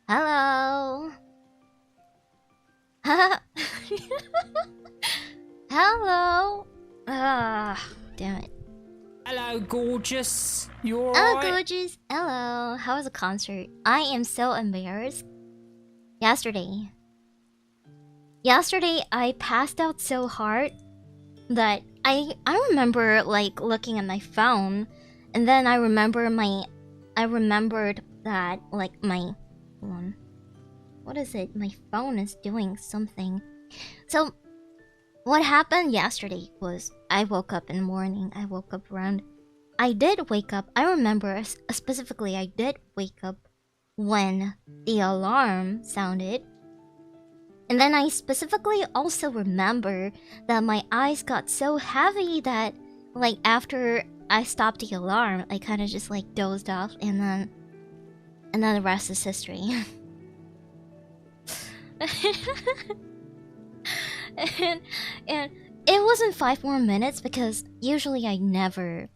Hello. Hello. Damn it. Hello, gorgeous. You Oh, alright? gorgeous. Hello. How was the concert? I am so embarrassed. Yesterday, I passed out so hard that I remember like looking at my phone, and then I remembered that like my hold on. What is it? My phone is doing something. So what happened yesterday was I woke up in the morning. I did wake up. I remember specifically I did wake up when the alarm sounded. And then I specifically also remember that my eyes got so heavy that like after I stopped the alarm, I kind of just like dozed off, and then the rest is history. and it wasn't 5 more minutes because usually I never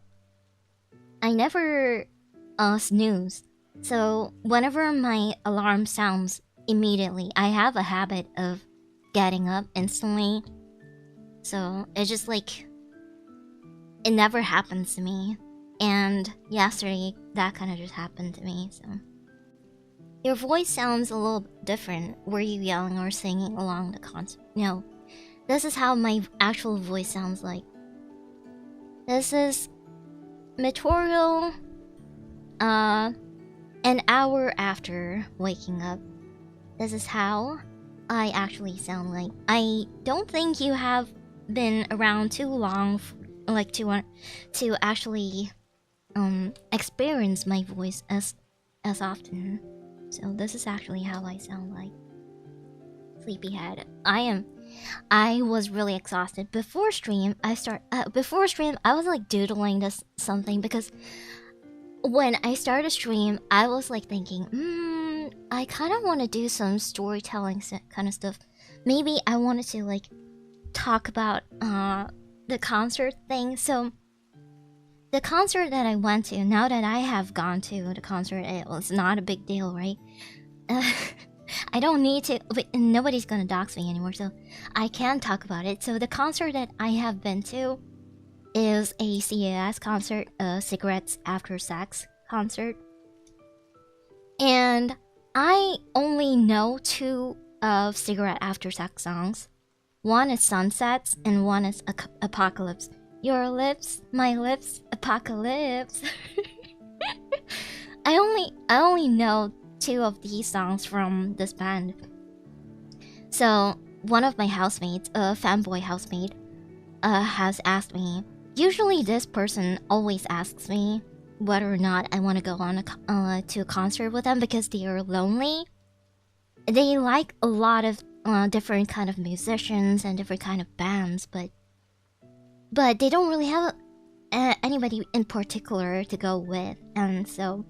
snooze. So whenever my alarm sounds immediately, I have a habit of getting up instantly. So it's just like it never happens to me. And yesterday that kind of just happened to me. So your voice sounds a little different. Were you yelling or singing along the concert? No. This is how my actual voice sounds like. This is material an hour after waking up. This is how I actually sound like. I don't think you have been around too long to actually experience my voice as often. So this is actually how I sound like. Sleepyhead. I was really exhausted before stream. I was like doodling this something because when I started stream, I was like thinking, I kind of want to do some storytelling kind of stuff. Maybe I wanted to like talk about the concert thing. So the concert that I went to, now that I have gone to the concert, it was not a big deal, right? I don't need to, but nobody's gonna dox me anymore, so I can talk about it. So the concert that I have been to is a CAS concert, a Cigarettes After Sex concert. And I only know 2 of Cigarette After Sex songs. One is Sunsets and one is Apocalypse. Your lips, my lips, apocalypse. I only know 2 of these songs from this band. So one of my housemates, a fanboy housemate, has asked me. Usually this person always asks me whether or not I want to go on to a concert with them because they are lonely. They like a lot of different kind of musicians and different kind of bands, but they don't really have anybody in particular to go with, and so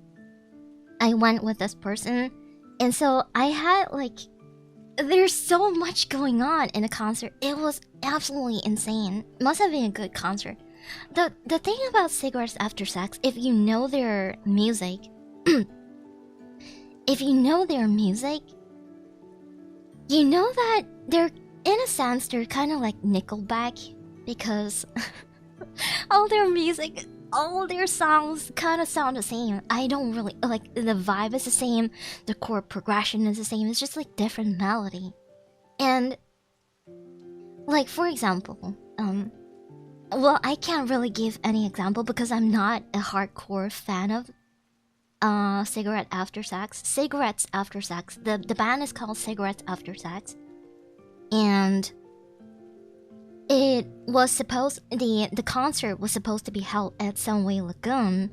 I went with this person. And so I had like, there's so much going on in a concert. It was absolutely insane. Must have been a good concert. The thing about Cigarettes After Sex, if you know their music, you know that they're, in a sense, they're kind of like Nickelback, because all their music, all their songs kind of sound the same. I don't really like, the vibe is the same, the chord progression is the same. It's just like different melody. And like, for example, well, I can't really give any example because I'm not a hardcore fan of Cigarettes After Sex. The band is called Cigarettes After Sex, and it was supposed, the concert was supposed to be held at Sunway Lagoon,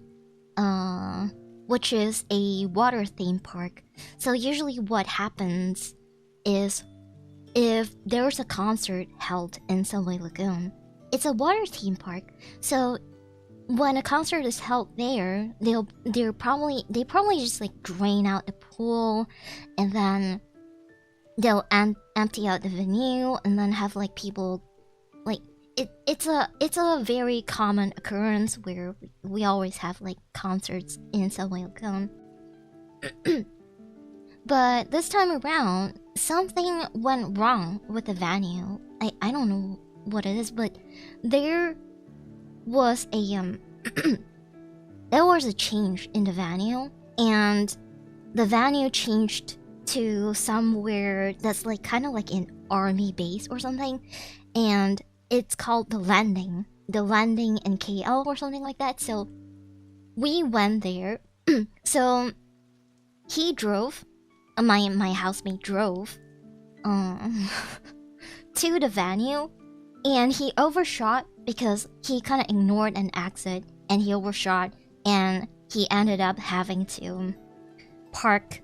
which is a water theme park. So usually what happens is, if there's a concert held in Sunway Lagoon, it's a water theme park. So when a concert is held there, they probably just like drain out the pool, and then they'll empty out the venue, and then have like people like, it's a very common occurrence where we always have like concerts in Sunway Lagoon. But this time around, something went wrong with the venue. I don't know what it is, but there was a there was a change in the venue, and the venue changed to somewhere that's like kind of like an army base or something, and it's called the landing in KL or something like that. So we went there. So he drove, my housemate drove to the venue, and he overshot because he kind of ignored an exit, and he overshot, and he ended up having to park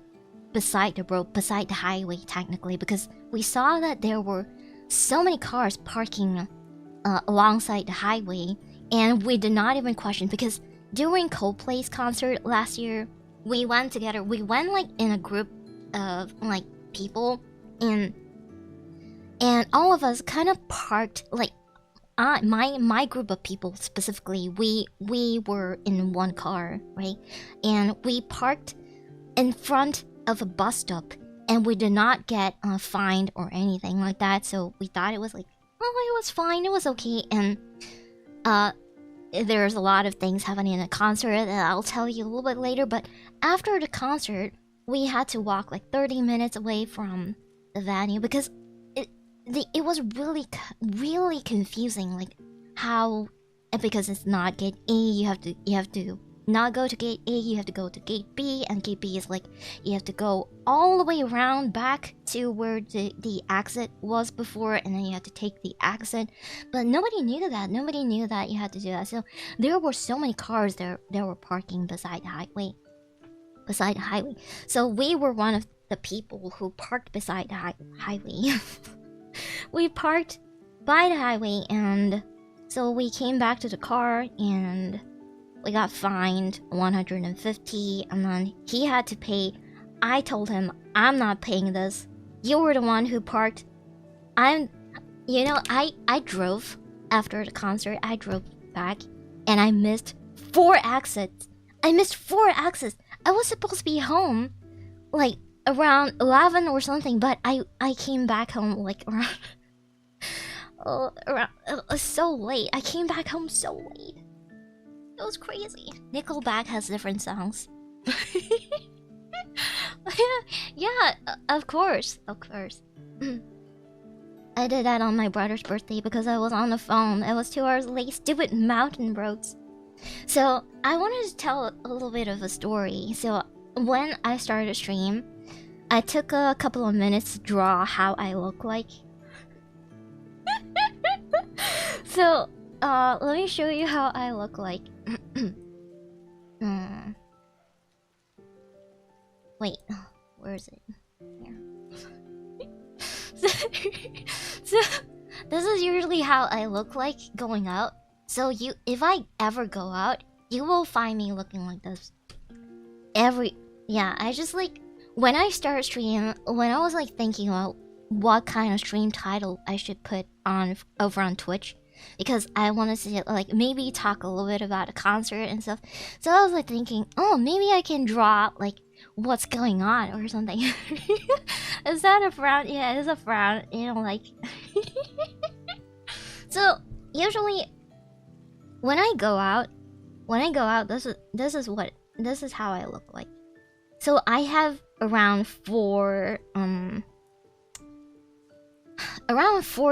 beside the road, beside the highway technically, because we saw that there were so many cars parking alongside the highway, and we did not even question, because during Coldplay's concert last year, we went together. We went like in a group of like people, and all of us kind of parked like my group of people specifically. We were in one car, right? And we parked in front of a bus stop, and we did not get fined or anything like that. So we thought it was like, oh, it was fine, it was okay. And there's a lot of things happening in the concert that I'll tell you a little bit later. But after the concert, we had to walk like 30 minutes away from the venue, because it was really confusing, like how, because it's not gate A, you have to not go to gate A, you have to go to gate B, and gate B is like you have to go all the way around back to where the exit was before, and then you have to take the exit. But nobody knew that you had to do that. So there were so many cars there were parking beside the highway. So we were one of the people who parked beside the highway. We parked by the highway, and so we came back to the car, and we got fined 150, and then he had to pay. I told him, I'm not paying this. You were the one who parked. I drove after the concert. I drove back, and I missed 4 exits. I was supposed to be home like around 11 or something, but I came back home like around so late. I came back home so late. It was crazy. Nickelback has different songs. Yeah, of course. I did that on my brother's birthday because I was on the phone. I was 2 hours late. Stupid mountain roads. So I wanted to tell a little bit of a story. So when I started a stream, I took a couple of minutes to draw how I look like. So let me show you how I look like. Wait, where is it? Here. So this is usually how I look like going out. So if I ever go out, you will find me looking like this. I just like, when I started streaming, when I was like thinking about what kind of stream title I should put on over on Twitch, because I wanted to like maybe talk a little bit about a concert and stuff. So I was like thinking, oh, maybe I can draw like what's going on or something. Is that a frown? Yeah, it is a frown. You know, like. So usually, when I go out, this is how I look like. So I have around four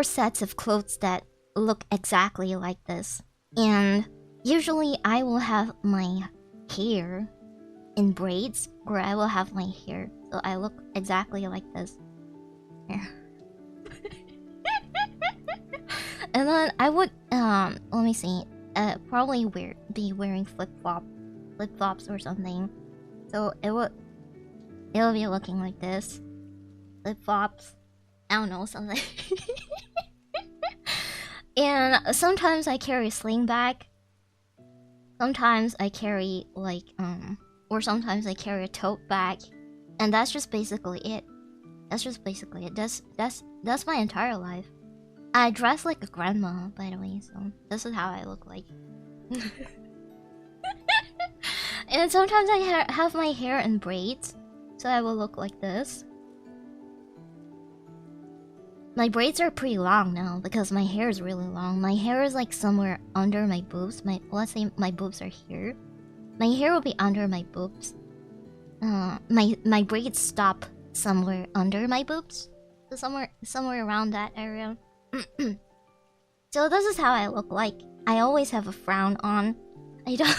sets of clothes that look exactly like this, and usually I will have my hair in braids, or I will have my hair so I look exactly like this. Here. And then I would let me see, probably be wearing flip-flops or something. So it will be looking like this. Flip-flops. I don't know, something. And sometimes I carry a sling bag. Sometimes I carry like or sometimes I carry a tote bag. And that's just basically it. That's my entire life. I dress like a grandma, by the way, so this is how I look like. And sometimes I have my hair in braids. So I will look like this. My braids are pretty long now because my hair is really long. My hair is like somewhere under my boobs. Let's say my boobs are here. My hair will be under my boobs. My braids stop somewhere under my boobs. So somewhere around that area. So this is how I look like. I always have a frown on. I don't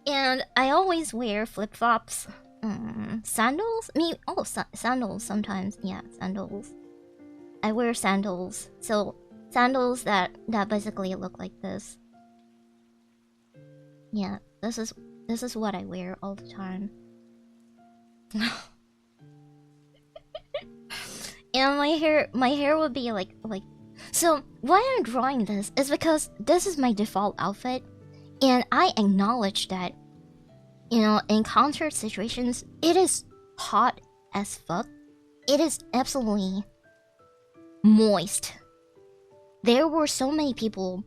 and I always wear flip-flops. Sandals? Sandals sometimes. Yeah, sandals. I wear sandals. So sandals that basically look like this. Yeah, this is what I wear all the time. And my hair would be like. So why I'm drawing this is because this is my default outfit, and I acknowledge that, you know, in concert situations, it is hot as fuck. It is absolutely moist. There were so many people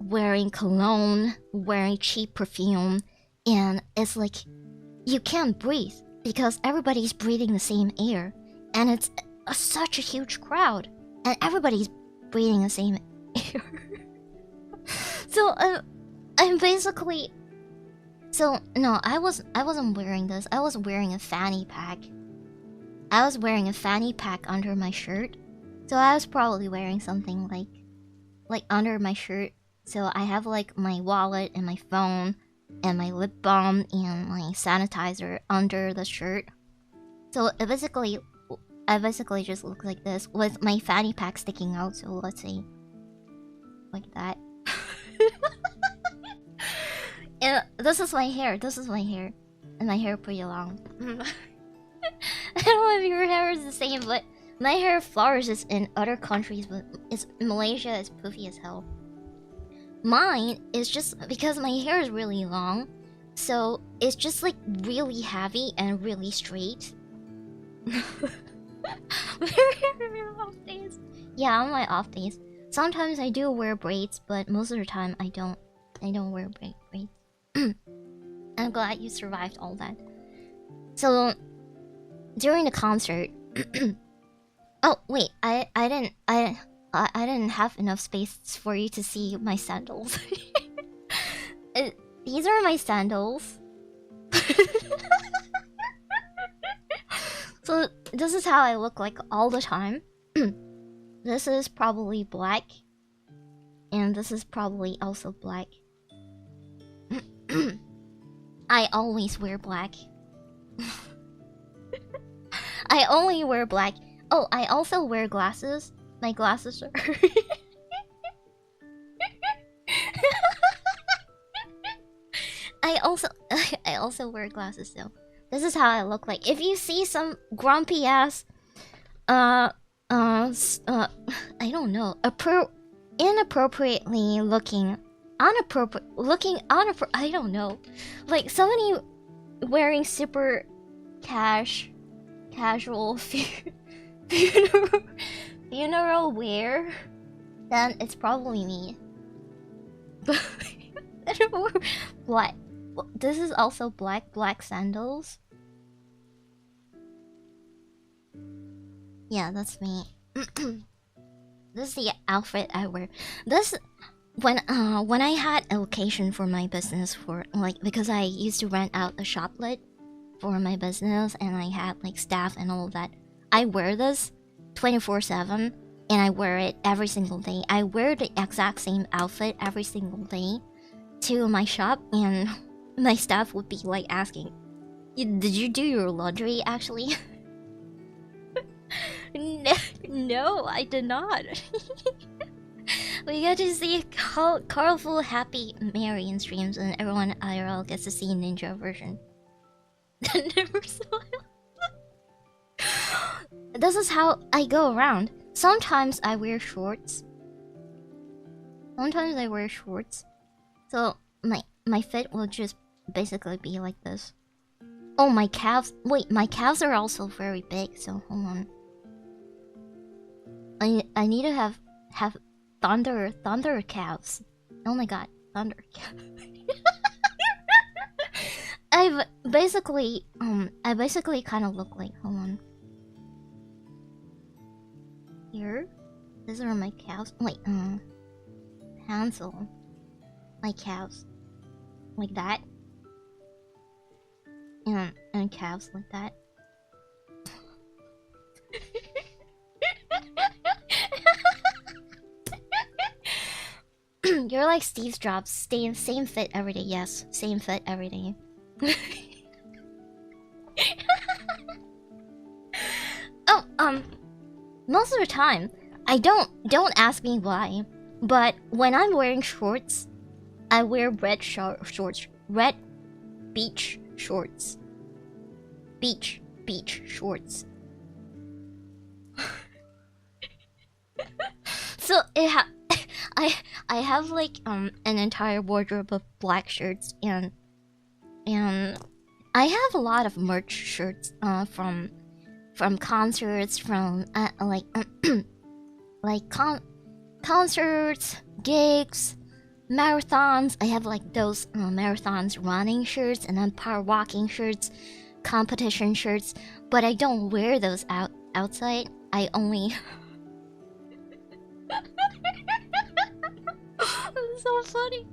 wearing cologne, wearing cheap perfume, and it's like you can't breathe because everybody's breathing the same air, and it's such a huge crowd, and everybody's breathing the same air. So I'm basically. So no, I wasn't wearing this. I was wearing a fanny pack. I was wearing a fanny pack under my shirt. So I was probably wearing something like under my shirt. So I have like my wallet and my phone and my lip balm and my sanitizer under the shirt. So I basically just look like this with my fanny pack sticking out. So let's see, like that. And this is my hair. And my hair pretty long. I don't know if your hair is the same, but my hair flourishes in other countries, but Malaysia is poofy as hell. Mine is just because my hair is really long, so it's just like really heavy and really straight. Off days. Yeah, on my off days. Sometimes I do wear braids, but most of the time I don't wear braids. I'm glad you survived all that. So during the concert, oh wait, I didn't have enough space for you to see my sandals. These are my sandals. So this is how I look like all the time. This is probably black, and this is probably also black. I always wear black. I only wear black. Oh, I also wear glasses. My glasses are... I also wear glasses though. This is how I look like. If you see some grumpy ass, I don't know, inappropriately looking, I don't know, like somebody wearing super casual funeral wear, then it's probably me. But I don't wear black. This is also black sandals. Yeah, that's me. This is the outfit I wear. This when I had a location for my business, for like, because I used to rent out a shoplet for my business and I had like staff and all of that. I wear this 24/7 and I wear it every single day. I wear the exact same outfit every single day to my shop, and my staff would be like asking, "Did you do your laundry actually?" No, I did not. We get to see colorful, happy Marian streams, and everyone IRL gets to see Ninja version. Never saw it. This is how I go around. Sometimes I wear shorts. So my fit will just basically be like this. Oh, my calves. Wait, my calves are also very big. So hold on. I need to have thunder calves. Oh my god, thunder calves. I I basically kind of look like, hold on. Here, these are my calves. Wait, pencil, my calves, like that, and calves like that. You're like Steve Jobs, same fit every day. Yes, same fit every day. Oh, most of the time, I don't ask me why, but when I'm wearing shorts, I wear red shorts, red beach shorts, beach shorts. So I have like an entire wardrobe of black shirts, and I have a lot of merch shirts from concerts, from like concerts, gigs, marathons. I have like those marathons running shirts, and then power walking shirts, competition shirts, but I don't wear those outside. I only It's so funny.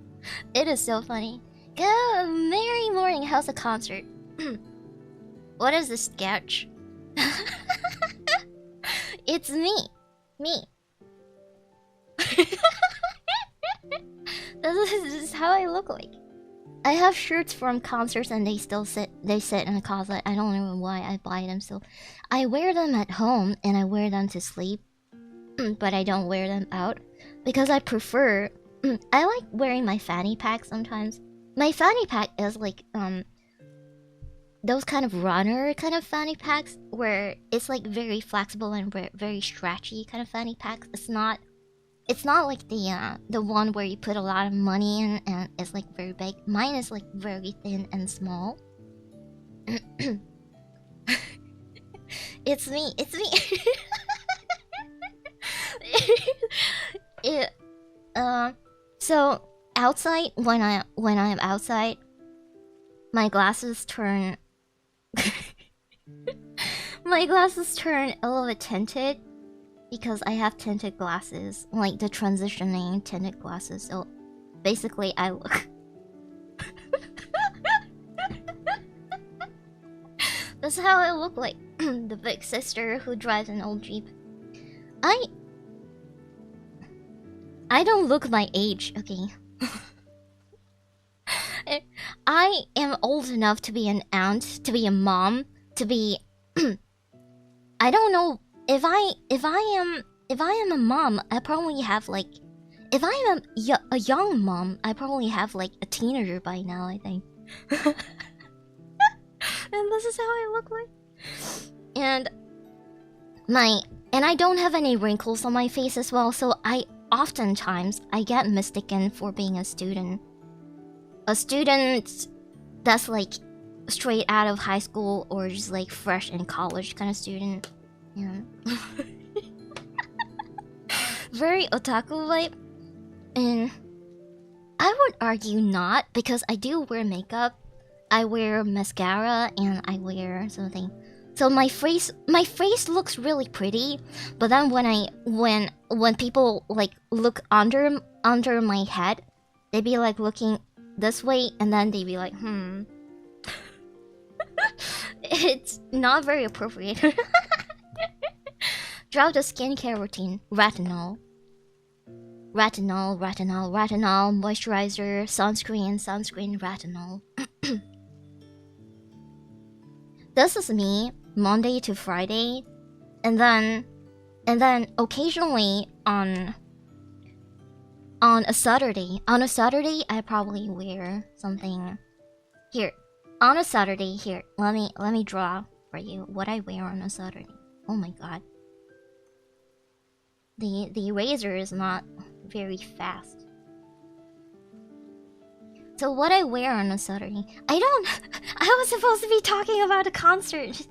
It is so funny. Good merry morning, how's the concert? What is this sketch? It's me. This is how I look like. I have shirts from concerts and they sit in a closet. I don't know why I buy them still. I wear them at home and I wear them to sleep. But I don't wear them out because I prefer I like wearing my fanny pack sometimes. My fanny pack is like those kind of runner kind of fanny packs where it's like very flexible and very stretchy kind of fanny packs. It's not like the one where you put a lot of money in and it's like very big. Mine is like very thin and small. It's me. So outside, when I'm outside, my glasses turn my glasses turn a little bit tinted because I have tinted glasses, like the transitioning tinted glasses. So basically, I look. That's how I look like the big sister who drives an old Jeep. I don't look my age, okay? I am old enough to be an aunt, to be a mom, to be I don't know if I am a mom, I probably have like if I am a young mom, I probably have like a teenager by now, I think. And this is how I look like. And I don't have any wrinkles on my face as well, so oftentimes I get mistaken for being a student. A student that's like straight out of high school or just like fresh in college kind of student. Yeah. Very otaku vibe. And I would argue not, because I do wear makeup. I wear mascara and I wear something. So my face looks really pretty, but then when people like look under my head, they be like looking this way and then they be like, It's not very appropriate. Drop the skincare routine. Retinol, moisturizer, sunscreen, retinol. This is me Monday to Friday, and then occasionally on a Saturday. On a Saturday, I probably wear something. Here, on a Saturday, here. Let me draw for you what I wear on a Saturday. Oh my god. The eraser is not very fast. So what I wear on a Saturday, I was supposed to be talking about a concert.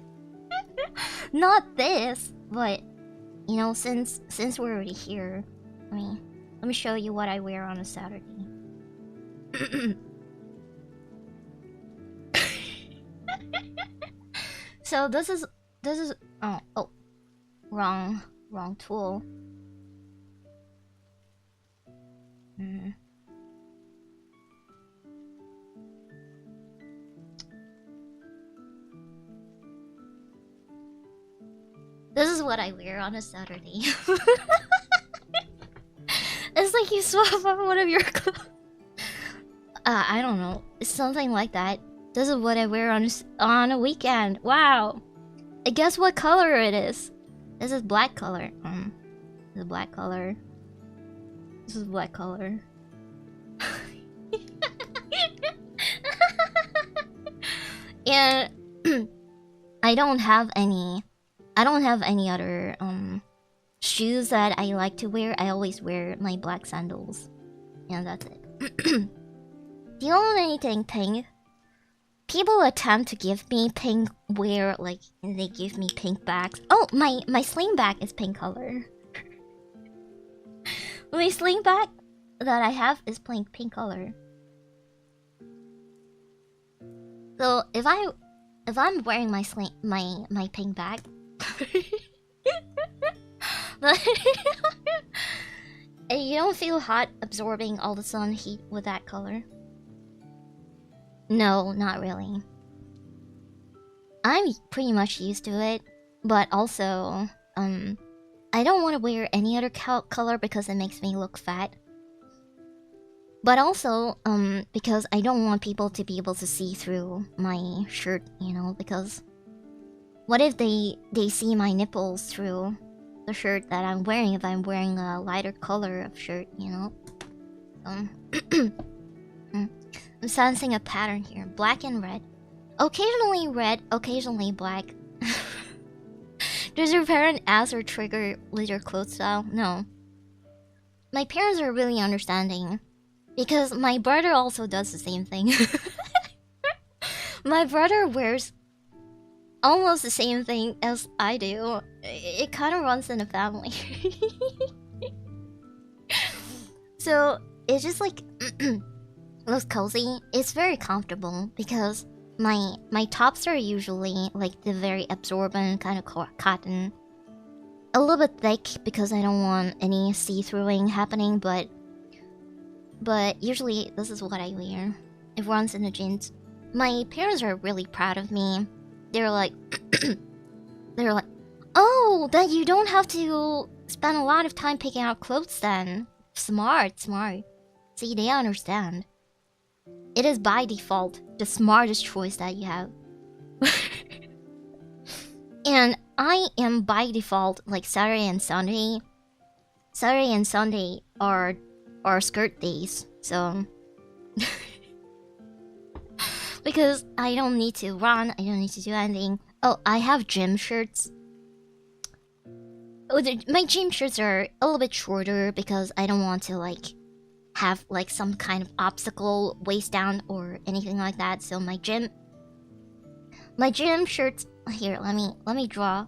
Not this, but you know, since we're already here, let me show you what I wear on a Saturday. So this is oh wrong tool. This is what I wear on a Saturday. It's like you swap out one of your clothes. I don't know. It's something like that. This is what I wear on a weekend. Wow. Guess what color it is? This is black color. This is black color. This is black color. And I don't have any other shoes that I like to wear. I always wear my black sandals. And that's it. Do you own anything pink? People attempt to give me pink wear, like they give me pink bags. Oh, my sling bag is pink color. My sling bag that I have is pink color. So if I'm wearing my pink bag, you don't feel hot absorbing all the sun heat with that color? No, not really. I'm pretty much used to it, but also, I don't want to wear any other color because it makes me look fat. But also, because I don't want people to be able to see through my shirt, you know, because what if they see my nipples through the shirt that I'm wearing if I'm wearing a lighter color of shirt, you know? I'm sensing a pattern here. Black and red. Occasionally red, occasionally black. Does your parent ask or trigger with your clothes style? No. My parents are really understanding. Because my brother also does the same thing. My brother wears almost the same thing as I do. It kind of runs in the family. So, it's just like... looks cozy. It's very comfortable because my tops are usually like the very absorbent kind of cotton. A little bit thick because I don't want any see-throughing happening, but usually this is what I wear. It runs in the jeans. My parents are really proud of me. They're like, oh, that you don't have to spend a lot of time picking out clothes then. Smart. See, they understand. It is by default the smartest choice that you have. And I am by default like Saturday and Sunday. Saturday and Sunday are skirt days, so because I don't need to run, I don't need to do anything. Oh, I have gym shirts. Oh, my gym shirts are a little bit shorter because I don't want to like have like some kind of obstacle waist down or anything like that. So my gym shirts here. Let me draw.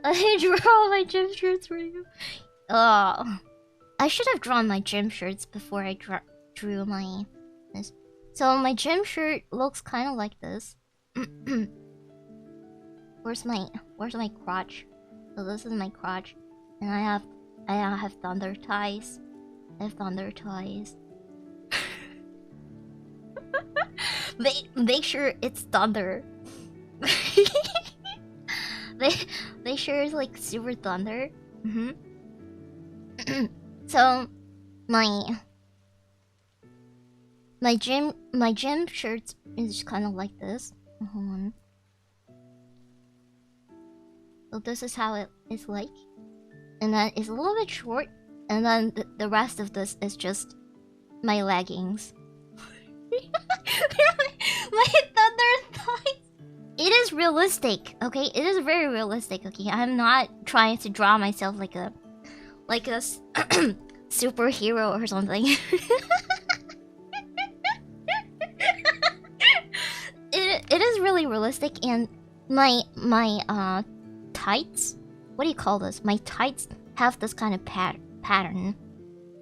I draw my gym shirts for you. Oh, I should have drawn my gym shirts before I drew my this. So my gym shirt looks kind of like this. Where's my crotch? So this is my crotch, and I have thunder ties. I have thunder ties. Make sure it's thunder. They sure it's like super thunder. So my gym shirts is kind of like this. Hold on. So this is how it is like, and then it's a little bit short, and then the rest of this is just my leggings. my thunder thighs. It is realistic, okay? It is very realistic, okay? I'm not trying to draw myself like a superhero or something. It is really realistic, and my tights, what do you call this? My tights have this kind of pattern.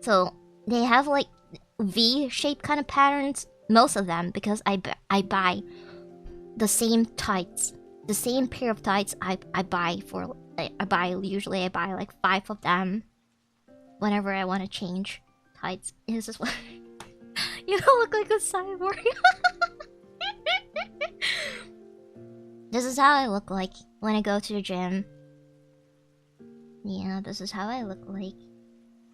So they have like V-shaped kind of patterns most of them, because I buy the same tights, the same pair of tights. I buy for usually I buy like 5 of them whenever I want to change tights. This is what you don't look like a cyborg. This is how I look like when I go to the gym. Yeah, this is how I look like.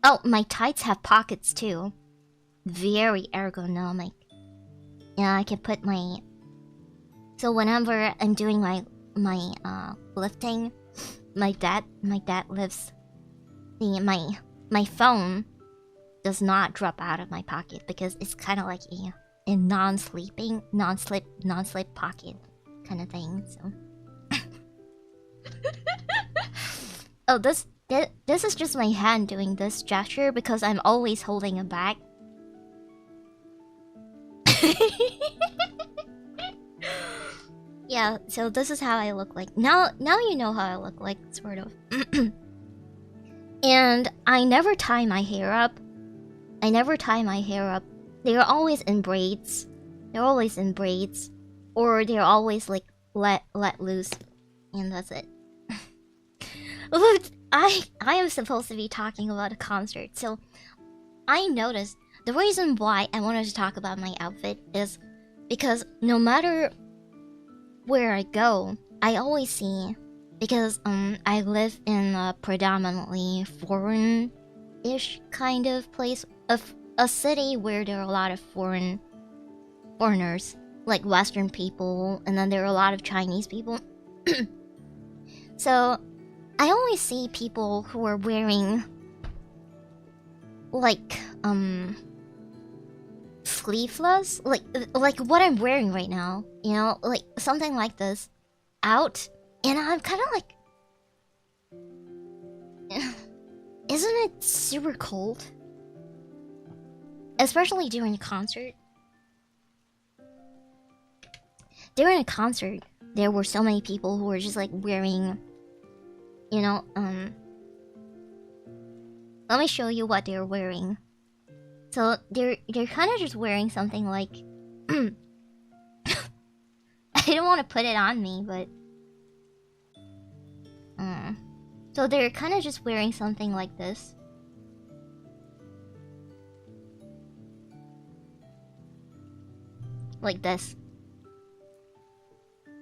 Oh, my tights have pockets too. Very ergonomic. Yeah, I can put my... So whenever I'm doing my lifting, my dad lifts. My phone does not drop out of my pocket because it's kind of like a non-slip pocket kind of thing. So. Oh, this is just my hand doing this gesture because I'm always holding a bag. Yeah, so this is how I look like. Now you know how I look like, sort of. And I never tie my hair up. They're always in braids. Or they're always like let loose. And that's it. Look, I am supposed to be talking about a concert, so I noticed the reason why I wanted to talk about my outfit is because no matter where I go, I always see, because I live in a predominantly foreign-ish kind of place, a city where there are a lot of foreigners, like Western people, and then there are a lot of Chinese people. So I always see people who are wearing like sleeveless, like what I'm wearing right now, you know, like something like this out, and I'm kind of like, isn't it super cold? Especially during a concert. During a concert, there were so many people who were just like wearing, you know, let me show you what they're wearing. So they're kind of just wearing something like, I don't want to put it on me, but so they're kind of just wearing something like this. Like this.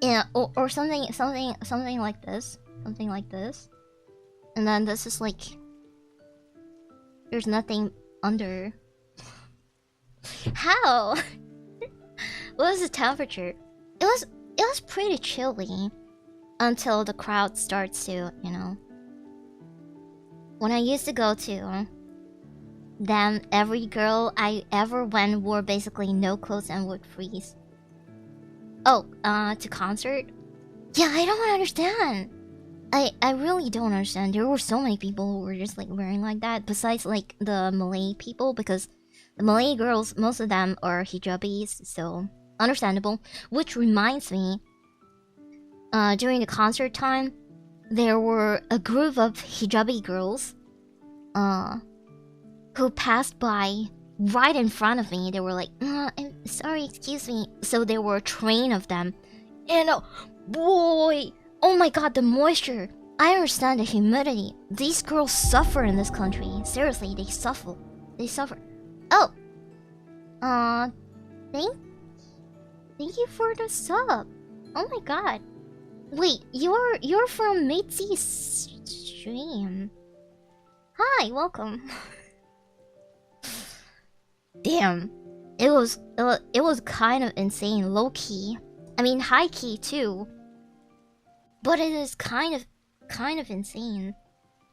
Yeah, or something like this. Something like this. And then this is like, there's nothing under. How? What was the temperature? It was pretty chilly until the crowd starts to, you know. When I used to go to, then every girl I ever went wore basically no clothes and would freeze. Oh, to concert? Yeah, I don't understand. I really don't understand. There were so many people who were just like wearing like that, besides like the Malay people, because the Malay girls, most of them are hijabis, so understandable. Which reminds me, during the concert time, there were a group of hijabi girls, who passed by right in front of me. They were like, I'm sorry, excuse me. So there were a train of them, and boy, oh my god, the moisture. I understand the humidity. These girls suffer in this country. Seriously, they suffer. Oh, thank you for the sub. Oh my god. Wait, you're from Maitzi's stream. Hi, welcome. Damn, it was kind of insane, low key. I mean, high key too. But it is kind of insane.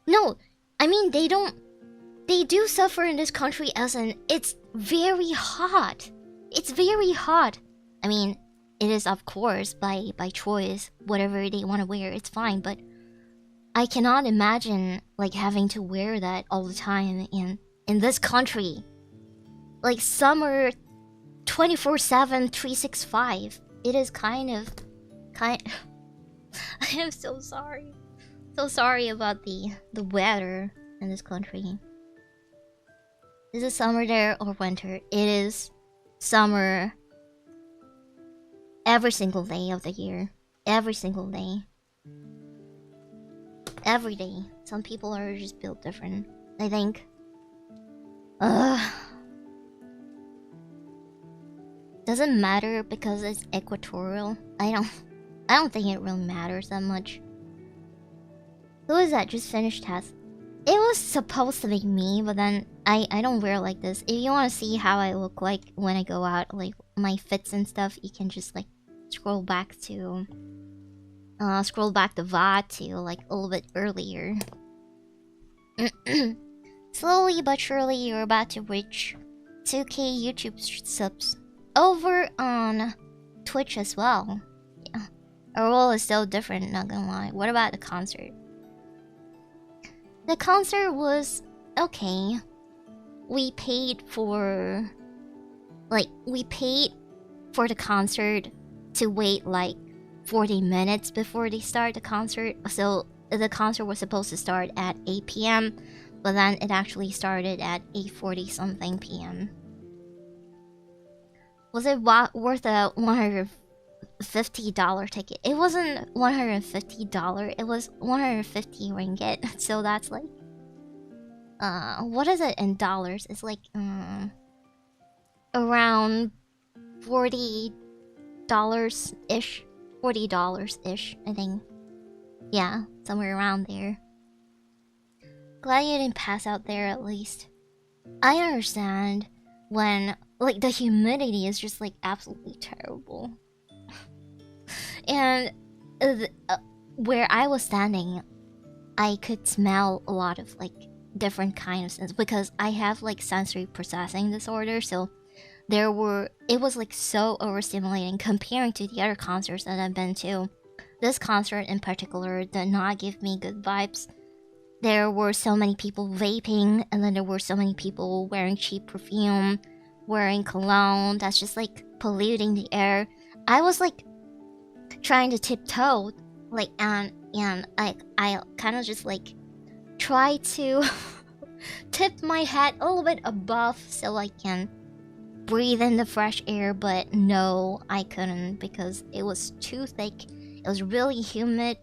No, I mean they do suffer in this country, as in it's very hot. It's very hot. I mean, it is of course by choice, whatever they want to wear, it's fine, but I cannot imagine like having to wear that all the time in this country. Like summer 24/7 365. It is kind I am so sorry. So sorry about the weather in this country. Is it summer there or winter? It is summer every single day of the year. Every single day. Every day. Some people are just built different, I think. Doesn't matter because it's equatorial. I don't think it really matters that much. Who is that just finished test? It was supposed to be me, but then I don't wear like this. If you want to see how I look like when I go out, like my fits and stuff, you can just like scroll back the VOD to like a little bit earlier. Slowly but surely, you're about to reach 2K YouTube subs over on Twitch as well. Yeah, our role is so different, not gonna lie. What about the concert? The concert was okay. We paid for the concert to wait like 40 minutes before they start the concert. So the concert was supposed to start at 8 p.m. but then it actually started at 8:40 something p.m. Was it worth a $150 ticket? It wasn't $150, it was 150 ringgit. So that's like what is it in dollars? It's like around $40 ish. $40 ish, I think. Yeah, somewhere around there. Glad you didn't pass out there at least. I understand when like the humidity is just like absolutely terrible. And where I was standing, I could smell a lot of like different kinds of sense because I have like sensory processing disorder, so it was like so overstimulating comparing to the other concerts that I've been to. This concert in particular did not give me good vibes. There were so many people vaping, and then there were so many people wearing cheap perfume, wearing cologne that's just like polluting the air. I was like trying to tiptoe, like and I kind of just like try to tip my head a little bit above so I can breathe in the fresh air, but no, I couldn't because it was too thick. It was really humid.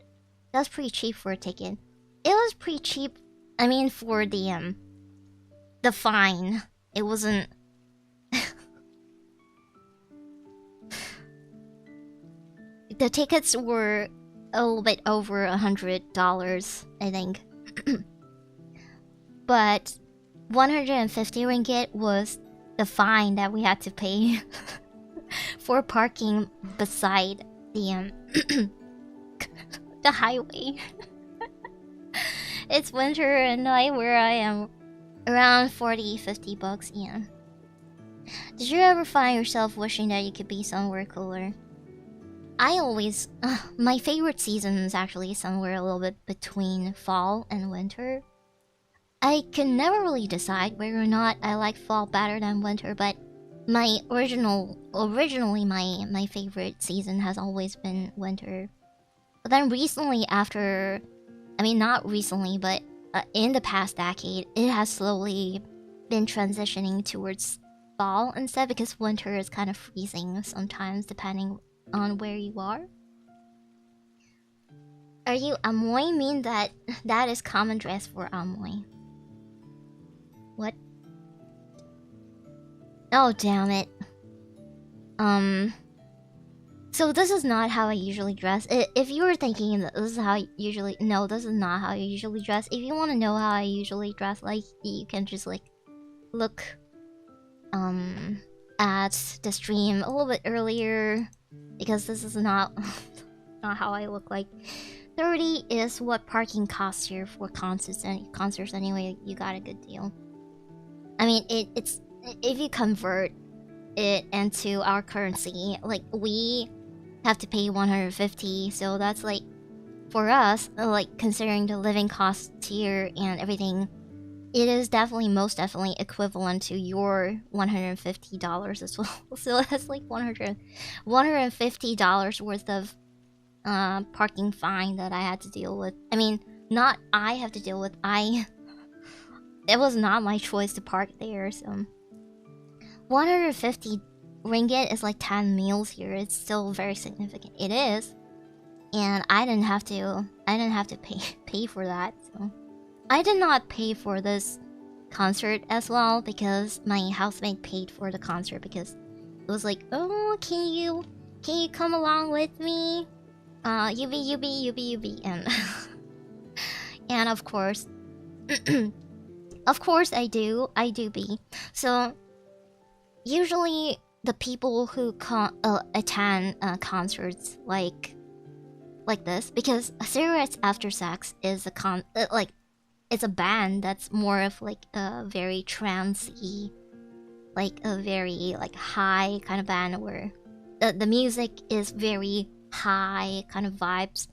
That was pretty cheap for a ticket. It was pretty cheap. I mean, for the fine, it wasn't. The tickets were a little bit over $100, I think. But 150 ringgit was the fine that we had to pay for parking beside the the highway. It's winter and where I am around 40-50 bucks. Yeah. Did you ever find yourself wishing that you could be somewhere cooler? I always my favorite season is actually somewhere a little bit between fall and winter. I can never really decide whether or not I like fall better than winter, but my originally my favorite season has always been winter. But then recently, not recently, but in the past decade, it has slowly been transitioning towards fall instead because winter is kind of freezing sometimes depending on where you are. Are you Amoy? Mean that is common dress for Amoy. What? Oh, damn it. So this is not how I usually dress. If you were thinking that this is how I usually... No, this is not how I usually dress. If you want to know how I usually dress, like, you can just, like, look, at the stream a little bit earlier. Because this is not... not how I look like. 30 is what parking costs here for concerts anyway. You got a good deal. I mean, it's... If you convert it into our currency, like, we have to pay 150, so that's like, for us, like, considering the living costs here and everything, it is most definitely equivalent to your $150 as well. So that's like $150 worth of parking fine that I had to deal with. I mean, not I have to deal with, it was not my choice to park there, so $150 ringgit is like 10 meals here. It's still very significant. It is, and I didn't have to pay for that. So I did not pay for this concert as well because my housemate paid for the concert because it was like, oh, can you come along with me? You be, and and of course, of course I do be. So usually the people who attend concerts like this, because Cigarettes After Sex is it's a band that's more of like a very trancey, like a very like high kind of band where the music is very high kind of vibes.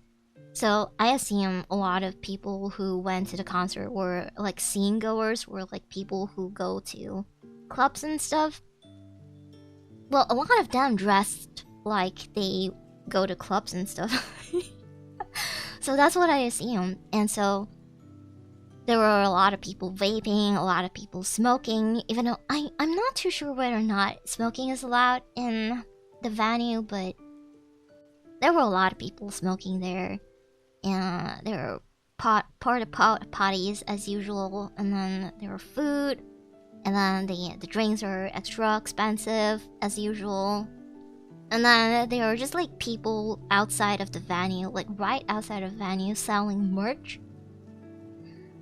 So I assume a lot of people who went to the concert were like scene goers, were like people who go to clubs and stuff. Well, a lot of them dressed like they go to clubs and stuff. So that's what I assume. And so there were a lot of people vaping, a lot of people smoking, even though I'm not too sure whether or not smoking is allowed in the venue, but there were a lot of people smoking there. And there were parties as usual, and then there were food, and then the drinks are extra expensive as usual. And then there were just like people outside of the venue, like right outside of the venue, selling merch.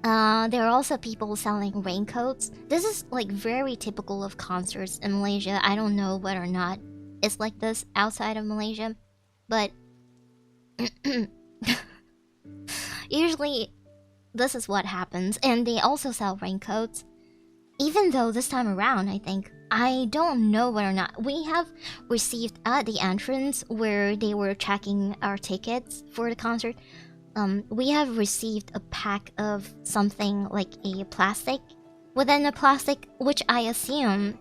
There are also people selling raincoats. This is like very typical of concerts in Malaysia. I don't know whether or not it's like this outside of Malaysia, but usually this is what happens. And they also sell raincoats. Even though this time around, I don't know whether or not we have received at the entrance where they were checking our tickets for the concert. We have received a pack of something like a plastic within the plastic, which I assume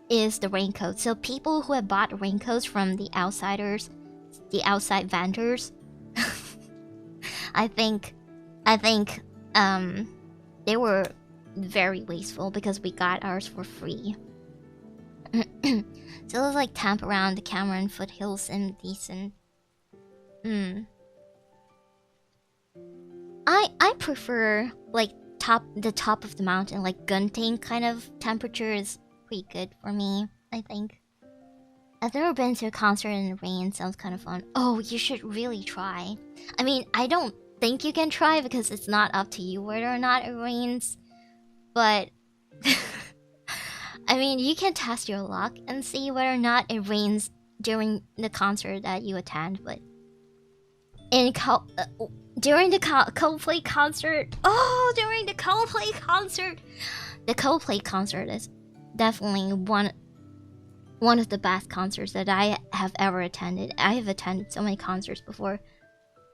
is the raincoat. So people who have bought raincoats from the outsiders, the outside vendors, I think they were very wasteful because we got ours for free. So it was like camp around the Cameron foothills and decent. I prefer like the top of the mountain, like Gunting kind of temperature is pretty good for me, I think. I've never been to a concert in the rain. Sounds kind of fun. Oh, you should really try. I mean, I don't think you can try because it's not up to you whether or not it rains. But I mean, you can test your luck and see whether or not it rains during the concert that you attend. But during the Coldplay concert, the Coldplay concert is definitely one of the best concerts that I have ever attended. I have attended so many concerts before.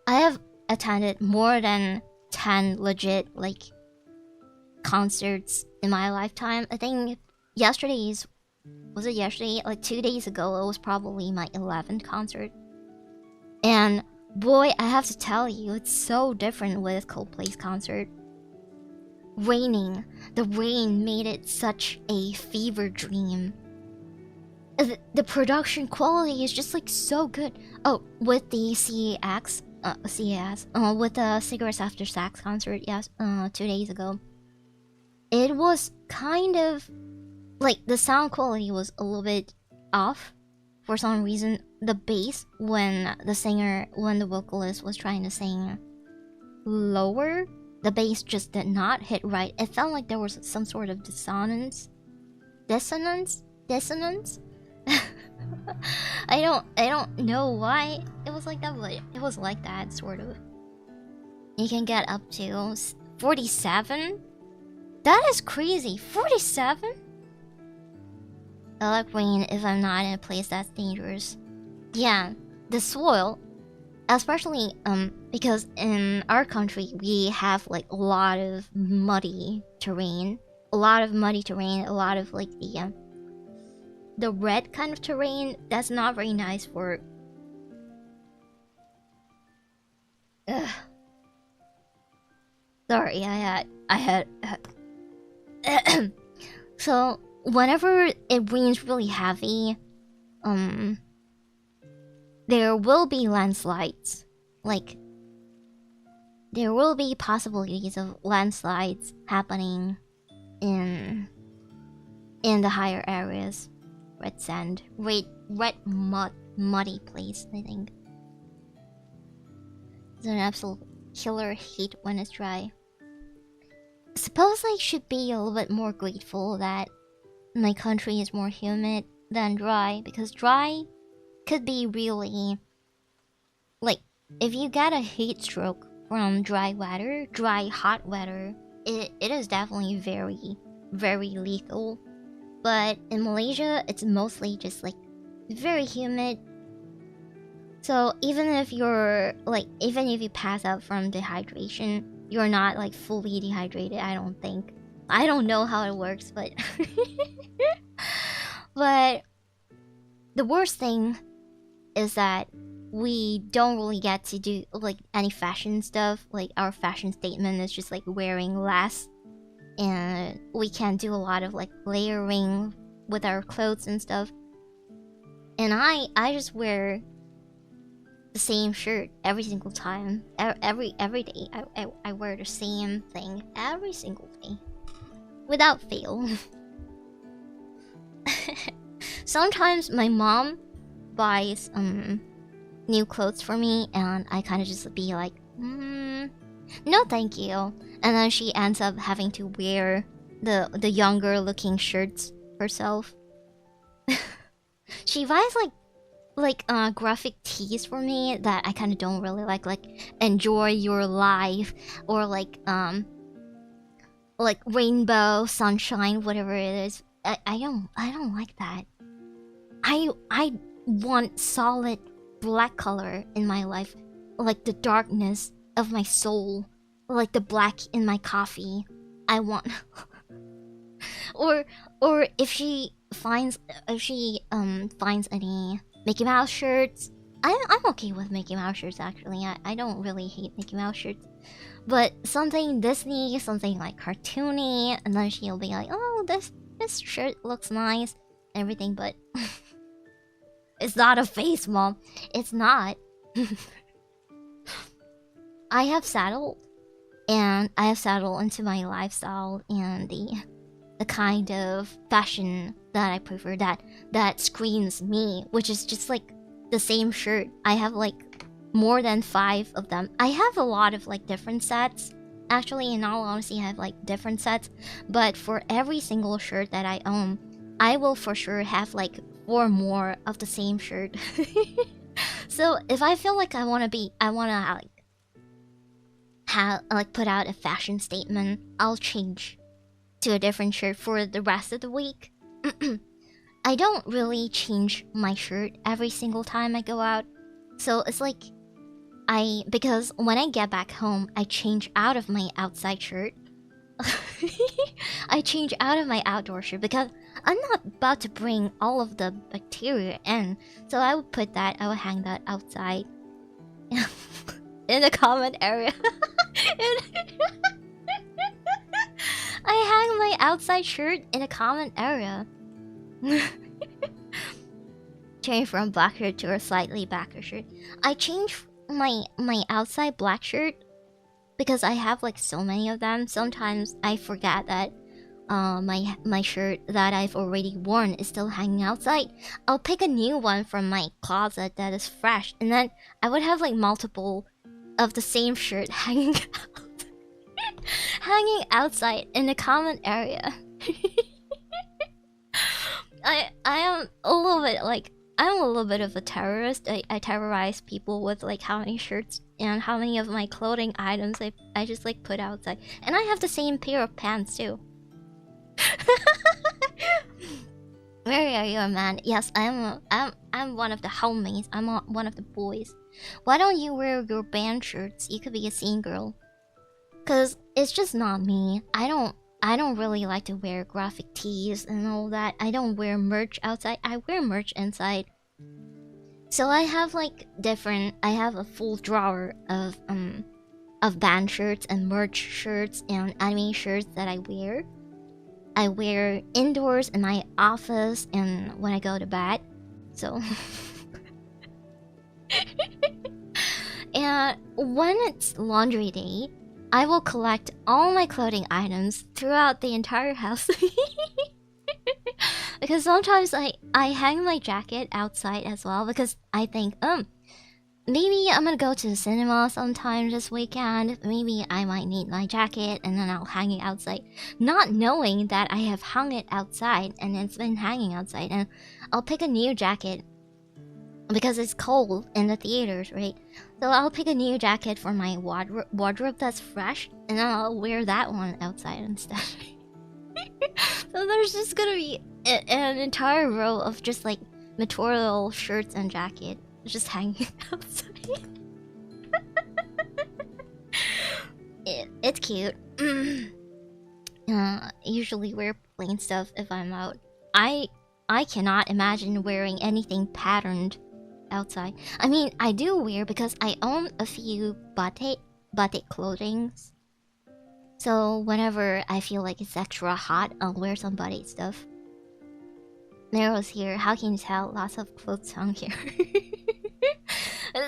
I have attended more than 10 legit like concerts in my lifetime. I think was it yesterday? Like 2 days ago, it was probably my 11th concert. And boy, I have to tell you, it's so different with Coldplay's concert. The rain made it such a fever dream. The production quality is just like so good. Oh, with the CAS, with the Cigarettes After Sex concert, yes, 2 days ago. It was kind of like the sound quality was a little bit off for some reason. The bass when the vocalist was trying to sing lower, the bass just did not hit right. It felt like there was some sort of dissonance. I don't know why it was like that, but it was like that sort of. You can get up to 47. That is crazy. 47. I like rain if I'm not in a place that's dangerous. Yeah, the soil, especially because in our country we have like a lot of muddy terrain, a lot of like the red kind of terrain. That's not very nice for. Sorry, I had. So whenever it rains really heavy, there will be landslides. Like, there will be possibilities of landslides happening in the higher areas. Red sand, red muddy place, I think. It's an absolute killer heat when it's dry. Suppose I should be a little bit more grateful that my country is more humid than dry, because dry could be really, like, if you get a heat stroke from dry weather, dry hot weather, it is definitely very, very lethal. But in Malaysia, it's mostly just like very humid. So even if you're like, even if you pass out from dehydration, you're not like fully dehydrated, I don't think. I don't know how it works, but but the worst thing is that we don't really get to do like any fashion stuff. Like, our fashion statement is just like wearing less, and we can't do a lot of like layering with our clothes and stuff. And I just wear the same shirt every single time. Every day I wear the same thing every single day without fail. Sometimes my mom buys new clothes for me, and I kind of just be like, no thank you. And then she ends up having to wear the younger looking shirts herself. She buys like graphic tees for me that I kind of don't really like enjoy your life, or like rainbow sunshine, whatever it is. I don't like that. I want solid black color in my life, like the darkness of my soul, like the black in my coffee. I want or if she finds any Mickey Mouse shirts, I'm okay with Mickey Mouse shirts actually. I don't really hate Mickey Mouse shirts, but something Disney, something like cartoony, and then she'll be like, oh, this shirt looks nice, everything, but it's not a face, Mom. It's not. I have settled into my lifestyle and the kind of fashion that I prefer, that screams me, which is just like the same shirt. I have like more than 5 of them. I have a lot of like different sets. Actually, in all honesty, I have like different sets, but for every single shirt that I own, I will for sure have like 4 more of the same shirt. So if I feel like I wanna put out a fashion statement, I'll change to a different shirt for the rest of the week. I don't really change my shirt every single time I go out, so it's like because when I get back home, I change out of my outside shirt. I change out of my outdoor shirt because I'm not about to bring all of the bacteria in, so I would hang that outside in the common area. I hang my outside shirt in a common area. Change from black shirt to a slightly blacker shirt. I change my outside black shirt because I have like so many of them. Sometimes I forget that my shirt that I've already worn is still hanging outside. I'll pick a new one from my closet that is fresh, and then I would have like multiple of the same shirt hanging out, hanging outside in the common area. I am a little bit like, I'm a little bit of a terrorist. I terrorize people with like how many shirts and how many of my clothing items I just like put outside. And I have the same pair of pants too. Where are you, man? Yes, I'm one of the homies. I'm one of the boys. Why don't you wear your band shirts? You could be a scene girl. Cause it's just not me. I don't really like to wear graphic tees and all that. I don't wear merch outside. I wear merch inside. So I have like I have a full drawer of band shirts and merch shirts and anime shirts that I wear. I wear indoors in my office and when I go to bed. So and when it's laundry day, I will collect all my clothing items throughout the entire house. Because sometimes I hang my jacket outside as well, because I think, maybe I'm gonna go to the cinema sometime this weekend. Maybe I might need my jacket, and then I'll hang it outside. Not knowing that I have hung it outside, and it's been hanging outside. And I'll pick a new jacket, because it's cold in the theaters, right? So I'll pick a new jacket for my wardrobe that's fresh, and then I'll wear that one outside instead. So there's just gonna be an entire row of just like material shirts and jacket just hanging outside. It's cute. Usually wear plain stuff if I'm out. I cannot imagine wearing anything patterned outside. I mean, I do wear, because I own a few batik clothings. So whenever I feel like it's extra hot, I'll wear some batik stuff. Nero's here. How can you tell? Lots of clothes hung here.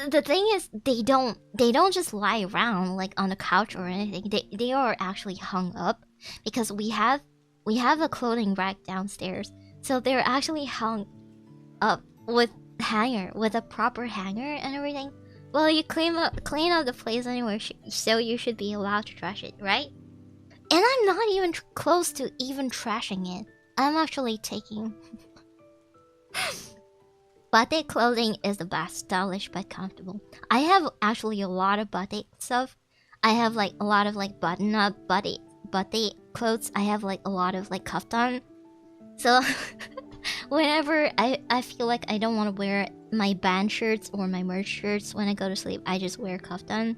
The thing is, they don't just lie around like on the couch or anything. They are actually hung up, because we have a clothing rack downstairs. So they're actually hung up with a proper hanger and everything. Well, you clean up the place anyway, so you should be allowed to trash it, right? And I'm not even close to even trashing it. I'm actually taking... Batik clothing is the best, stylish but comfortable. I have actually a lot of batik stuff. I have like a lot of like button-up batik clothes. I have like a lot of like kaftan. So whenever I feel like I don't want to wear my band shirts or my merch shirts when I go to sleep, I just wear kaftan.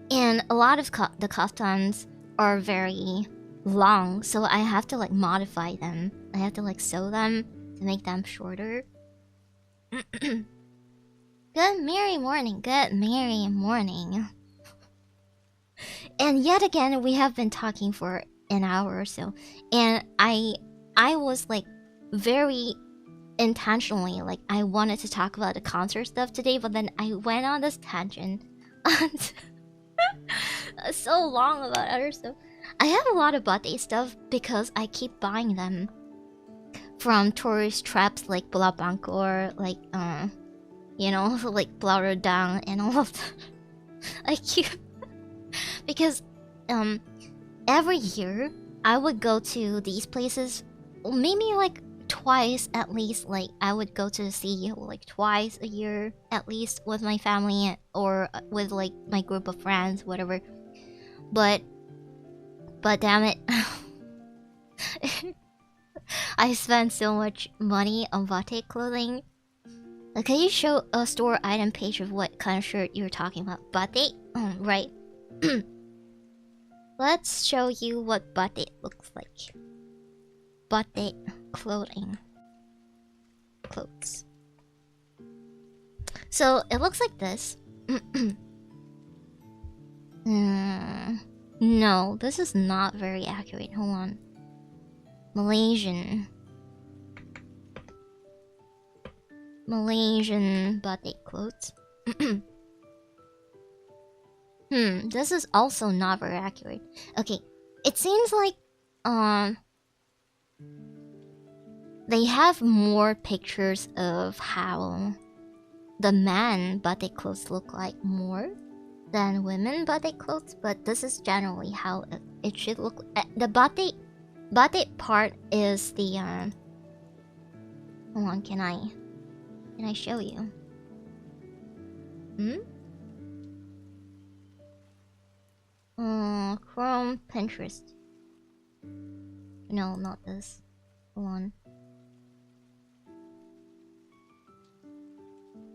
And a lot of the kaftans are very long, so I have to like modify them. I have to like sew them to make them shorter. Good merry morning, good merry morning. And yet again, we have been talking for an hour or so, and I was like very intentionally like I wanted to talk about the concert stuff today, but then I went on this tangent and so long about other stuff. I have a lot of batik stuff because I keep buying them from tourist traps like Bulabancor, like you know, like Blaurodang and all of that. I keep because every year I would go to these places maybe like twice at least. Like I would go to the sea like twice a year at least with my family or with like my group of friends, whatever. But damn it, I spent so much money on batik clothing. Can you show a store item page of what kind of shirt you're talking about? Batik? Right. Let's show you what batik looks like. Batik clothing. Clothes. So it looks like this. No, this is not very accurate. Hold on. Malaysian batik clothes. This is also not very accurate. Okay, it seems like they have more pictures of how the man batik clothes look like more than women batik clothes, but this is generally how it should look. The batik part is the hold on, can I show you? Chrome Pinterest. No, not this. Hold on.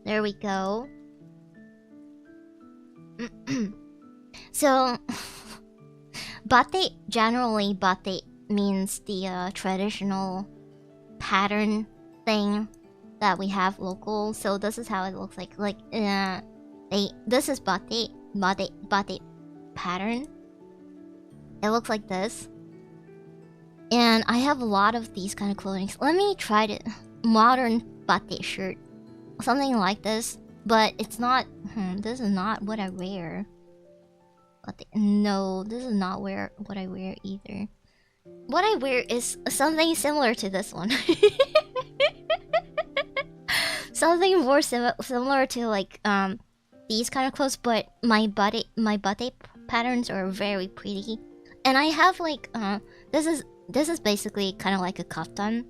There we go. So batik, generally batik means the traditional pattern thing that we have local. So this is how it looks like. Like this is batik pattern. It looks like this. And I have a lot of these kind of clothing. Let me try to modern batik shirt. Something like this. But it's not... this is not what I wear. No, this is not what I wear either. What I wear is something similar to this one. Something more similar to like these kind of clothes, but my batik patterns are very pretty. And I have like this is basically kind of like a kaftan.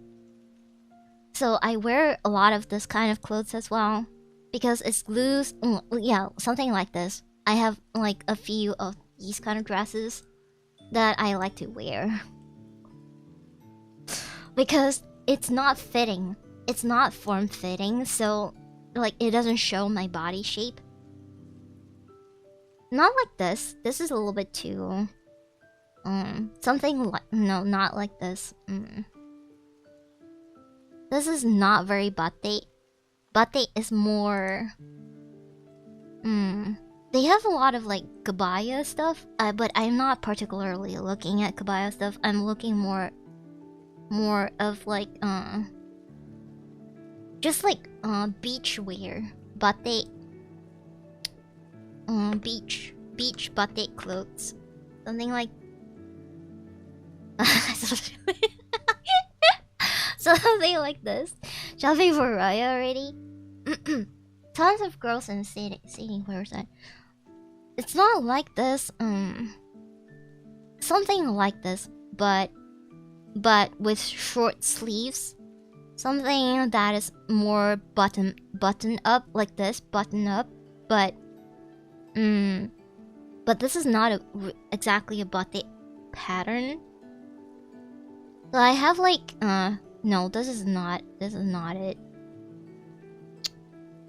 So I wear a lot of this kind of clothes as well because it's loose. Yeah, something like this. I have like a few of these kind of dresses that I like to wear because it's not fitting. It's not form-fitting, so like it doesn't show my body shape. Not like this. This is a little bit too something like no, not like this. This is not very batik. Batik is more they have a lot of like kabaya stuff, but I'm not particularly looking at kabaya stuff. I'm looking more of like just like beach wear, batik, beach batik clothes, something like something like this. Shopping for Raya already. Tons of girls in seating website. It's not like this. Something like this, but with short sleeves. Something that is more button up like this, button up. But this is not exactly a batik pattern. So I have like no, this is not it.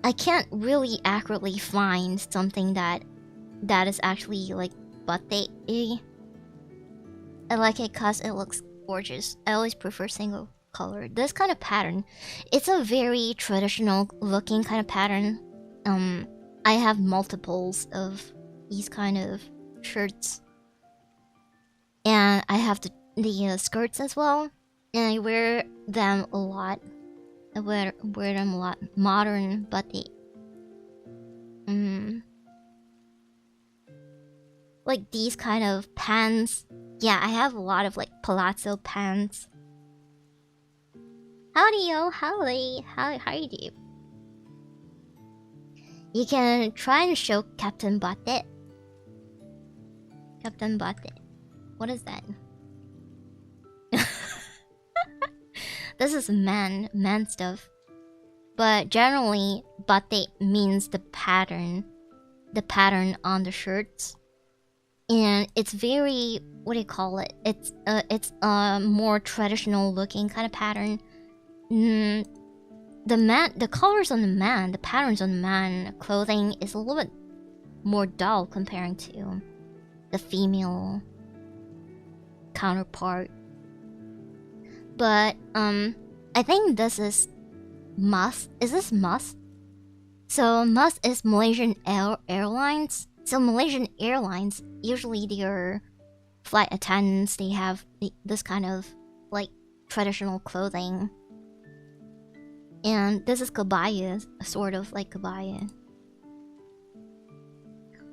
I can't really accurately find something that is actually like batik-y. I like it cause it looks gorgeous. I always prefer single color. This kind of pattern, it's a very traditional looking kind of pattern. I have multiples of these kind of shirts, and I have the skirts as well, and I wear them a lot. I wear them a lot. Modern batik. Like these kind of pants. Yeah, I have a lot of like palazzo pants. Howdy yo, howdy. How you do? You can try and show Captain Batik. Captain Batik. What is that? This is man stuff. But generally, batik means the pattern on the shirts. And it's very, what do you call it? It's a more traditional looking kind of pattern. The colors on the man, the patterns on the man clothing is a little bit more dull comparing to the female counterpart. But I think this is Mus. Is this Mus? So Mus is Malaysian Airlines. So Malaysian Airlines, usually their flight attendants, they have this kind of like traditional clothing. And this is kabaya, sort of like kabaya.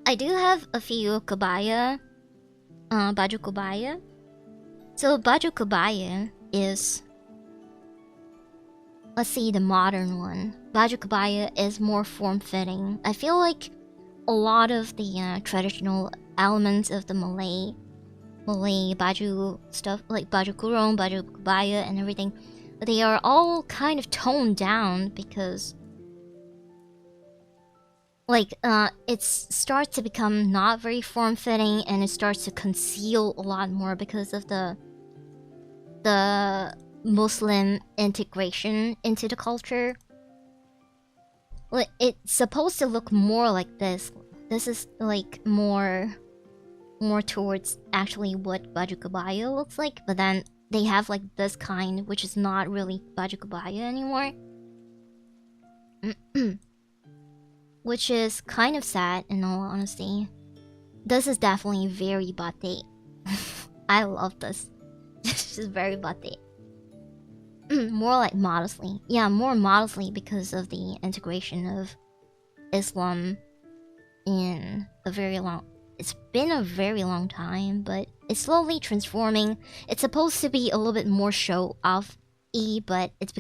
I do have a few kabaya, baju kabaya. So baju kabaya is, let's see, the modern one. Baju kabaya is more form-fitting. I feel like a lot of the traditional elements of the Malay baju stuff, like baju kurung, baju kabaya, and everything, they are all kind of toned down because, like, it starts to become not very form-fitting, and it starts to conceal a lot more because of the Muslim integration into the culture. Like, it's supposed to look more like this. This is like more towards actually what baju kabaya looks like, but then they have like this kind, which is not really baju kabaya anymore. Which is kind of sad, in all honesty. This is definitely very batik. I love this. This is very batik. more like modestly. Yeah, more modestly because of the integration of Islam in a very long. It's been a very long time, but it's slowly transforming. It's supposed to be a little bit more show off-y, but it's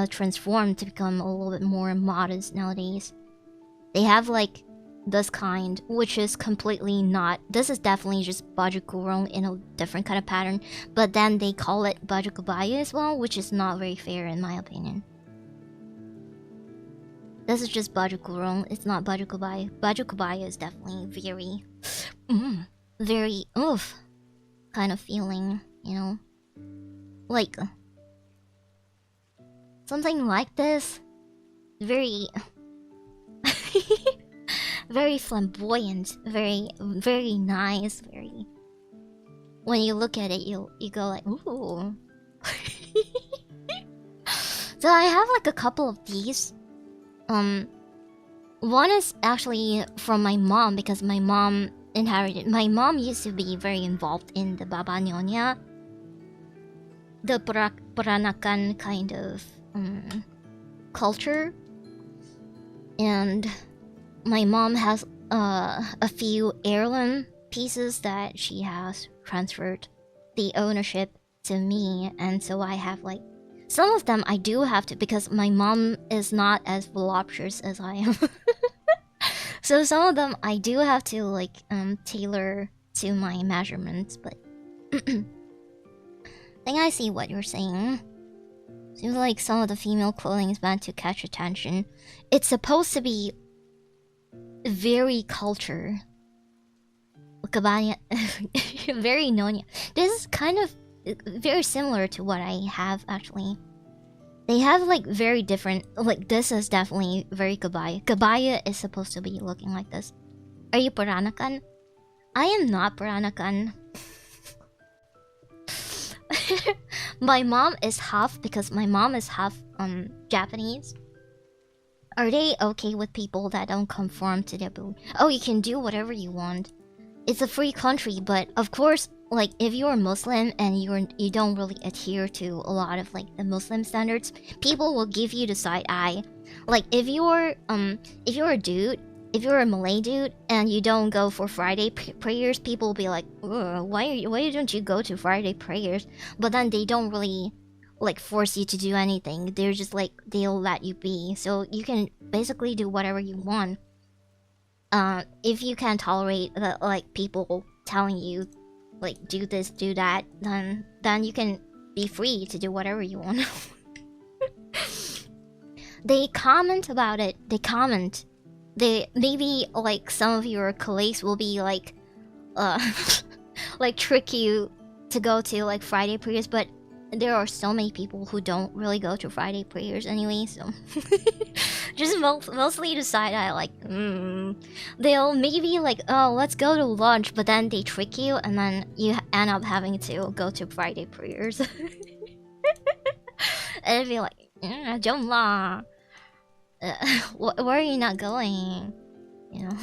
transformed to become a little bit more modest nowadays. They have like this kind, which is completely not. This is definitely just baju in a different kind of pattern, but then they call it baju kebaya as well, which is not very fair in my opinion. This is just baju kurung. It's not baju kebaya. Baju kebaya is definitely very, very oof kind of feeling, you know, like something like this. Very, very flamboyant. Very, very nice. Very. When you look at it, you go like, ooh. So I have like a couple of these. One is actually from my mom because my mom inherited. My mom used to be very involved in the Baba Nyonya, the Peranakan kind of culture, and my mom has a few heirloom pieces that she has transferred the ownership to me, and so I have like. Some of them I do have to because my mom is not as voluptuous as I am. So some of them I do have to like tailor to my measurements, but I think I see what you're saying. Seems like some of the female clothing is meant to catch attention. It's supposed to be very culture. Kabanya very nonya. This is kind of very similar to what I have actually. They have like very different. Like this is definitely very kabaya. Kabaya is supposed to be looking like this. Are you Peranakan? I am not Peranakan. My mom is half because my mom is half Japanese. Are they okay with people that don't conform to their belief? Oh, you can do whatever you want. It's a free country, but of course. Like if you're Muslim and you don't really adhere to a lot of like the Muslim standards, people will give you the side eye. Like if you're a dude, if you're a Malay dude and you don't go for Friday prayers, people will be like, why don't you go to Friday prayers? But then they don't really like force you to do anything. They're just like they'll let you be. So you can basically do whatever you want. If you can't tolerate like people telling you like do this, do that, then you can be free to do whatever you want. They comment about it. They comment. They maybe like some of your colleagues will be like, like trick you to go to like Friday prayers, but there are so many people who don't really go to Friday prayers anyway, so just mostly the side eye like they'll maybe like, oh, let's go to lunch, but then they trick you and then you end up having to go to Friday prayers. And it'd be like, jom lah. Where are you not going? You know.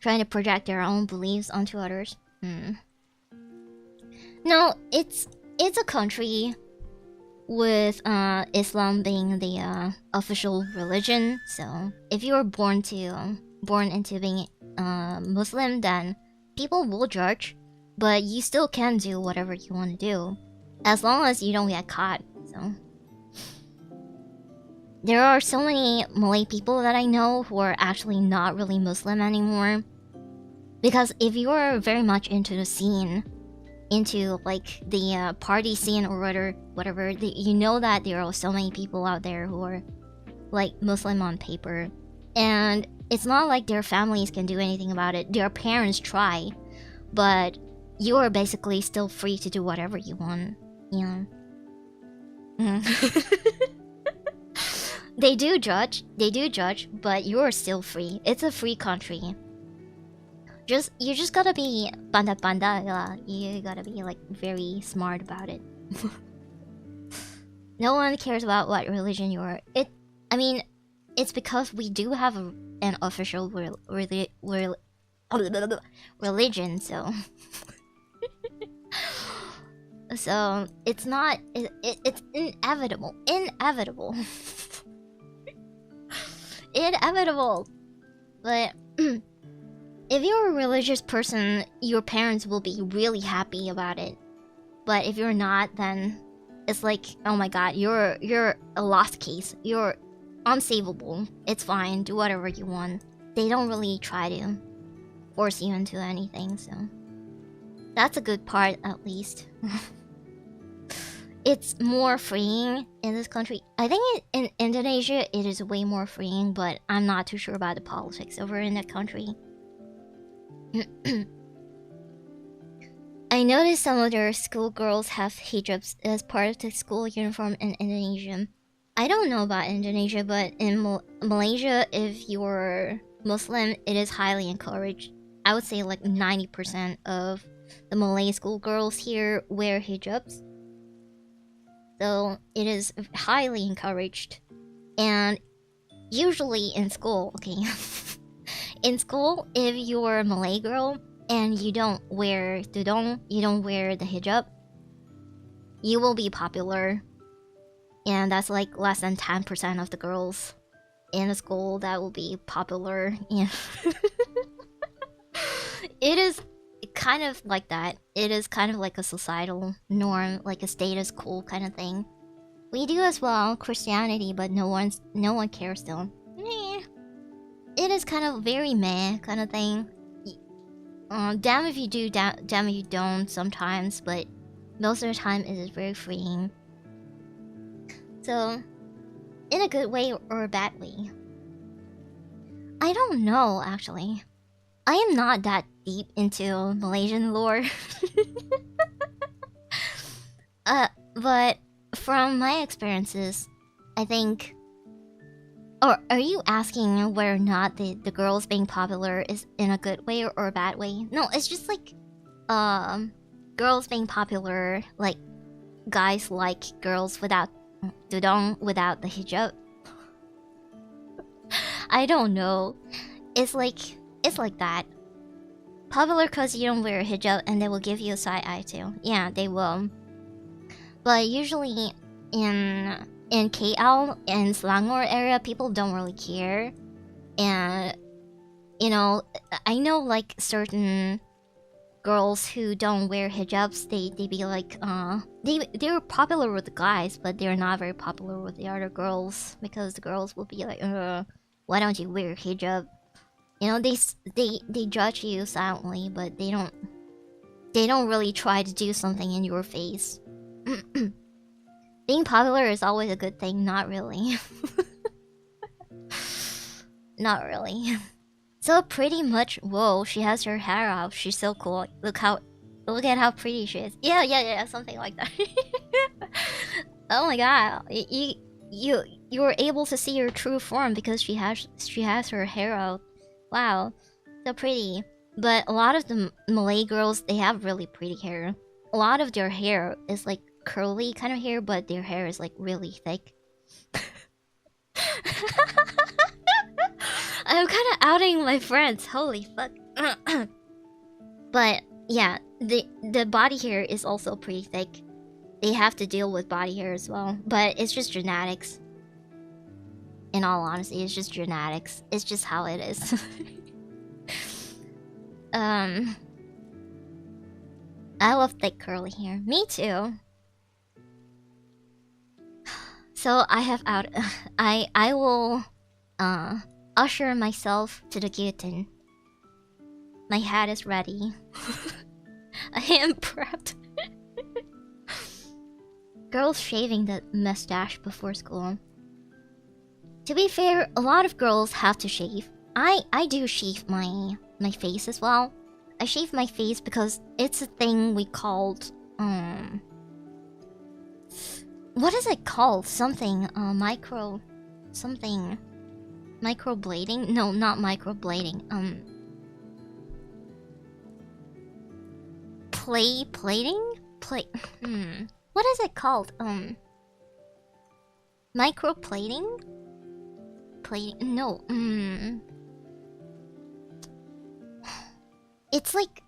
Trying to project their own beliefs onto others. No, it's a country with Islam being the official religion. So if you're born into being Muslim, then people will judge, but you still can do whatever you want to do, as long as you don't get caught. So there are so many Malay people that I know who are actually not really Muslim anymore. Because if you're very much into the scene, into like the party scene or whatever, you know that there are so many people out there who are like Muslim on paper, and it's not like their families can do anything about it. Their parents try, but you are basically still free to do whatever you want. You know. They do judge, but you're still free. It's a free country. You just gotta be panda. You gotta be like very smart about it. No one cares about what religion you are. I mean, it's because we do have an official religion, so so it's not it's inevitable inevitable. But if you're a religious person, your parents will be really happy about it. But if you're not, then it's like, oh my god, you're a lost case. You're unsavable. It's fine. Do whatever you want. They don't really try to force you into anything, so that's a good part, at least. It's more freeing in this country. I think in Indonesia it is way more freeing, but I'm not too sure about the politics over in that country. I noticed some of their schoolgirls have hijabs as part of the school uniform in Indonesia. I don't know about Indonesia, but in Malaysia, if you're Muslim, it is highly encouraged. I would say like 90% of the Malay schoolgirls here wear hijabs. So it is highly encouraged. And usually in school, okay, in school, if you're a Malay girl and you don't wear tudong, you don't wear the hijab, you will be popular. And that's like less than 10% of the girls in the school that will be popular. And it is kind of like that. It is kind of like a societal norm, like a status quo kind of thing. We do as well, Christianity, but no one cares though. Meh. It is kind of very meh kind of thing. Damn if you do, damn if you don't sometimes, but most of the time it is very freeing. So, in a good way or a bad way? I don't know, actually. I am not that deep into Malaysian lore. But from my experiences, I think... Or are you asking whether or not the girls being popular is in a good way or a bad way? No, it's just like... girls being popular, like... Guys like girls without tudong, without the hijab. I don't know. It's like that. Popular cause you don't wear a hijab and they will give you a side eye too. Yeah, they will. But usually in KL and Selangor area, people don't really care. And you know, I know like certain girls who don't wear hijabs, they be like they're popular with the guys, but they're not very popular with the other girls because the girls will be like, why don't you wear hijab? You know, they judge you silently, but they don't really try to do something in your face. Being popular is always a good thing, not really. Not really. So pretty much, whoa, she has her hair out. She's so cool. Look at how pretty she is. Yeah, something like that. Oh my god, you were able to see her true form because she has her hair out. Wow, so pretty. But a lot of the Malay girls, they have really pretty hair. A lot of their hair is like curly kind of hair, but their hair is like really thick. I'm kind of outing my friends. Holy fuck. But yeah, the body hair is also pretty thick. They have to deal with body hair as well, but it's just genetics. In all honesty, it's just genetics. It's just how it is. I love thick curly hair. Me too. So I have out. I will usher myself to the guillotine. My hat is ready. I am prepped. Girls shaving the mustache before school. To be fair, a lot of girls have to shave. I do shave my face as well. I shave my face because it's a thing we called what is it called? Something microblading? No, not microblading. Plating? What is it called? Microplating? Plating? No. It's like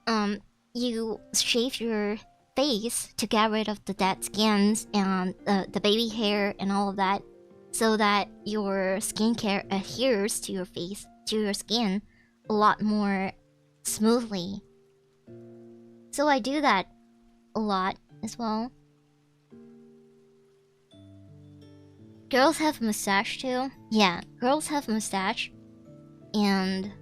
you shave your face to get rid of the dead skins and the baby hair and all of that, so that your skincare adheres to your face, to your skin, a lot more smoothly. So I do that a lot as well. Girls have mustache too. Yeah, girls have mustache, and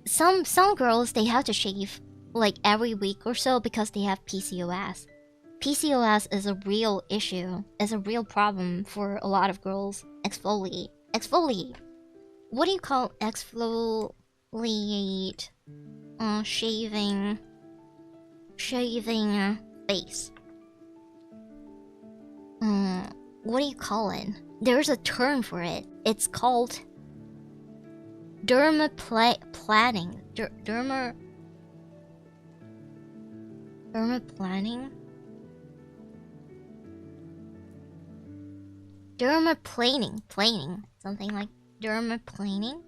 some girls, they have to shave like every week or so because they have PCOS. PCOS is a real issue. It's a real problem for a lot of girls. Exfoliate. Exfoliate. What do you call exfoliate? Shaving face. What do you call it? There's a term for it. It's called dermaplaning. Dermaplaning? Planing. Something like dermaplaning.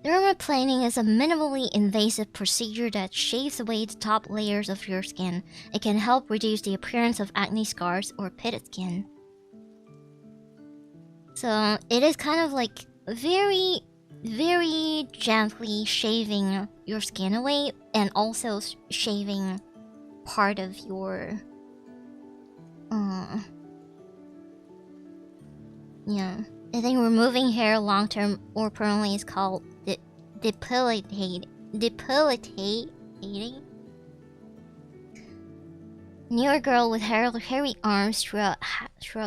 Dermaplaning is a minimally invasive procedure that shaves away the top layers of your skin. It can help reduce the appearance of acne scars or pitted skin. So it is kind of like very, very gently shaving your skin away, and also shaving part of your yeah. I think removing hair long term or permanently is called depilating. Knew a girl with hairy arms throughout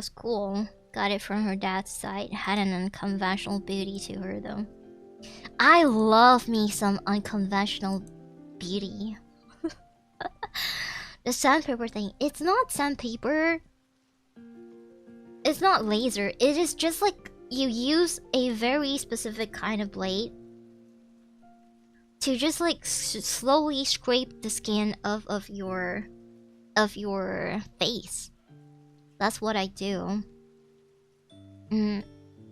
school. Got it from her dad's side. Had an unconventional beauty to her though. I love me some unconventional beauty. The sandpaper thing. It's not sandpaper. It's not laser. It is just like you use a very specific kind of blade to just like slowly scrape the skin of your face. That's what I do.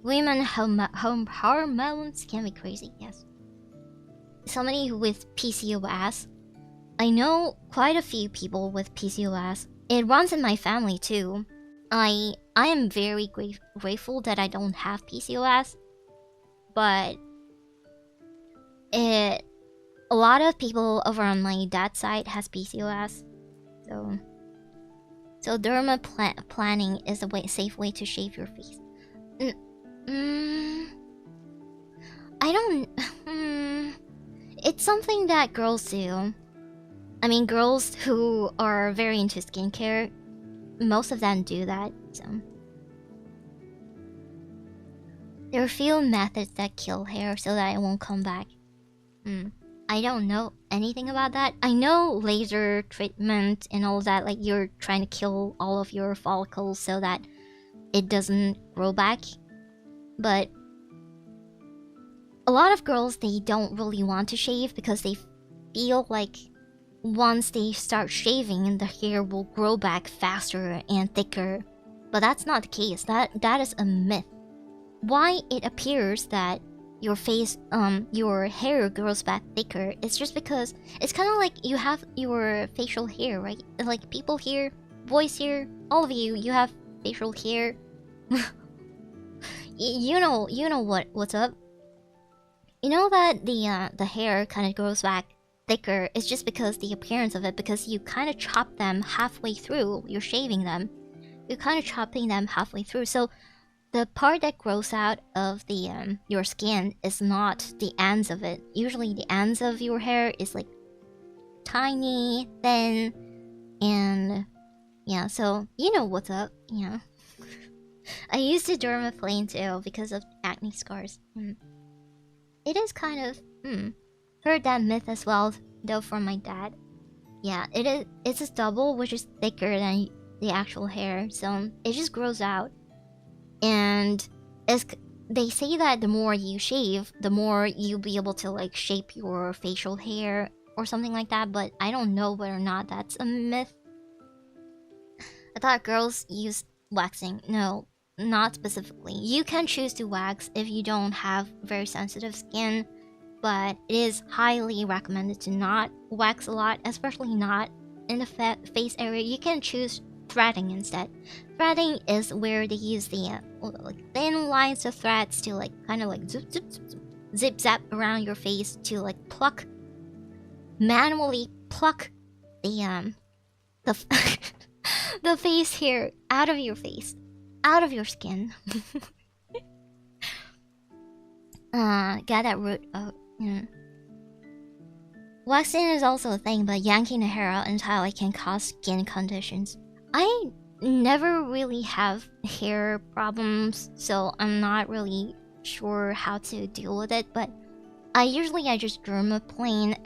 Women hormones can be crazy. Yes. Somebody with PCOS. I know quite a few people with PCOS. It runs in my family too. I am very grateful that I don't have PCOS, but a lot of people over on my dad's side has PCOS, so dermaplaning is a safe way to shave your face. I don't. It's something that girls do. I mean, girls who are very into skincare, most of them do that, so. There are few methods that kill hair so that it won't come back. I don't know anything about that. I know laser treatment and all that, like you're trying to kill all of your follicles so that it doesn't grow back. But a lot of girls, they don't really want to shave because they feel like once they start shaving, the hair will grow back faster and thicker. But that's not the case. That is a myth. Why it appears that your face, your hair grows back thicker, it's just because it's kind of like you have your facial hair, right? Like people here, boys here, all of you, you have facial hair. you know what's up. You know that the hair kind of grows back thicker. It's just because the appearance of it, because you kind of chop them halfway through. You're shaving them. You're kind of chopping them halfway through. So the part that grows out of the your skin is not the ends of it. Usually the ends of your hair is like tiny, thin, and yeah. So you know what's up. Yeah. I used to dermaplane too because of acne scars. It is kind of heard that myth as well though from my dad. Yeah, it is. It's a stubble which is thicker than the actual hair, so it just grows out. And they say that the more you shave, the more you'll be able to like shape your facial hair or something like that. But I don't know whether or not that's a myth. I thought girls use waxing. No, not specifically. You can choose to wax if you don't have very sensitive skin, but it is highly recommended to not wax a lot, especially not in the face area. You can choose threading instead. Threading is where they use the like thin lines of threads to like kind of like zip zap around your face to like manually pluck the the face hair out of your face, out of your skin. Get that root out. Yeah. Waxing is also a thing, but yanking the hair out entirely can cause skin conditions. I never really have hair problems, so I'm not really sure how to deal with it, but I just dermaplane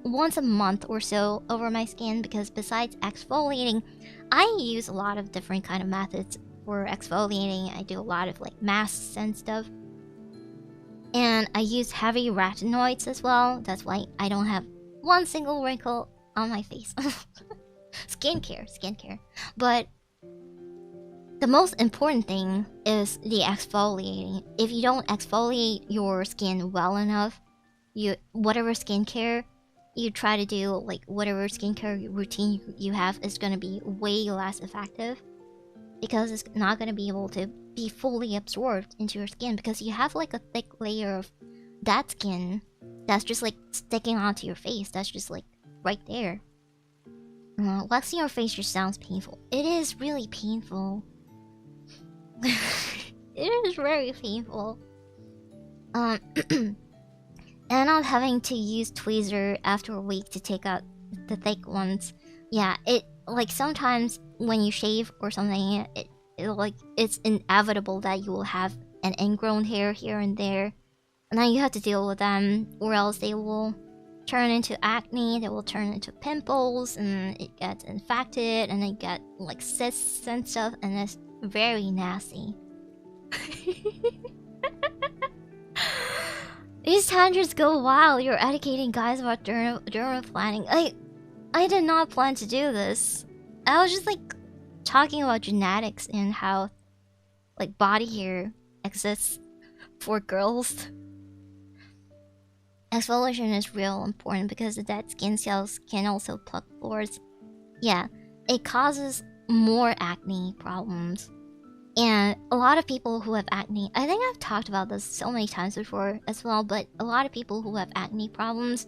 once a month or so over my skin, because besides exfoliating, I use a lot of different kind of methods for exfoliating. I do a lot of like masks and stuff. And I use heavy retinoids as well. That's why I don't have one single wrinkle on my face. Skincare. But the most important thing is the exfoliating. If you don't exfoliate your skin well enough, whatever skincare you try to do, like whatever skincare routine you have, is going to be way less effective, because it's not going to be able to be fully absorbed into your skin, because you have like a thick layer of that skin that's just like sticking onto your face. That's just like right there. Waxing your face just sounds painful. It is really painful. It is very painful. And not having to use tweezer after a week to take out the thick ones. Yeah, it like sometimes when you shave or something, it's inevitable that you will have an ingrown hair here and there, and then you have to deal with them, or else they will turn into acne, they will turn into pimples, and it gets infected, and it get like cysts and stuff, and it's very nasty. These tangents go wild. You're educating guys about dermaplaning. I did not plan to do this. I was just like talking about genetics and how like body hair exists for girls. Exfoliation is real important because the dead skin cells can also pluck pores. Yeah, it causes more acne problems. And a lot of people who have acne, I think I've talked about this so many times before as well, but a lot of people who have acne problems,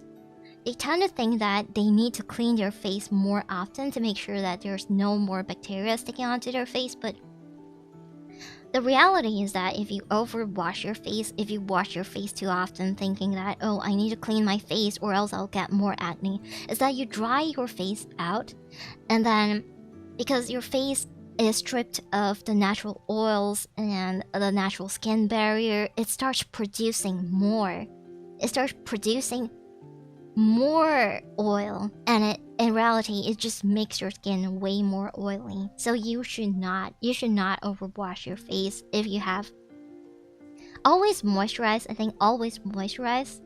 they tend to think that they need to clean their face more often to make sure that there's no more bacteria sticking onto their face. But the reality is that if you overwash your face, if you wash your face too often thinking that, oh, I need to clean my face or else I'll get more acne, is that you dry your face out, and then because your face is stripped of the natural oils and the natural skin barrier, it starts producing more. It starts producing more oil, and in reality it just makes your skin way more oily. So you should not overwash your face. If you have, always moisturize. I think always moisturize.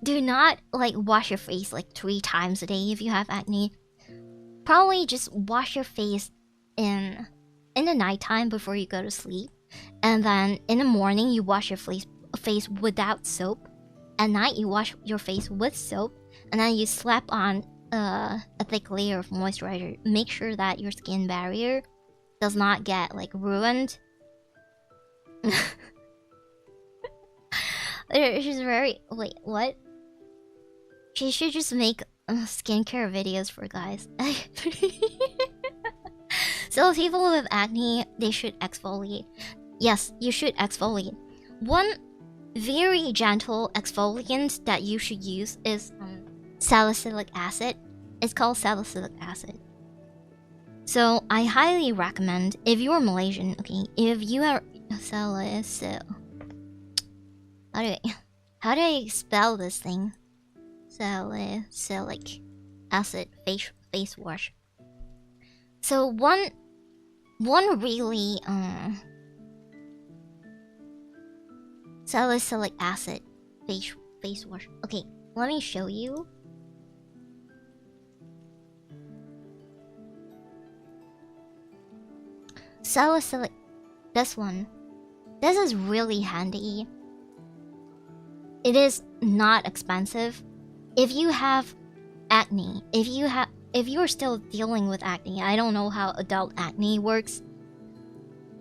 Do not like wash your face like 3 times a day if you have acne. Probably just wash your face in the nighttime before you go to sleep, and then in the morning you wash your face without soap. At night you wash your face with soap, and then you slap on a thick layer of moisturizer. Make sure that your skin barrier does not get like ruined. She's very wait, what? She should just make skincare videos for guys. So people with acne, they should exfoliate. Yes, you should exfoliate. One very gentle exfoliant that you should use is salicylic acid. It's called salicylic acid. So I highly recommend, if you're Malaysian, okay, if you are how do I spell this thing? Salicylic acid face wash. So one really salicylic acid face wash. Okay, let me show you. salicylic, this one. This is really handy. It is not expensive. If you have acne, if you're still dealing with acne, I don't know how adult acne works,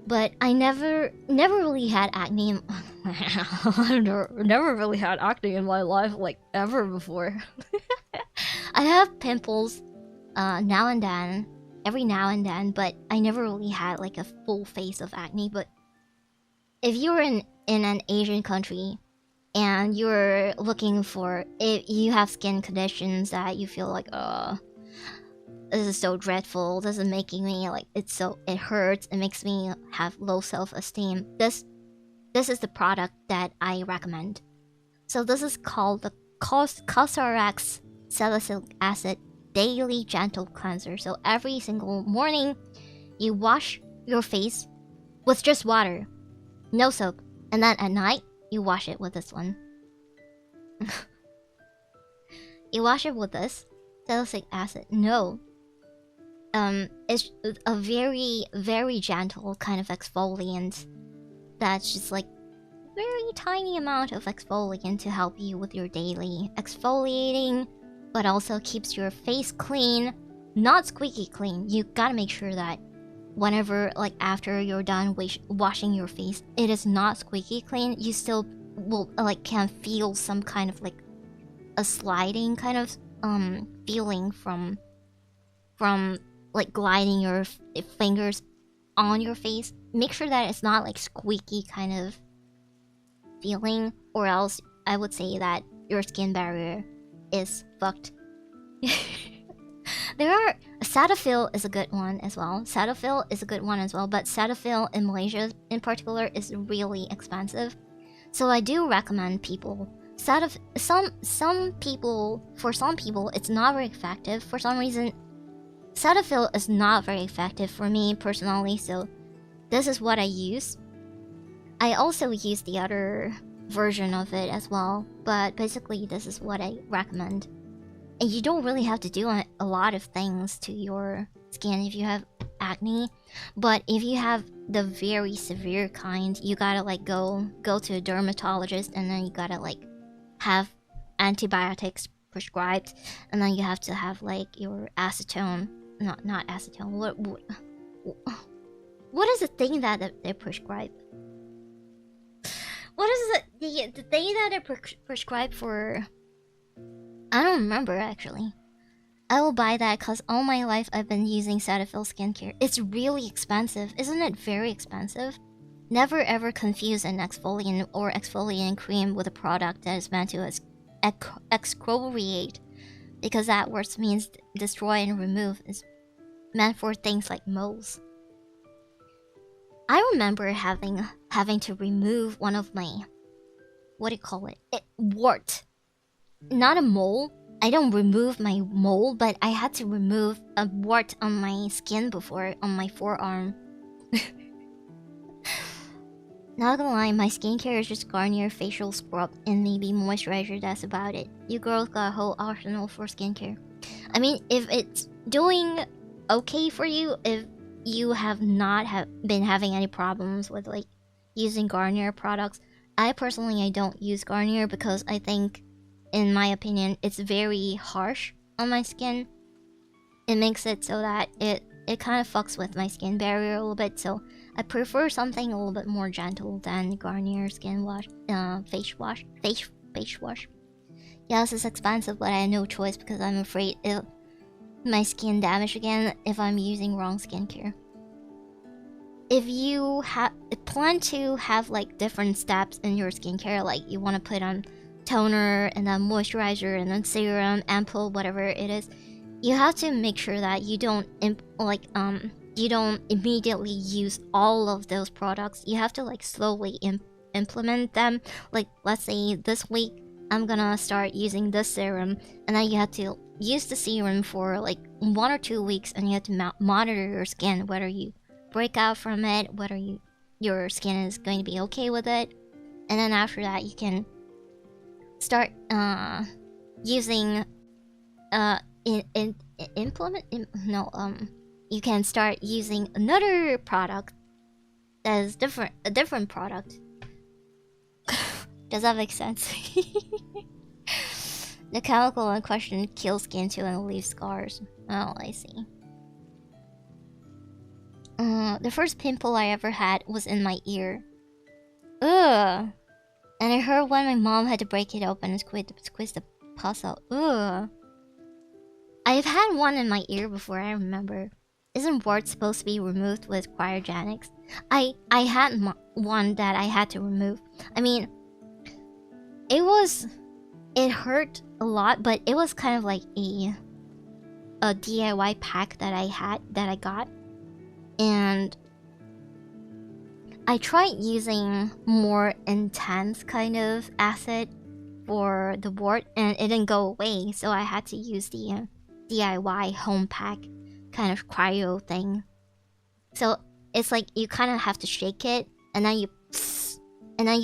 but I never really had acne. I never really had acne in my life, like ever before. I have pimples, now and then, every now and then, but I never really had like a full face of acne. But if you're in an Asian country and you're looking for, if you have skin conditions that you feel like, this is so dreadful, this is making me like, it hurts, it makes me have low self-esteem, this is the product that I recommend. So this is called the CosRx Salicylic Acid Daily Gentle Cleanser. So every single morning you wash your face with just water, no soap, and then at night you wash it with this one. You wash it with this salicylic acid. No, it's a very, very gentle kind of exfoliant that's just like very tiny amount of exfoliant to help you with your daily exfoliating, but also keeps your face clean, not squeaky clean. You gotta make sure that whenever, like after you're done washing your face, it is not squeaky clean. You still will like can feel some kind of like a sliding kind of feeling from like gliding your fingers on your face. Make sure that it's not like squeaky kind of feeling, or else I would say that your skin barrier is fucked. There are Cetaphil is a good one as well. Cetaphil is a good one as well, but Cetaphil in Malaysia in particular is really expensive. So I do recommend people some people, for some people it's not very effective. For some reason Cetaphil is not very effective for me personally, so this is what I use. I also use the other version of it as well, but basically this is what I recommend. And you don't really have to do a lot of things to your skin if you have acne, but if you have the very severe kind, you gotta like go to a dermatologist, and then you gotta like have antibiotics prescribed, and then you have to have like your acetone, not acetone. What is the thing that they prescribe? What is the thing that they prescribe for? I don't remember actually. I will buy that because all my life I've been using Cetaphil skincare. It's really expensive. Isn't it very expensive? Never ever confuse an exfoliant or exfoliating cream with a product that is meant to excoriate, because that word means destroy and remove. Is meant for things like moles. I remember having to remove one of my, what do you call it? Wart. Not a mole. I don't remove my mole, but I had to remove a wart on my skin before, on my forearm. Not gonna lie, my skincare is just Garnier facial scrub and maybe moisturizer, that's about it. You girls got a whole arsenal for skincare. I mean, if it's doing okay for you, if you have not been having any problems with like using Garnier products, I don't use Garnier because I think, in my opinion, it's very harsh on my skin. It makes it so that it kind of fucks with my skin barrier a little bit, so I prefer something a little bit more gentle than Garnier skin wash, face wash. Yes, it's expensive, but I had no choice because I'm afraid my skin damage again if I'm using wrong skincare. If you plan to have like different steps in your skincare, like you want to put on toner and then moisturizer and then serum, ampoule, whatever it is, you have to make sure that you don't you don't immediately use all of those products. You have to like slowly implement them. Like let's say this week I'm gonna start using this serum, and then you have to use the serum for like 1 or 2 weeks, and you have to monitor your skin, whether you break out from it, whether your skin is going to be okay with it, and then after that you can start using you can start using another product that is a different product. Does that make sense? The chemical in question kills skin too and leaves scars. Oh, I see. The first pimple I ever had was in my ear. Ugh. And I heard when my mom had to break it open and squeeze the pus out. Ugh. I've had one in my ear before, I remember. Isn't wart supposed to be removed with cryogenics? I had one that I had to remove. I mean, it hurt a lot, but it was kind of like a DIY pack that I got. And I tried using more intense kind of acid for the wart, and it didn't go away, so I had to use the DIY home pack kind of cryo thing. So it's like you kind of have to shake it, and then you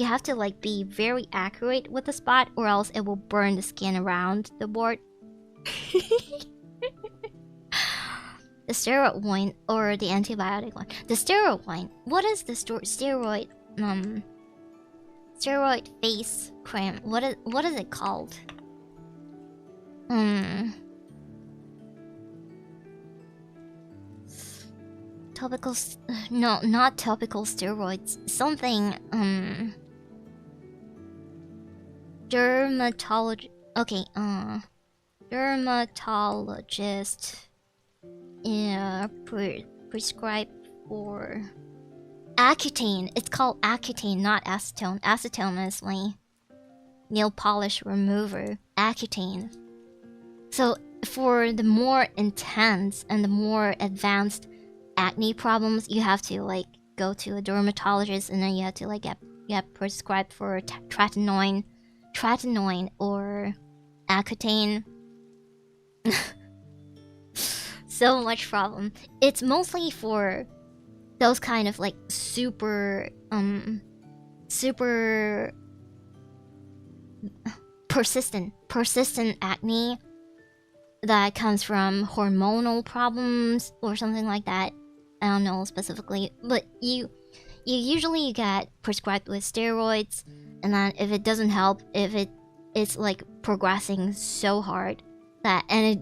have to like be very accurate with the spot, or else it will burn the skin around the wart. The steroid one or the antibiotic one. The steroid one. What is the steroid? Steroid face cream. What is it called? Topical. No, not topical steroids. Something. Dermatology. Okay. Dermatologist. Yeah, prescribed for Accutane. It's called Accutane, not acetone. Acetone is my nail polish remover. Accutane. So for the more intense and the more advanced acne problems, you have to like go to a dermatologist, and then you have to like get prescribed for tretinoin or Accutane. So much problem. It's mostly for those kind of like super persistent acne that comes from hormonal problems or something like that. I don't know specifically, but you usually get prescribed with steroids, and then if it doesn't help, if it's like progressing so hard that, and it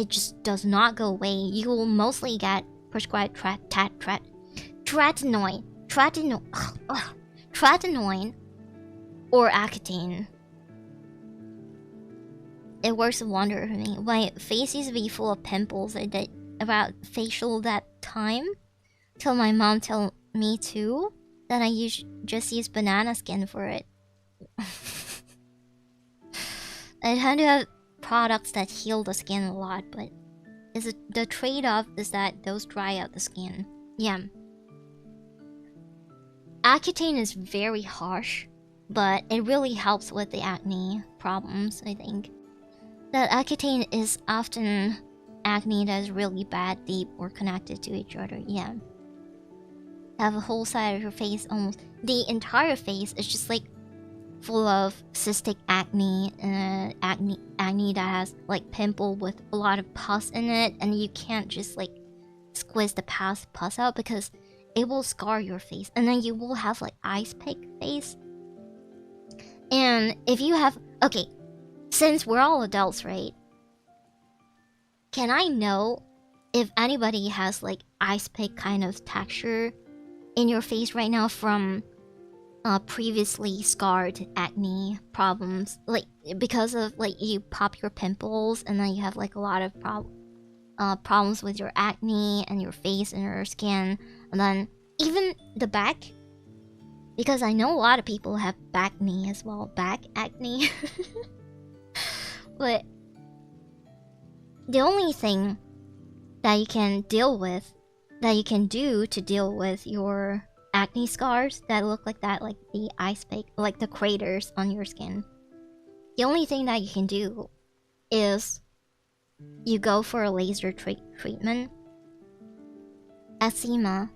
just does not go away, you will mostly get prescribed tretinoin or Accutane. It works a wonder for me. My face used to be full of pimples. I did about facial that time, till my mom told me to. Then I just use banana skin for it. I had to have products that heal the skin a lot, but the trade-off is that those dry out the skin. Yeah. Accutane is very harsh, but it really helps with the acne problems, I think. That Accutane is often acne that is really bad, deep, or connected to each other. Yeah. Have a whole side of your face, almost the entire face is just like full of cystic acne, acne that has like pimple with a lot of pus in it, and you can't just like squeeze the pus out because it will scar your face, and then you will have like ice pick face. And if you have, okay, since we're all adults, right? Can I know if anybody has like ice pick kind of texture in your face right now from previously scarred acne problems, like because of like you pop your pimples and then you have like a lot of problems with your acne and your face and your skin, and then even the back, because I know a lot of people have back acne as well, back acne. But the only thing that you can deal with, that you can do to deal with your acne scars that look like that, like the ice pick, like the craters on your skin, the only thing that you can do is you go for a laser treatment. Eczema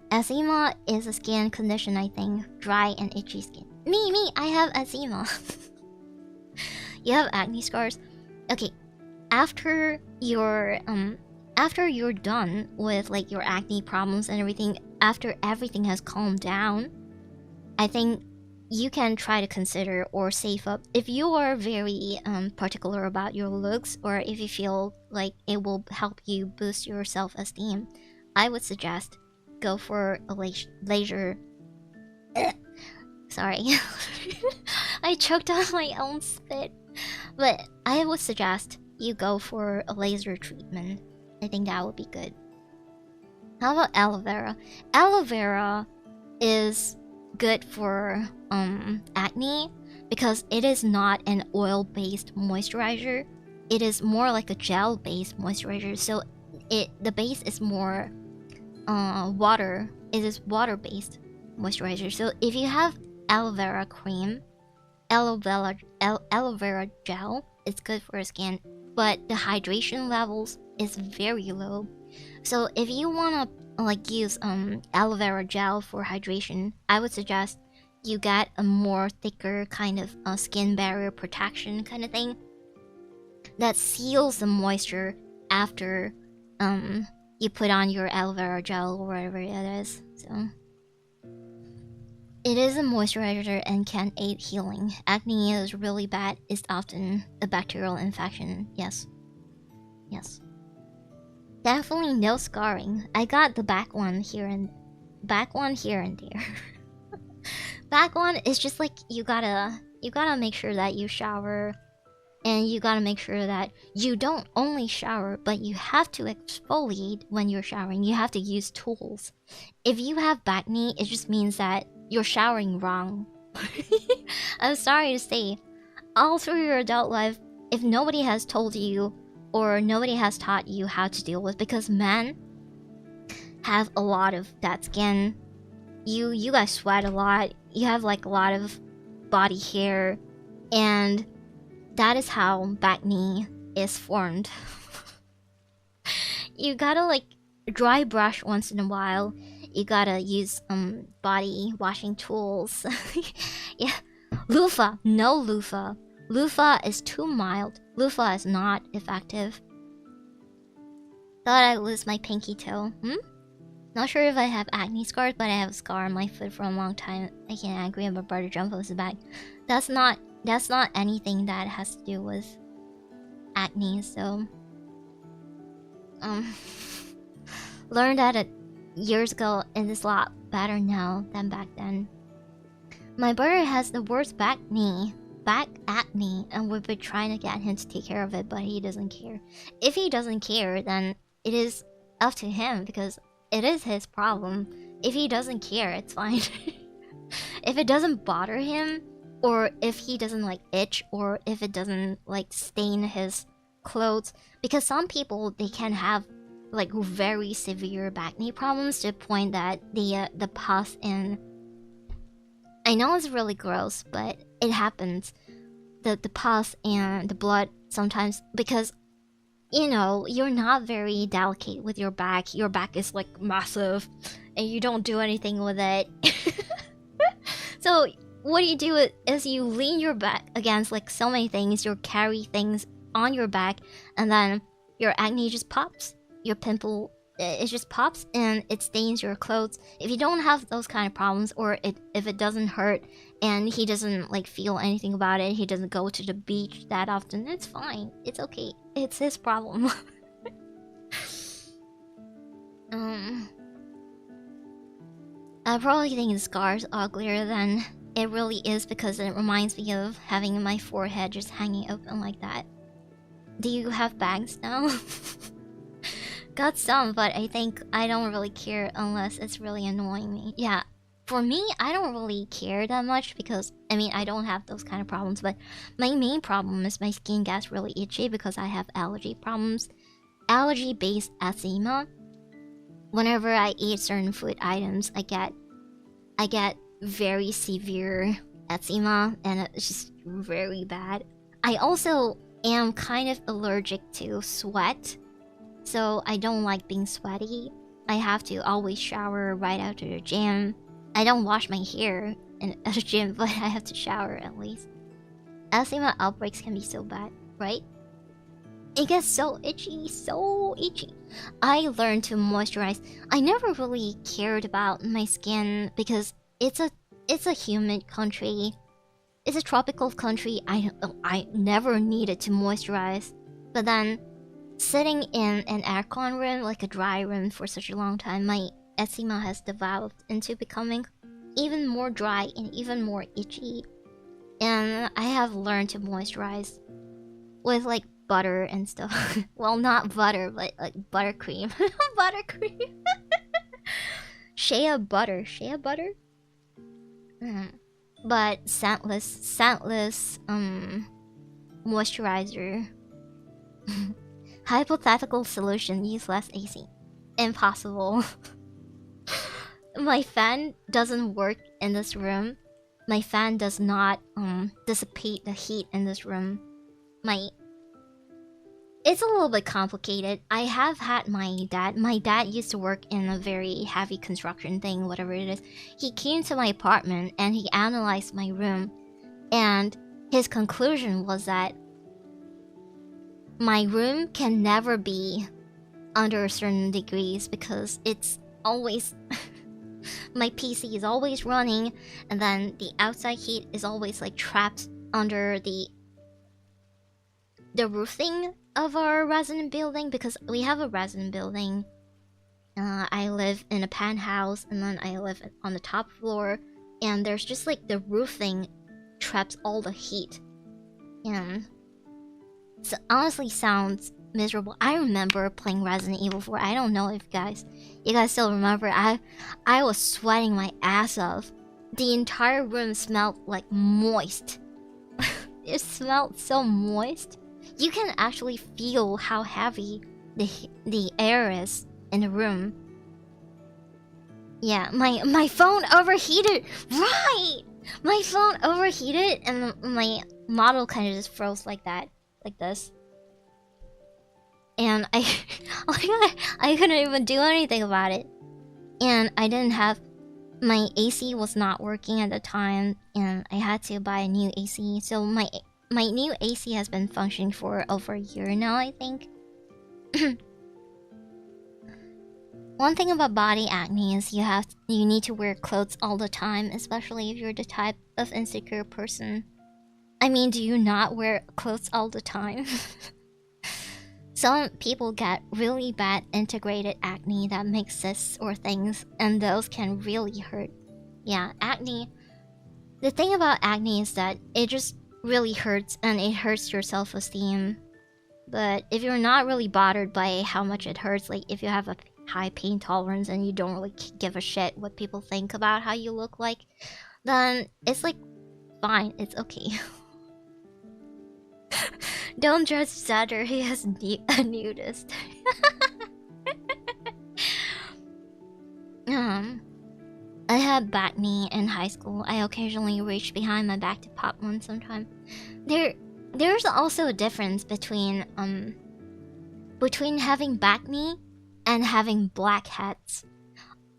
is a skin condition, I think. Dry and itchy skin. Me, I have eczema. You have acne scars. Okay, after your after you're done with like your acne problems and everything, after everything has calmed down, I think you can try to consider or save up. If you are very particular about your looks, or if you feel like it will help you boost your self-esteem, I would suggest go for a laser. Sorry, I choked on my own spit. But I would suggest you go for a laser treatment. I think that would be good. How about aloe vera? Aloe vera is good for acne because it is not an oil-based moisturizer. It is more like a gel-based moisturizer. So the base is more water. It is water-based moisturizer. So if you have aloe vera cream, aloe vera gel, it's good for your skin, but the hydration levels is very low. So if you wanna like use aloe vera gel for hydration, I would suggest you get a more thicker kind of skin barrier protection kind of thing that seals the moisture after you put on your aloe vera gel or whatever it is. So it is a moisturizer and can aid healing. Acne is really bad. It's often a bacterial infection. Yes. Yes. Definitely no scarring. I got the back one here and there. Back one is just like you gotta make sure that you shower, and you gotta make sure that you don't only shower, but you have to exfoliate when you're showering. You have to use tools. If you have back knee, it just means that you're showering wrong. I'm sorry to say, all through your adult life, if nobody has told you or nobody has taught you how to deal with, because men have a lot of that skin. You guys sweat a lot. You have like a lot of body hair, and that is how back knee is formed. You gotta like dry brush once in a while. You gotta use body washing tools. Yeah, loofah, no loofah. Loofah is too mild. Loofah is not effective. Thought I lose my pinky toe. Not sure if I have acne scars, but I have a scar on my foot for a long time. I can't agree I'm about to jump off the back. That's not anything that has to do with acne, so learned that years ago, and it's a lot better now than back then. My brother has the worst back acne, and we've been trying to get him to take care of it, but he doesn't care. If he doesn't care, then it is up to him, because it is his problem. If he doesn't care, it's fine. If it doesn't bother him, or if he doesn't like itch, or if it doesn't like stain his clothes, because some people, they can have like very severe back knee problems to the point that the pus and, I know it's really gross, but it happens. The pus and the blood sometimes, because you know, you're not very delicate with your back. Your back is like massive and you don't do anything with it. So what you do is you lean your back against like so many things, you carry things on your back, and then your acne just pops. Your pimple, it just pops and it stains your clothes. If you don't have those kind of problems, or if it doesn't hurt and he doesn't like feel anything about it, he doesn't go to the beach that often, it's fine. It's okay. It's his problem. I probably think the scar's uglier than it really is, because it reminds me of having my forehead just hanging open like that. Do you have bags now? Got some, but I think I don't really care unless it's really annoying me. Yeah, for me, I don't really care that much because, I mean, I don't have those kind of problems, but my main problem is my skin gets really itchy because I have allergy problems. Allergy-based eczema. Whenever I eat certain food items, I get very severe eczema, and it's just very bad. I also am kind of allergic to sweat, so I don't like being sweaty. I have to always shower right after the gym. I don't wash my hair at the gym, but I have to shower at least. Eczema outbreaks can be so bad, right? It gets so itchy, so itchy. I learned to moisturize. I never really cared about my skin because it's a humid country. It's a tropical country. I never needed to moisturize. But then sitting in an aircon room, like a dry room for such a long time, my eczema has developed into becoming even more dry and even more itchy. And I have learned to moisturize with like butter and stuff. Well, not butter, but like buttercream. Buttercream. Shea butter. Shea butter? But scentless moisturizer. Hypothetical solution, use less AC. Impossible. My fan doesn't work in this room. My fan does not dissipate the heat in this room. It's a little bit complicated. I have had my dad used to work in a very heavy construction thing, whatever it is. He came to my apartment and he analyzed my room, and his conclusion was that my room can never be under certain degrees because it's always my PC is always running, and then the outside heat is always like trapped under the roofing of our resident building, because we have a resident building. I live in a penthouse, and then I live on the top floor, and there's just like the roofing traps all the heat, and it honestly sounds miserable. I remember playing Resident Evil 4. I don't know if you guys still remember. I was sweating my ass off. The entire room smelled like moist. It smelled so moist. You can actually feel how heavy the air is in the room. Yeah, my phone overheated. Right, my phone overheated, and my model kind of just froze like that, like this. And I couldn't even do anything about it. And I didn't have, my AC was not working at the time, and I had to buy a new AC. So my new AC has been functioning for over a year now, I think. One thing about body acne is you need to wear clothes all the time, especially if you're the type of insecure person. I mean, do you not wear clothes all the time? Some people get really bad integrated acne that makes cysts or things, and those can really hurt. Yeah, acne. The thing about acne is that it just really hurts, and it hurts your self-esteem. But if you're not really bothered by how much it hurts, like if you have a high pain tolerance and you don't really give a shit what people think about how you look like, then it's like fine, it's okay. Don't judge Satter, he is a nudist. I had back knee in high school. I occasionally reach behind my back to pop one sometime. There's also a difference between having back knee and having blackheads.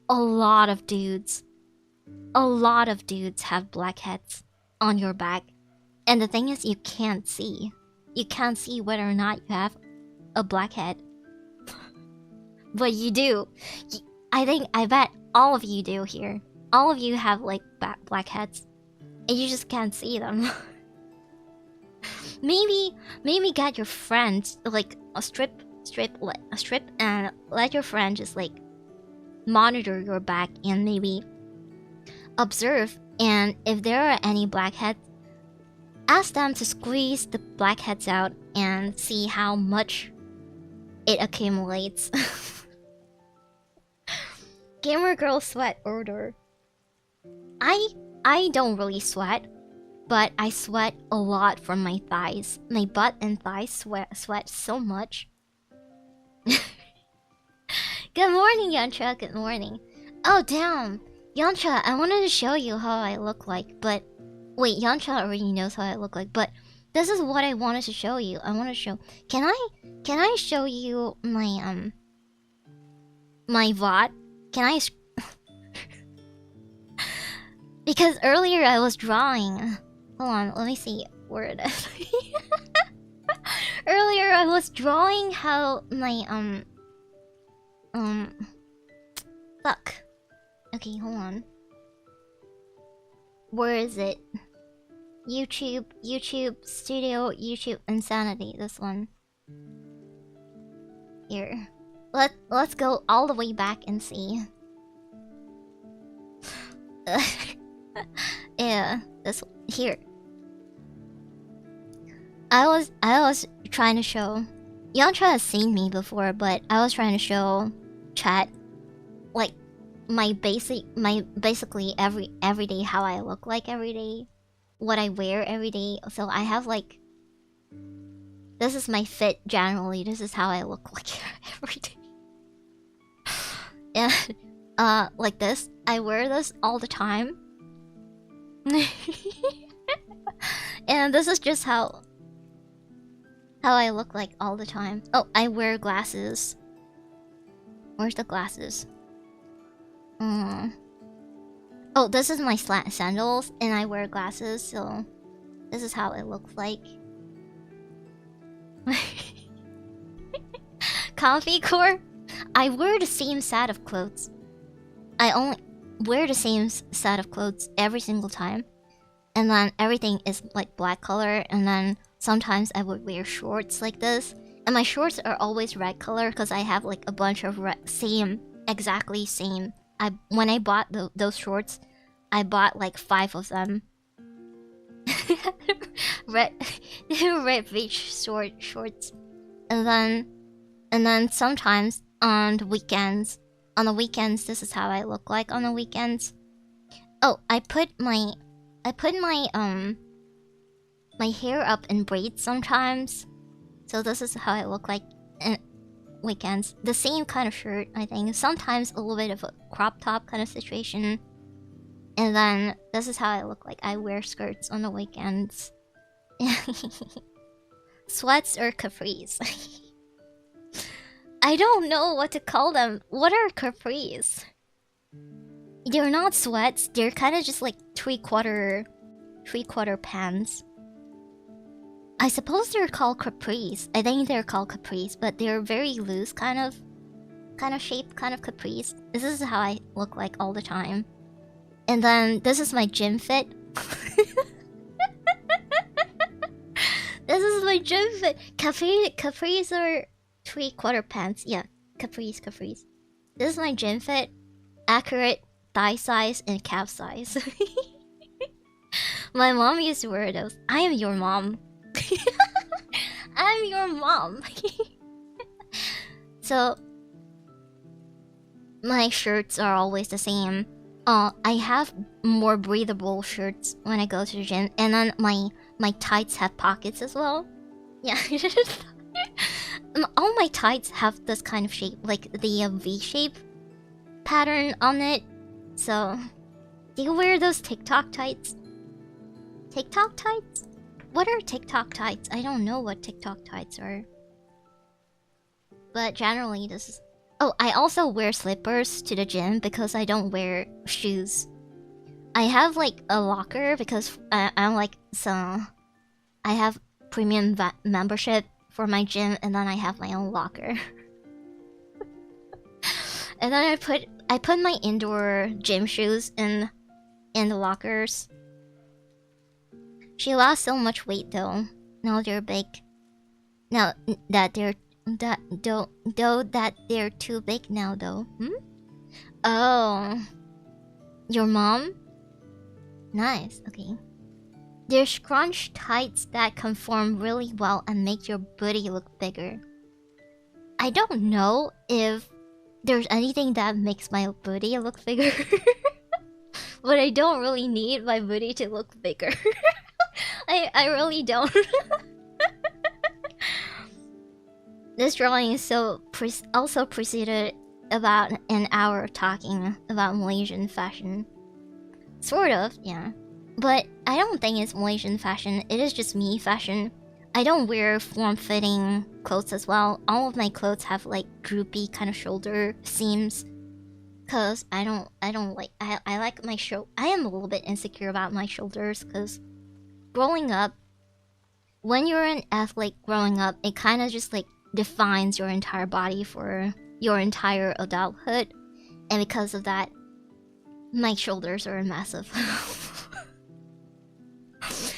A lot of dudes have blackheads on your back. And the thing is, you can't see. You can't see whether or not you have a blackhead. But you do. I bet all of you do here. All of you have like blackheads, and you just can't see them. maybe get your friend like a strip, and let your friend just like monitor your back and maybe observe. And if there are any blackheads, ask them to squeeze the blackheads out and see how much it accumulates. Gamer girl sweat odor. I don't really sweat, but I sweat a lot from my thighs. My butt and thighs sweat so much. Good morning, Yantra. Good morning. Oh damn, Yantra, I wanted to show you how I look like, but wait, Yantra already knows how I look like, but this is what I wanted to show you. I want to show. Can I show you my my VOD? Can I? Because earlier I was drawing. Hold on, let me see where it is. Earlier I was drawing how my fuck. Okay, hold on. Where is it? YouTube Studio, YouTube Insanity, this one. Here. Let's go all the way back and see. Yeah, this one. Here. I was trying to show, y'all try to see me before, but I was trying to show chat like my basically every day, how I look like every day, what I wear every day. So I have like, this is my fit generally, this is how I look like every day. And like this, I wear this all the time. And this is just how I look like all the time. Oh, I wear glasses. Where's the glasses? Oh, this is my sandals, and I wear glasses, so this is how it looks like. Comfy core? I wear the same set of clothes. I only wear the same set of clothes every single time. And then everything is like black color, and then sometimes I would wear shorts like this. And my shorts are always red color because I have like a bunch of exactly same. When I bought those shorts, I bought like 5 of them. red beach shorts. And then sometimes on the weekends, this is how I look like on the weekends. Oh, I put my my hair up in braids sometimes. So this is how I look like in weekends. The same kind of shirt, I think. Sometimes a little bit of a crop top kind of situation. And then this is how I look like. I wear skirts on the weekends. Sweats or capris? I don't know what to call them. What are capris? They're not sweats. They're kind of just like three-quarter pants. I suppose they're called capris. I think they're called capris, but they're very loose kind of shaped, kind of capris. This is how I look like all the time. And then this is my gym fit. This is my gym fit. Capris are three-quarter pants. Yeah, capris. This is my gym fit. Accurate thigh size and calf size. My mom used to wear those. I am your mom. I'm your mom. So my shirts are always the same. I have more breathable shirts when I go to the gym, and then my tights have pockets as well. Yeah. All my tights have this kind of shape, like the V-shape pattern on it. So, do you wear those TikTok tights? TikTok tights? What are TikTok tights? I don't know what TikTok tights are. But generally, this is... Oh, I also wear slippers to the gym because I don't wear shoes. I have like a locker because I'm like I have premium membership for my gym, and then I have my own locker. And then I put my indoor gym shoes in the lockers. She lost so much weight though. Now they're big. Now that they're too big now though. Oh, your mom? Nice. Okay. They're scrunch tights that conform really well and make your booty look bigger. I don't know if there's anything that makes my booty look bigger. But I don't really need my booty to look bigger. I really don't. This drawing is also preceded about an hour talking about Malaysian fashion. Sort of, yeah. But I don't think it's Malaysian fashion, it is just me fashion. I don't wear form-fitting clothes as well. All of my clothes have like droopy kind of shoulder seams. Cause I like my I am a little bit insecure about my shoulders, cause growing up, when you're an athlete growing up, it kind of just like defines your entire body for your entire adulthood, and because of that, my shoulders are massive.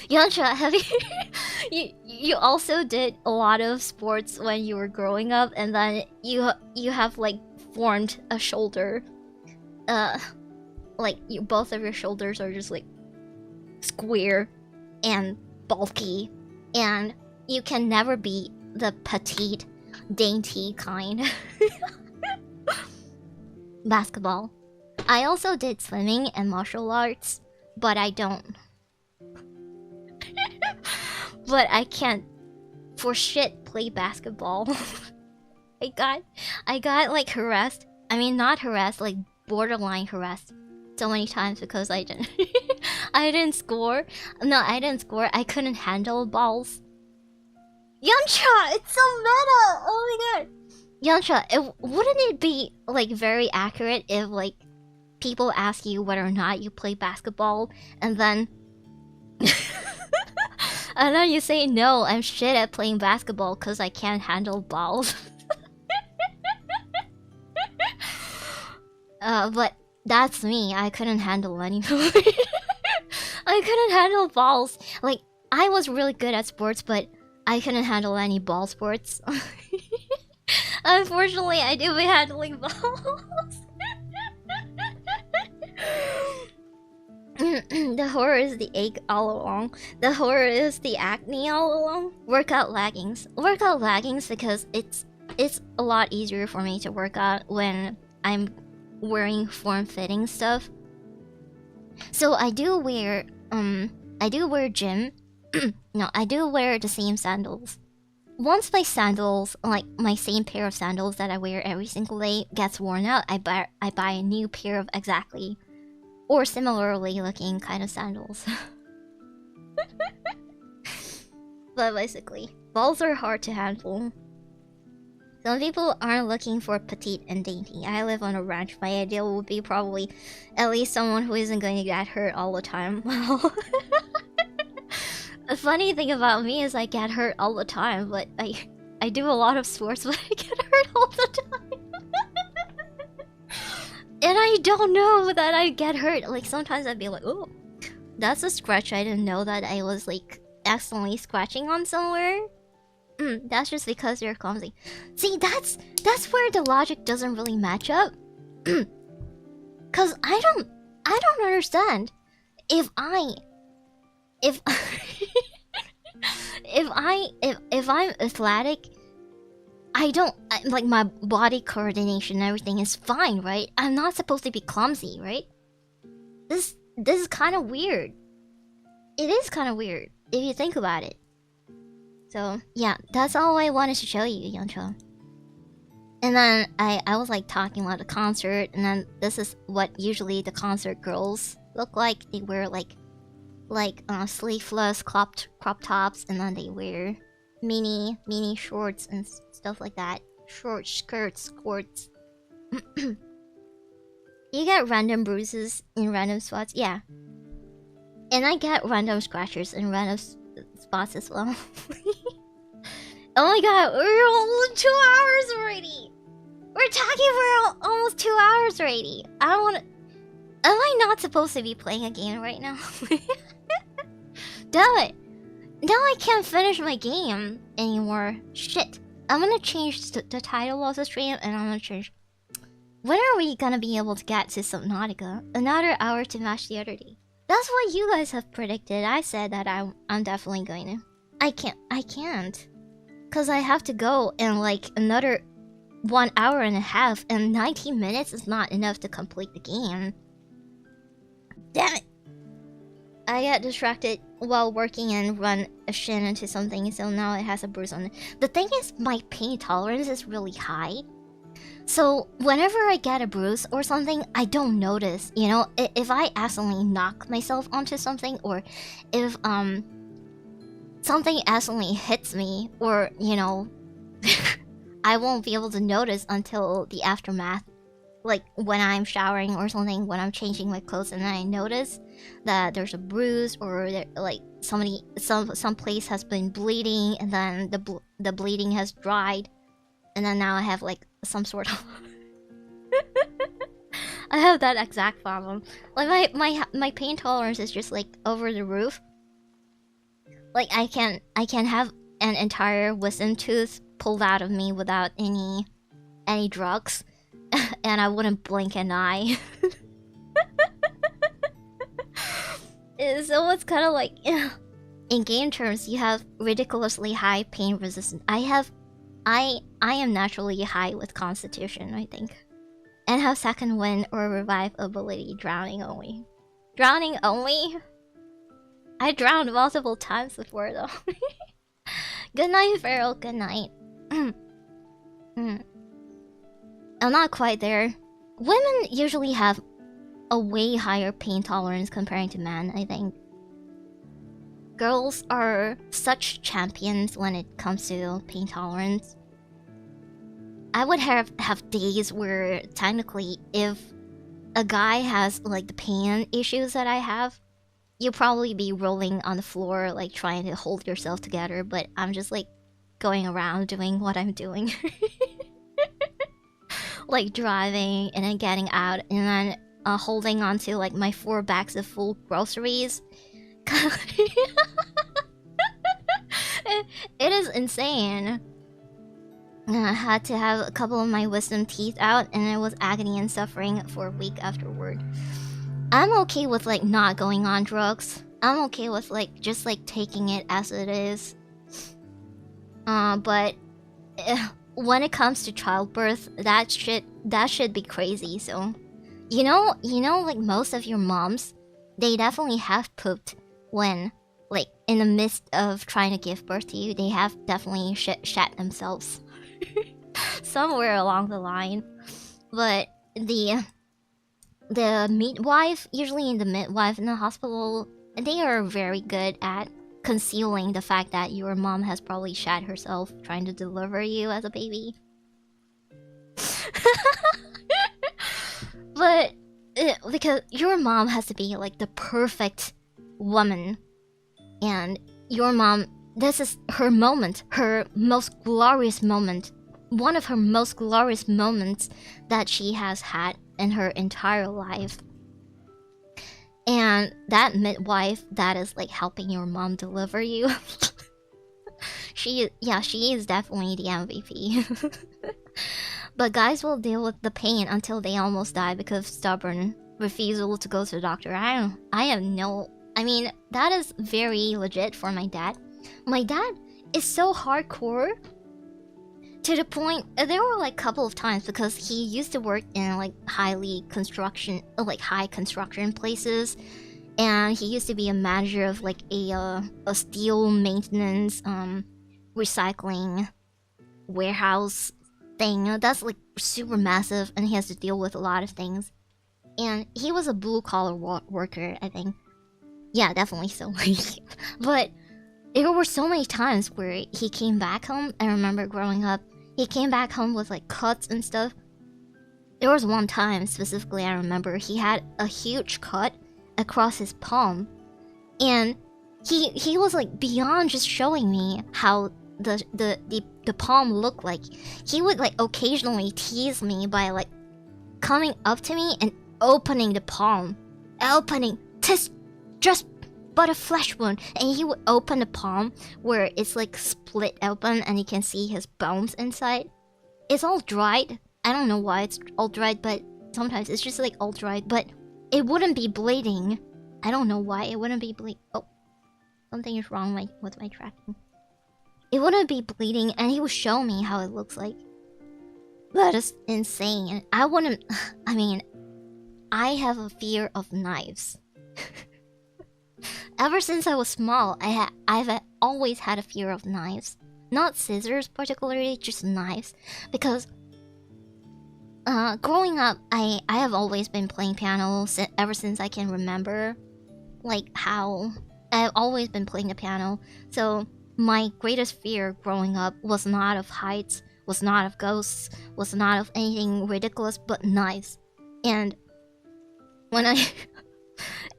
Yansha, have you also did a lot of sports when you were growing up, and then you have like formed a shoulder, like both of your shoulders are just like square and bulky, and you can never be the petite, dainty kind. Basketball. I also did swimming and martial arts, but I don't. But I can't for shit play basketball. I got like harassed. I mean, not harassed, like borderline harassed so many times because I didn't I didn't score. No, I didn't score. I couldn't handle balls. Yansha, it's so meta. Oh my god. Yansha, wouldn't it be like very accurate if like people ask you whether or not you play basketball, and then and then you say no, I'm shit at playing basketball because I can't handle balls. But that's me. I couldn't handle any. I couldn't handle balls. Like, I was really good at sports, but I couldn't handle any ball sports. Unfortunately, I do be handling balls. The horror is the ache all along. The horror is the acne all along. Workout leggings. Workout leggings because it's a lot easier for me to work out when I'm wearing form-fitting stuff. So I do wear gym. No, I do wear the same sandals. Once my sandals, like my same pair of sandals that I wear every single day, gets worn out, I buy a new pair of exactly or similarly looking kind of sandals. But basically, balls are hard to handle. Some people aren't looking for petite and dainty. I live on a ranch. My ideal would be probably at least someone who isn't going to get hurt all the time. The funny thing about me is I get hurt all the time, but I do a lot of sports, but I get hurt all the time. And I don't know that I get hurt. Like, sometimes I'd be like, oh, that's a scratch. I didn't know that I was, like, accidentally scratching on somewhere. That's just because you're clumsy. See, that's where the logic doesn't really match up. Cause I don't understand. If I'm athletic, like my body coordination and everything is fine, right? I'm not supposed to be clumsy, right? This is kind of weird. It is kind of weird if you think about it. So yeah, that's all I wanted to show you, Yancho. And then I was like talking about the concert, and then this is what usually the concert girls look like. They wear like sleeveless crop tops, and then they wear mini shorts and stuff like that. Short skirts, skirts. You get random bruises in random spots, yeah. And I get random scratches in random spots as well. Oh my god, we're almost 2 hours already. We're talking for almost 2 hours already. I don't wanna... Am I not supposed to be playing a game right now? Damn it. Now I can't finish my game anymore. Shit. I'm gonna change the title of the stream, and I'm gonna change... When are we gonna be able to get to Subnautica? Another hour to match the other day. That's what you guys have predicted. I said that I'm definitely going to. I can't. Cause I have to go in like another 1 hour and a half, and 19 minutes is not enough to complete the game. Damn it! I got distracted while working and run a shin into something, so now it has a bruise on it. The thing is, my pain tolerance is really high. So whenever I get a bruise or something, I don't notice, you know? If I accidentally knock myself onto something, or if something accidentally hits me, or, you know, I won't be able to notice until the aftermath. like when I'm showering or something, when I'm changing my clothes, and then I notice that there's a bruise or there, like some place has been bleeding, and then the bleeding has dried, and then now I have like some sort of I have that exact problem. Like my pain tolerance is just like over the roof. Like I can have an entire wisdom tooth pulled out of me without any drugs, and I wouldn't blink an eye. So it's kind of like in game terms, you have ridiculously high pain resistance. I am naturally high with constitution, I think, and have second wind or revive ability. Drowning only. Drowning only. I drowned multiple times before though. Good night, Feral. Good night. I'm not quite there. Women usually have a way higher pain tolerance comparing to men, I think. Girls are such champions when it comes to pain tolerance. I would have days where technically if a guy has like the pain issues that I have, you'll probably be rolling on the floor like trying to hold yourself together, but I'm just like going around doing what I'm doing. Like driving and then getting out and then holding on to like my 4 bags of full groceries. It is insane. I had to have a couple of my wisdom teeth out, and it was agony and suffering for a week afterward. I'm okay with like not going on drugs. I'm okay with like just like taking it as it is. But when it comes to childbirth, that should be crazy. So, you know, like most of your moms, they definitely have pooped when, like, in the midst of trying to give birth to you. They have definitely shat themselves somewhere along the line. But the midwife, usually the midwife in the hospital, they are very good at concealing the fact that your mom has probably shat herself trying to deliver you as a baby. But because your mom has to be like the perfect woman, and your mom, this is her moment, her most glorious moment, one of her most glorious moments that she has had in her entire life. And that midwife that is like helping your mom deliver you, she is definitely the MVP. But guys will deal with the pain until they almost die because of stubborn refusal to go to the doctor. I mean, that is very legit for my dad. My dad is so hardcore to the point, there were like a couple of times, because he used to work in like high construction places, and he used to be a manager of like a steel maintenance recycling warehouse thing that's like super massive, and he has to deal with a lot of things. And he was a blue collar worker, I think. Yeah, definitely so. But there were so many times where he came back home. I remember growing up, he came back home with like cuts and stuff. There was one time specifically I remember he had a huge cut across his palm, and he was like beyond just showing me how the palm looked like. He would like occasionally tease me by like coming up to me and opening the palm, opening this just but a flesh wound, and he would open the palm where it's like split open and you can see his bones inside. It's all dried. I don't know why it's all dried, but sometimes it's just like all dried, but it wouldn't be bleeding. I don't know why it wouldn't be bleeding. Oh, something is wrong with my tracking. It wouldn't be bleeding, and he would show me how it looks like. That is insane. I wouldn't. I mean, I have a fear of knives. Ever since I was small, I've always had a fear of knives. Not scissors particularly, just knives. Because growing up, I have always been playing piano ever since I can remember. Like how I've always been playing the piano. So my greatest fear growing up was not of heights, was not of ghosts, was not of anything ridiculous, but knives. And when I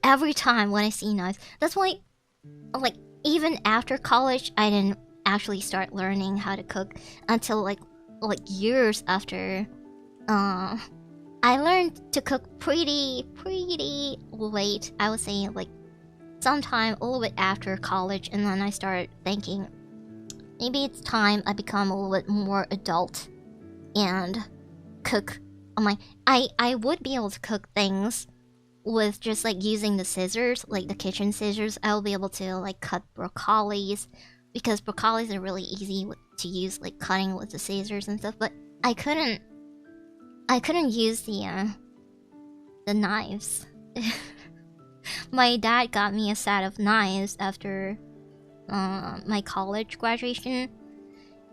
every time when I see knives, that's why, like, even after college, I didn't actually start learning how to cook until like years after. I learned to cook pretty late. I would say like sometime a little bit after college, and then I started thinking maybe it's time I become a little bit more adult and cook on my. I would be able to cook things with just like using the scissors, like the kitchen scissors. I'll be able to like cut broccolis, because broccolis are really easy to use, like cutting with the scissors and stuff. But I couldn't use the knives. My dad got me a set of knives after my college graduation,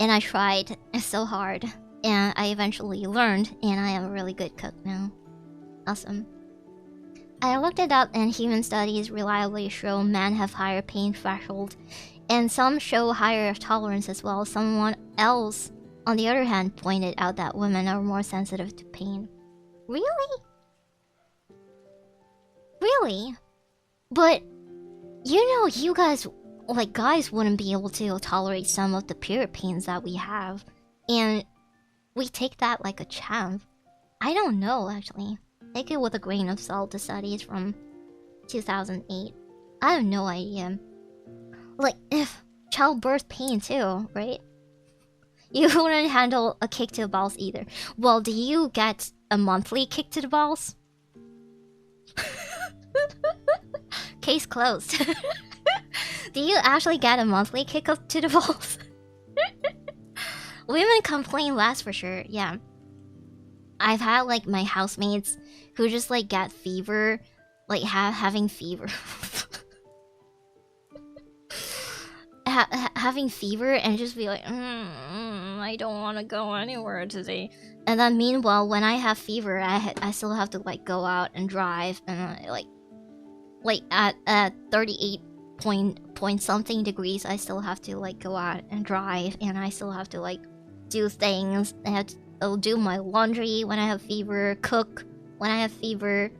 and I tried so hard, and I eventually learned, and I am a really good cook now. Awesome. I looked it up, and human studies reliably show men have higher pain threshold, and some show higher tolerance as well. Someone else, on the other hand, pointed out that women are more sensitive to pain. Really? Really? But, you know, you guys, like, guys wouldn't be able to tolerate some of the period pains that we have. And we take that like a champ. I don't know, actually. Take it with a grain of salt, the studies from 2008. I have no idea. Like, if childbirth pain too, right? You wouldn't handle a kick to the balls either. Well, do you get a monthly kick to the balls? Case closed. Do you actually get a monthly kick up to the balls? Women complain less for sure, yeah. I've had like my housemates who just like get fever, like having fever. Having fever and just be like, I don't want to go anywhere today. And then meanwhile, when I have fever, I still have to like go out and drive, and like at 38 point something degrees, I still have to like go out and drive, and I still have to like do things. I'll do my laundry when I have fever, cook when I have fever.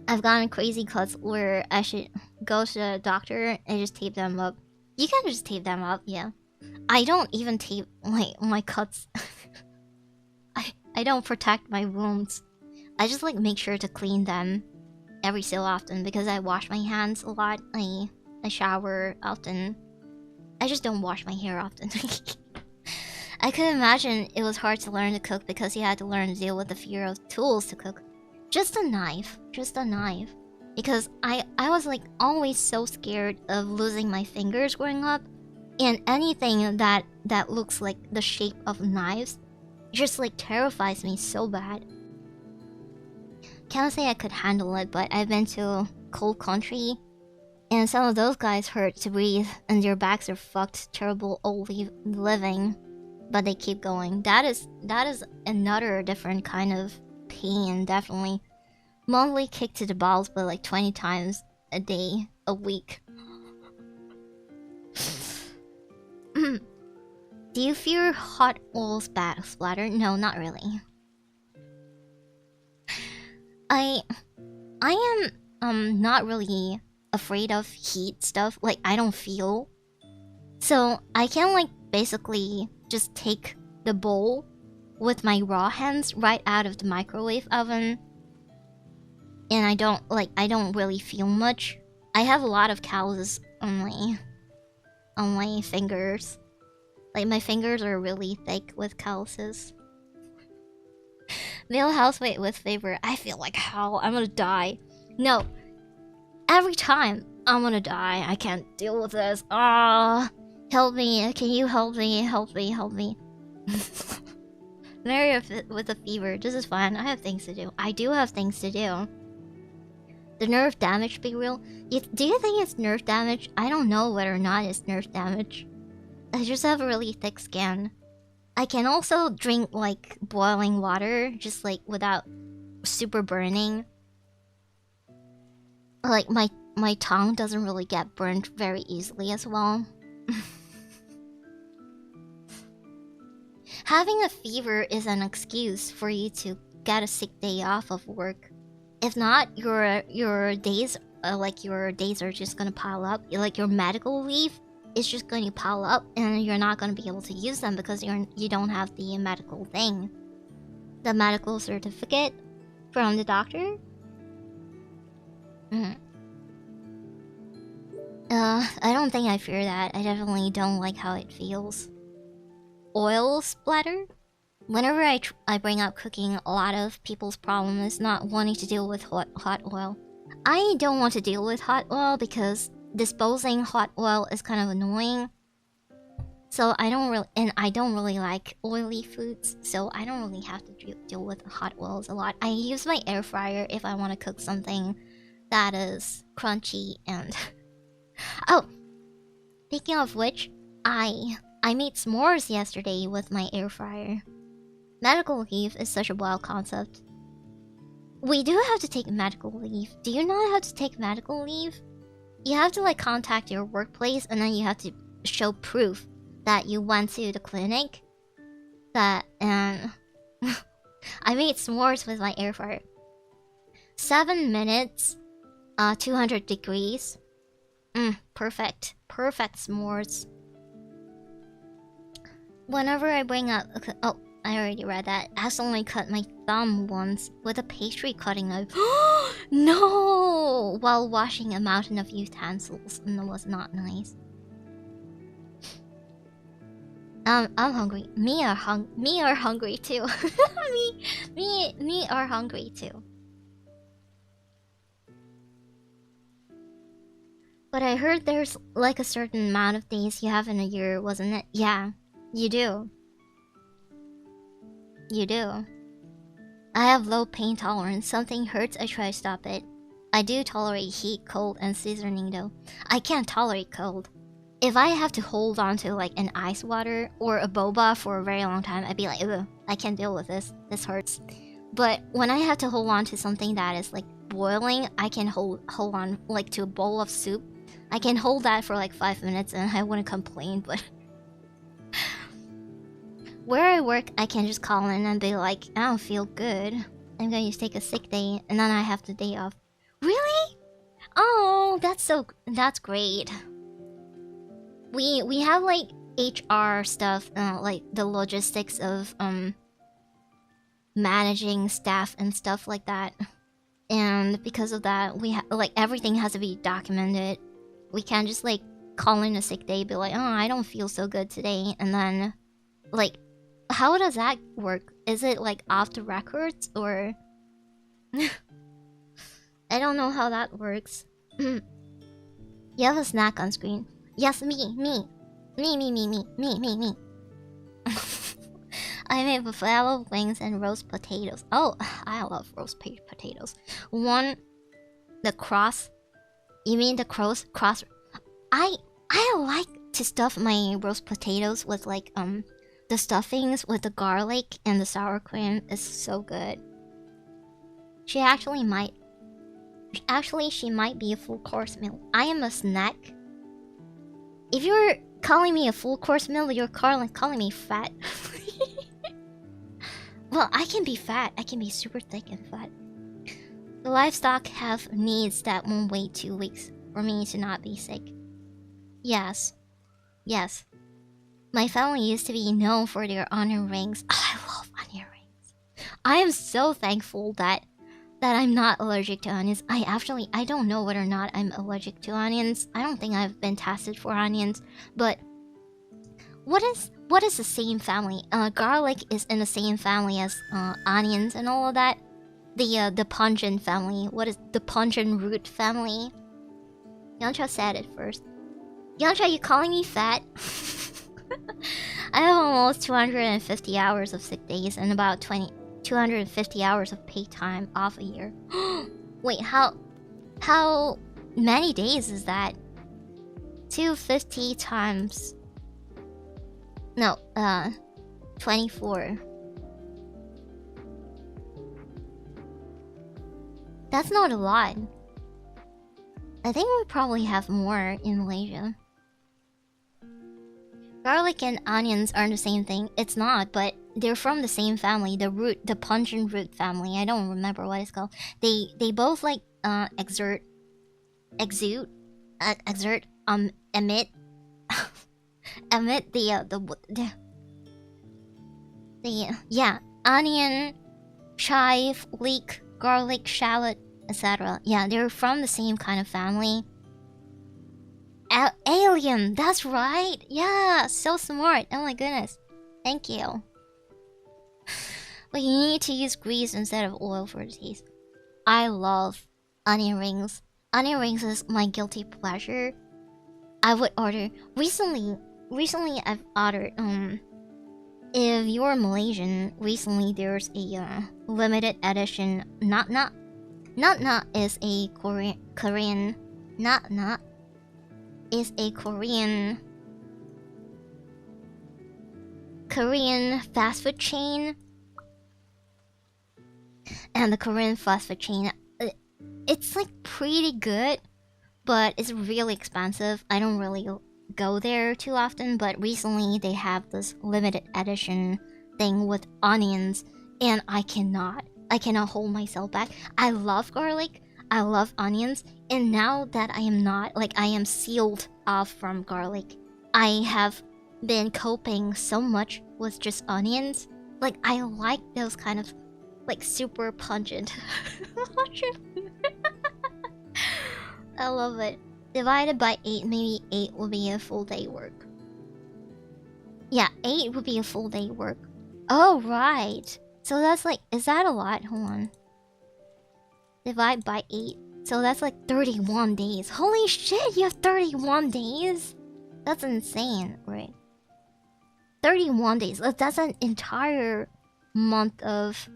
I've gotten crazy cuts where I should go to the doctor and just tape them up. You can just tape them up, yeah. I don't even tape my cuts. I don't protect my wounds. I just like make sure to clean them every so often, because I wash my hands a lot. I shower often. I just don't wash my hair often. I could imagine it was hard to learn to cook because you had to learn to deal with the fear of tools to cook. Just a knife. Because I was like always so scared of losing my fingers growing up, and anything that looks like the shape of knives just like terrifies me so bad. Can't say I could handle it, but I've been to a cold country, and some of those guys hurt to breathe, and their backs are fucked, terrible old living, but they keep going. That is another different kind of pain, definitely. Monthly kick to the balls, but like 20 times a day, a week. Do you fear hot oil's bad splatter? No, not really. I am not really afraid of heat stuff. Like, I don't feel. So I can like basically just take the bowl with my raw hands right out of the microwave oven, and I don't really feel much. I have a lot of calluses on my fingers. Like, my fingers are really thick with calluses. Male housemate with fever. I feel like hell. I'm gonna die. No. Every time I'm gonna die. I can't deal with this. Help me. Can you help me? Help me. Mary with a fever. This is fine. I have things to do. I do have things to do. The nerve damage be real? Do you think it's nerve damage? I don't know whether or not it's nerve damage. I just have a really thick skin. I can also drink like boiling water, just like without super burning. Like my tongue doesn't really get burned very easily as well. Having a fever is an excuse for you to get a sick day off of work. If not, your days your days are just gonna pile up. Like your medical leave is just going to pile up, and you're not gonna be able to use them because you don't have the medical thing, the medical certificate from the doctor. I don't think I fear that. I definitely don't like how it feels. Oil splatter? Whenever I bring up cooking, a lot of people's problem is not wanting to deal with hot oil. I don't want to deal with hot oil because disposing hot oil is kind of annoying. So I don't really like oily foods, so I don't really have to deal with hot oils a lot. I use my air fryer if I want to cook something that is crunchy and... Oh! Speaking of which, I made s'mores yesterday with my air fryer. Medical leave is such a wild concept. We do have to take medical leave. Do you not have to take medical leave? You have to like contact your workplace and then you have to show proof that you went to the clinic. And I made s'mores with my air fryer. 7 minutes, 200 degrees. Perfect. Perfect s'mores. Whenever I bring up... Okay, oh, I already read that. I accidentally cut my thumb once with a pastry cutting knife. No! While washing a mountain of utensils, and it was not nice. I'm hungry. Me are hungry too. me are hungry too. But I heard there's like a certain amount of days you have in a year, wasn't it? Yeah, you do. You do. I have low pain tolerance. Something hurts, I try to stop it. I do tolerate heat, cold, and seasoning though. I can't tolerate cold. If I have to hold on to like an ice water or a boba for a very long time, I'd be like, ugh, I can't deal with this. This hurts. But when I have to hold on to something that is like boiling, I can hold on like to a bowl of soup. I can hold that for like 5 minutes and I wouldn't complain, but... Where I work, I can just call in and be like, I don't feel good. I'm going to take a sick day, and then I have the day off. Really? Oh, that's great. We have like HR stuff, like the logistics of managing staff and stuff like that. And because of that, like everything has to be documented. We can't just like call in a sick day, be like, oh, I don't feel so good today, and then like, how does that work? Is it like off the records or? I don't know how that works. You have a snack on screen. Yes, me. I made buffalo wings and roast potatoes. Oh, I love roast potatoes. The cross. You mean the cross? I like to stuff my roast potatoes with like the stuffings with the garlic and the sour cream is so good. She might be a full course meal. I am a snack. If you're calling me a full course meal, you're calling me fat. Well, I can be fat. I can be super thick and fat. The livestock have needs that won't wait 2 weeks for me to not be sick. Yes. My family used to be known for their onion rings. Oh, I love onion rings. I am so thankful that I'm not allergic to onions. I don't know whether or not I'm allergic to onions. I don't think I've been tested for onions. But what is the same family? Garlic is in the same family as onions and all of that. The pungent family. What is the pungent root family? Yancha said it first. Yancha, you calling me fat? I have almost 250 hours of sick days and about 250 hours of paid time off a year. Wait, how many days is that? 250 times... No, 24. That's not a lot. I think we probably have more in Malaysia. Garlic and onions aren't the same thing. It's not, but they're from the same family, the pungent root family. I don't remember what it's called. They both like exert emit emit the yeah, onion, chive, leek, garlic, shallot, etc. Yeah, they're from the same kind of family. Alien, that's right. Yeah, so smart. Oh my goodness. Thank you. But you need to use grease instead of oil for the taste. I love onion rings. Onion rings is my guilty pleasure. I would order recently I've ordered if you're Malaysian, recently there's a limited edition Not is a Korean Not is a Korean fast food chain. And the Korean fast food chain, it's like pretty good, but it's really expensive. I don't really go there too often, but recently they have this limited edition thing with onions, and I cannot hold myself back. I love garlic, I love onions, and now that I am sealed off from garlic, I have been coping so much with just onions. Like, I like those kind of like super pungent. I love it. Divided by 8, maybe 8 will be a full day work. Yeah, 8 would be a full day work. Oh, right. So that's like, is that a lot? Hold on. Divide by 8. So that's like 31 days. Holy shit, you have 31 days? That's insane, right? 31 days. That's an entire month of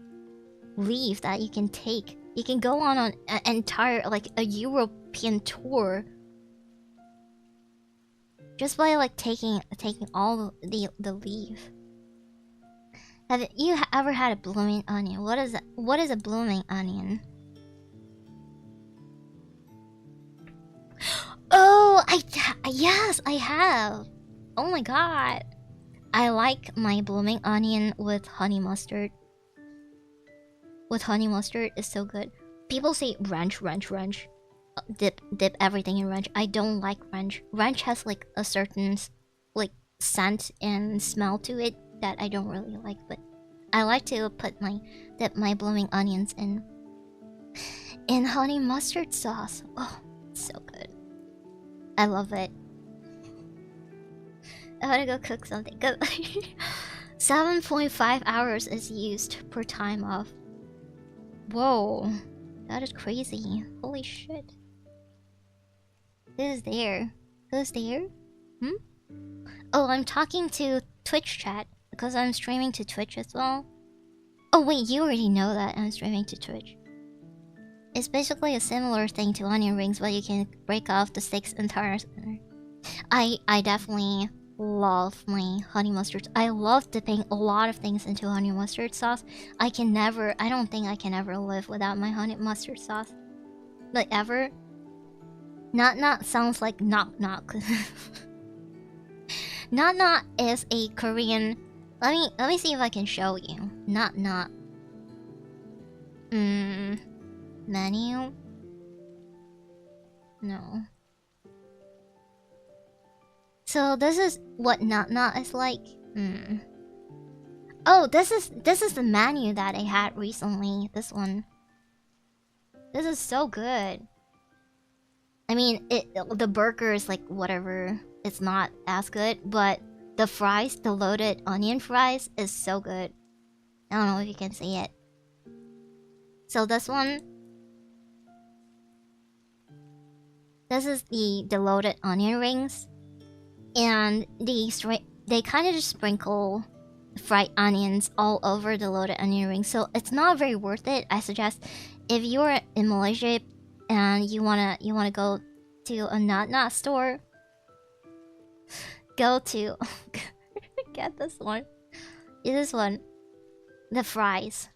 leave that you can take. You can go on an entire, like, a European tour just by like taking all the leave. Have you ever had a blooming onion? What is a blooming onion? Oh, yes, I have. Oh my god. I like my blooming onion with honey mustard. With honey mustard is so good. People say ranch. Dip everything in ranch. I don't like ranch. Ranch has like a certain like scent and smell to it that I don't really like, but I like to dip my blooming onions in honey mustard sauce. Oh, it's so good. I love it. I gotta go cook something. 7.5 hours is used per time off. Whoa, that is crazy. Holy shit. Who's there? Who's there? Oh, I'm talking to Twitch chat because I'm streaming to Twitch as well. Oh wait, you already know that I'm streaming to Twitch. It's basically a similar thing to onion rings, but you can break off the sticks entire. I definitely love my honey mustard. I love dipping a lot of things into honey mustard sauce. I don't think I can ever live without my honey mustard sauce. Like, ever. Not sounds like knock knock. Not is a Korean. Let me see if I can show you. Not. Menu. No. So this is what not is like. Oh, this is the menu that I had recently. This one. This is so good. I mean, the burger is like whatever. It's not as good, but the fries, the loaded onion fries, is so good. I don't know if you can see it. So this one. This is the loaded onion rings. And they kind of just sprinkle fried onions all over the loaded onion rings, so it's not very worth it. I suggest if you're in Malaysia and you wanna go to a not store, go to get this one. This one, the fries.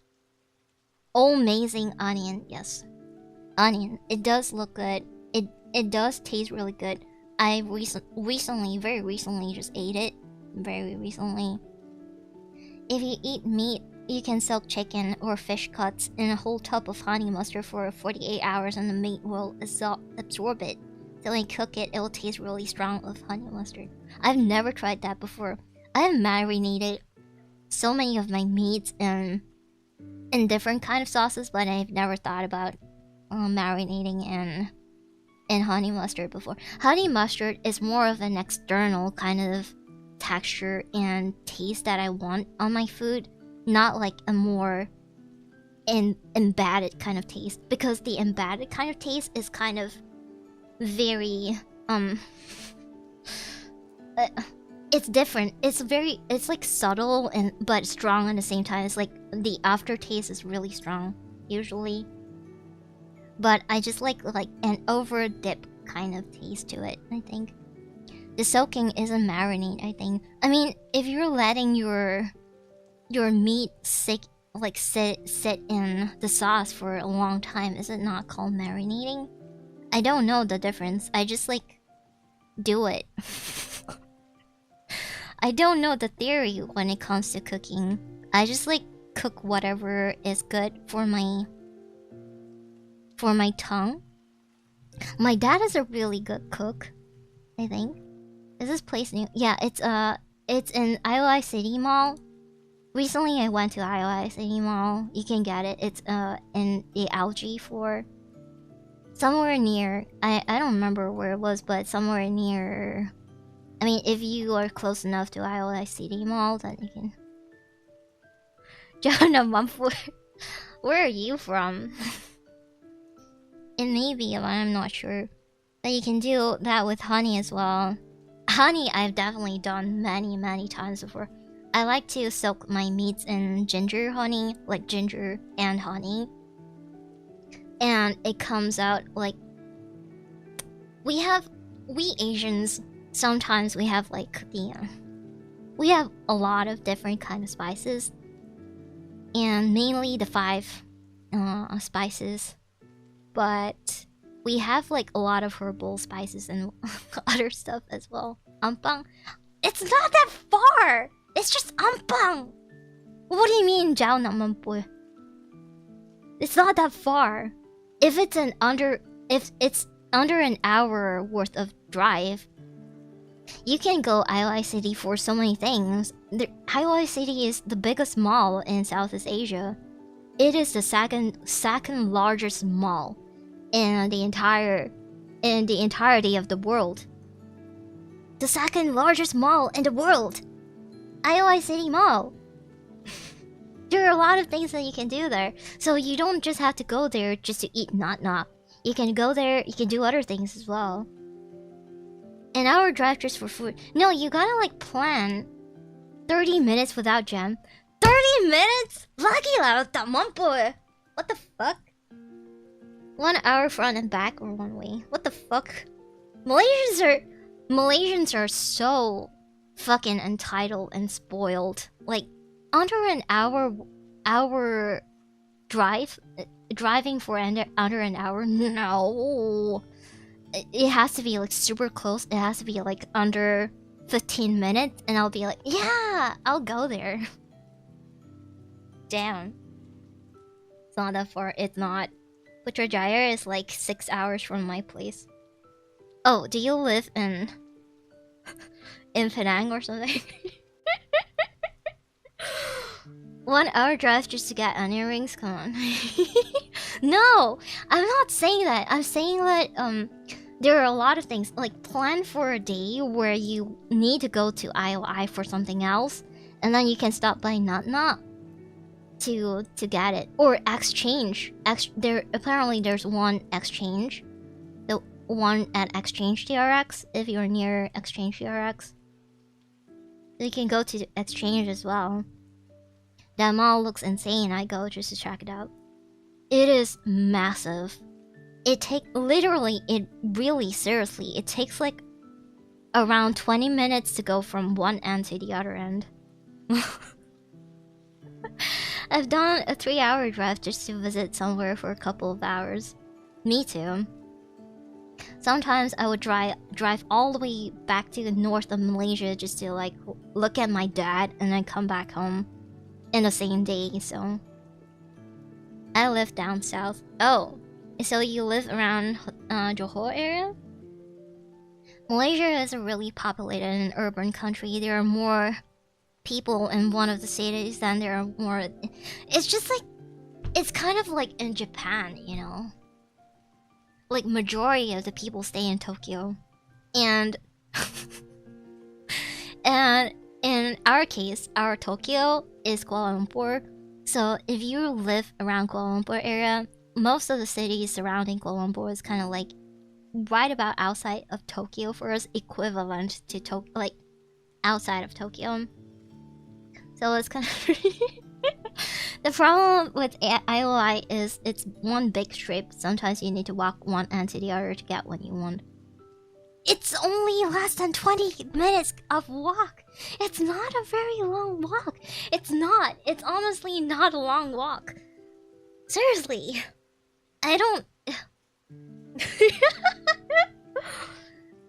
Amazing onion, yes, onion. It does look good. It does taste really good. I very recently just ate it. Very recently. if you eat meat, you can soak chicken or fish cuts in a whole tub of honey mustard for 48 hours and the meat will absorb it. So when you cook it, it will taste really strong with honey mustard. I've never tried that before. I have marinated so many of my meats in different kind of sauces, but I've never thought about marinating in honey mustard before. Honey mustard is more of an external kind of texture and taste that I want on my food, not like a more embedded kind of taste, because the embedded kind of taste is kind of very it's different. It's like subtle and but strong at the same time. It's like the aftertaste is really strong usually, but I just like an over dip kind of taste to it. I think the soaking is a marinade. I mean, if you're letting your meat sit in the sauce for a long time, is it not called marinating? I don't know the difference. I just like do it. I don't know the theory when it comes to cooking. I just like cook whatever is good for my tongue. My dad is a really good cook, I think. Is this place new? Yeah, it's in IOI City Mall. Recently I went to IOI City Mall. You can get it. It's in the Algae floor. Somewhere near, I don't remember where it was, but somewhere near, I mean, if you are close enough to IOI City Mall, then you can. Jonah Mumford, where are you from? It may be, but I'm not sure. But you can do that with honey as well. Honey, I've definitely done many times before. I like to soak my meats in ginger honey, like ginger and honey. And it comes out like... We Asians, sometimes we have like we have a lot of different kind of spices. And mainly the 5 spices. But we have like a lot of herbal spices and other stuff as well. Ampang. It's not that far! It's just ampang! What do you mean, Jiao naman po? It's not that far. If it's under an hour worth of drive, you can go IOI City for so many things. IOI City is the biggest mall in Southeast Asia. It is the second largest mall in the entirety of the world. The second largest mall in the world. IOI City Mall. There are a lot of things that you can do there. So you don't just have to go there just to eat not. You can go there, you can do other things as well. An hour drive just for food. No, you gotta like plan 30 minutes without jam. 30 minutes? Lagi laro tamang po eh. What the fuck? 1 hour front and back or one way. What the fuck? Malaysians are so fucking entitled and spoiled. Like under an hour driving for under an hour? No. It has to be like super close. It has to be like under 15 minutes and I'll be like, yeah, I'll go there. Damn. It's not that far. It's not. Putrajaya is like 6 hours from my place. Oh, do you live in Penang or something? 1 hour drive just to get onion rings? Come on. No, I'm not saying that. I'm saying that there are a lot of things. Like plan for a day where you need to go to IOI for something else, and then you can stop by Nat to get it, or exchange. Apparently there's one exchange, the one at Exchange TRX. If you're near Exchange TRX, you can go to Exchange as well. That mall looks insane. I go just to check it out. It is massive. It really seriously, it takes like around 20 minutes to go from one end to the other end. I've done a 3-hour drive just to visit somewhere for a couple of hours. Me too. Sometimes I would drive all the way back to the north of Malaysia just to like look at my dad and then come back home. in the same day, so I live down south. Oh, so you live around Johor area? Malaysia is a really populated and urban country. There are more people in one of the cities than there are more. It's just like, it's kind of like in Japan, you know? Like majority of the people stay in Tokyo. And and in our case, our Tokyo is Kuala Lumpur. So if you live around Kuala Lumpur area, most of the cities surrounding Kuala Lumpur is kind of like right about outside of Tokyo for us, equivalent to like outside of Tokyo. So it's kind of the problem with IOI is it's one big strip. Sometimes you need to walk one end to the other to get what you want. It's only less than 20 minutes of walk. It's not a very long walk. It's not. It's honestly not a long walk. Seriously. I don't...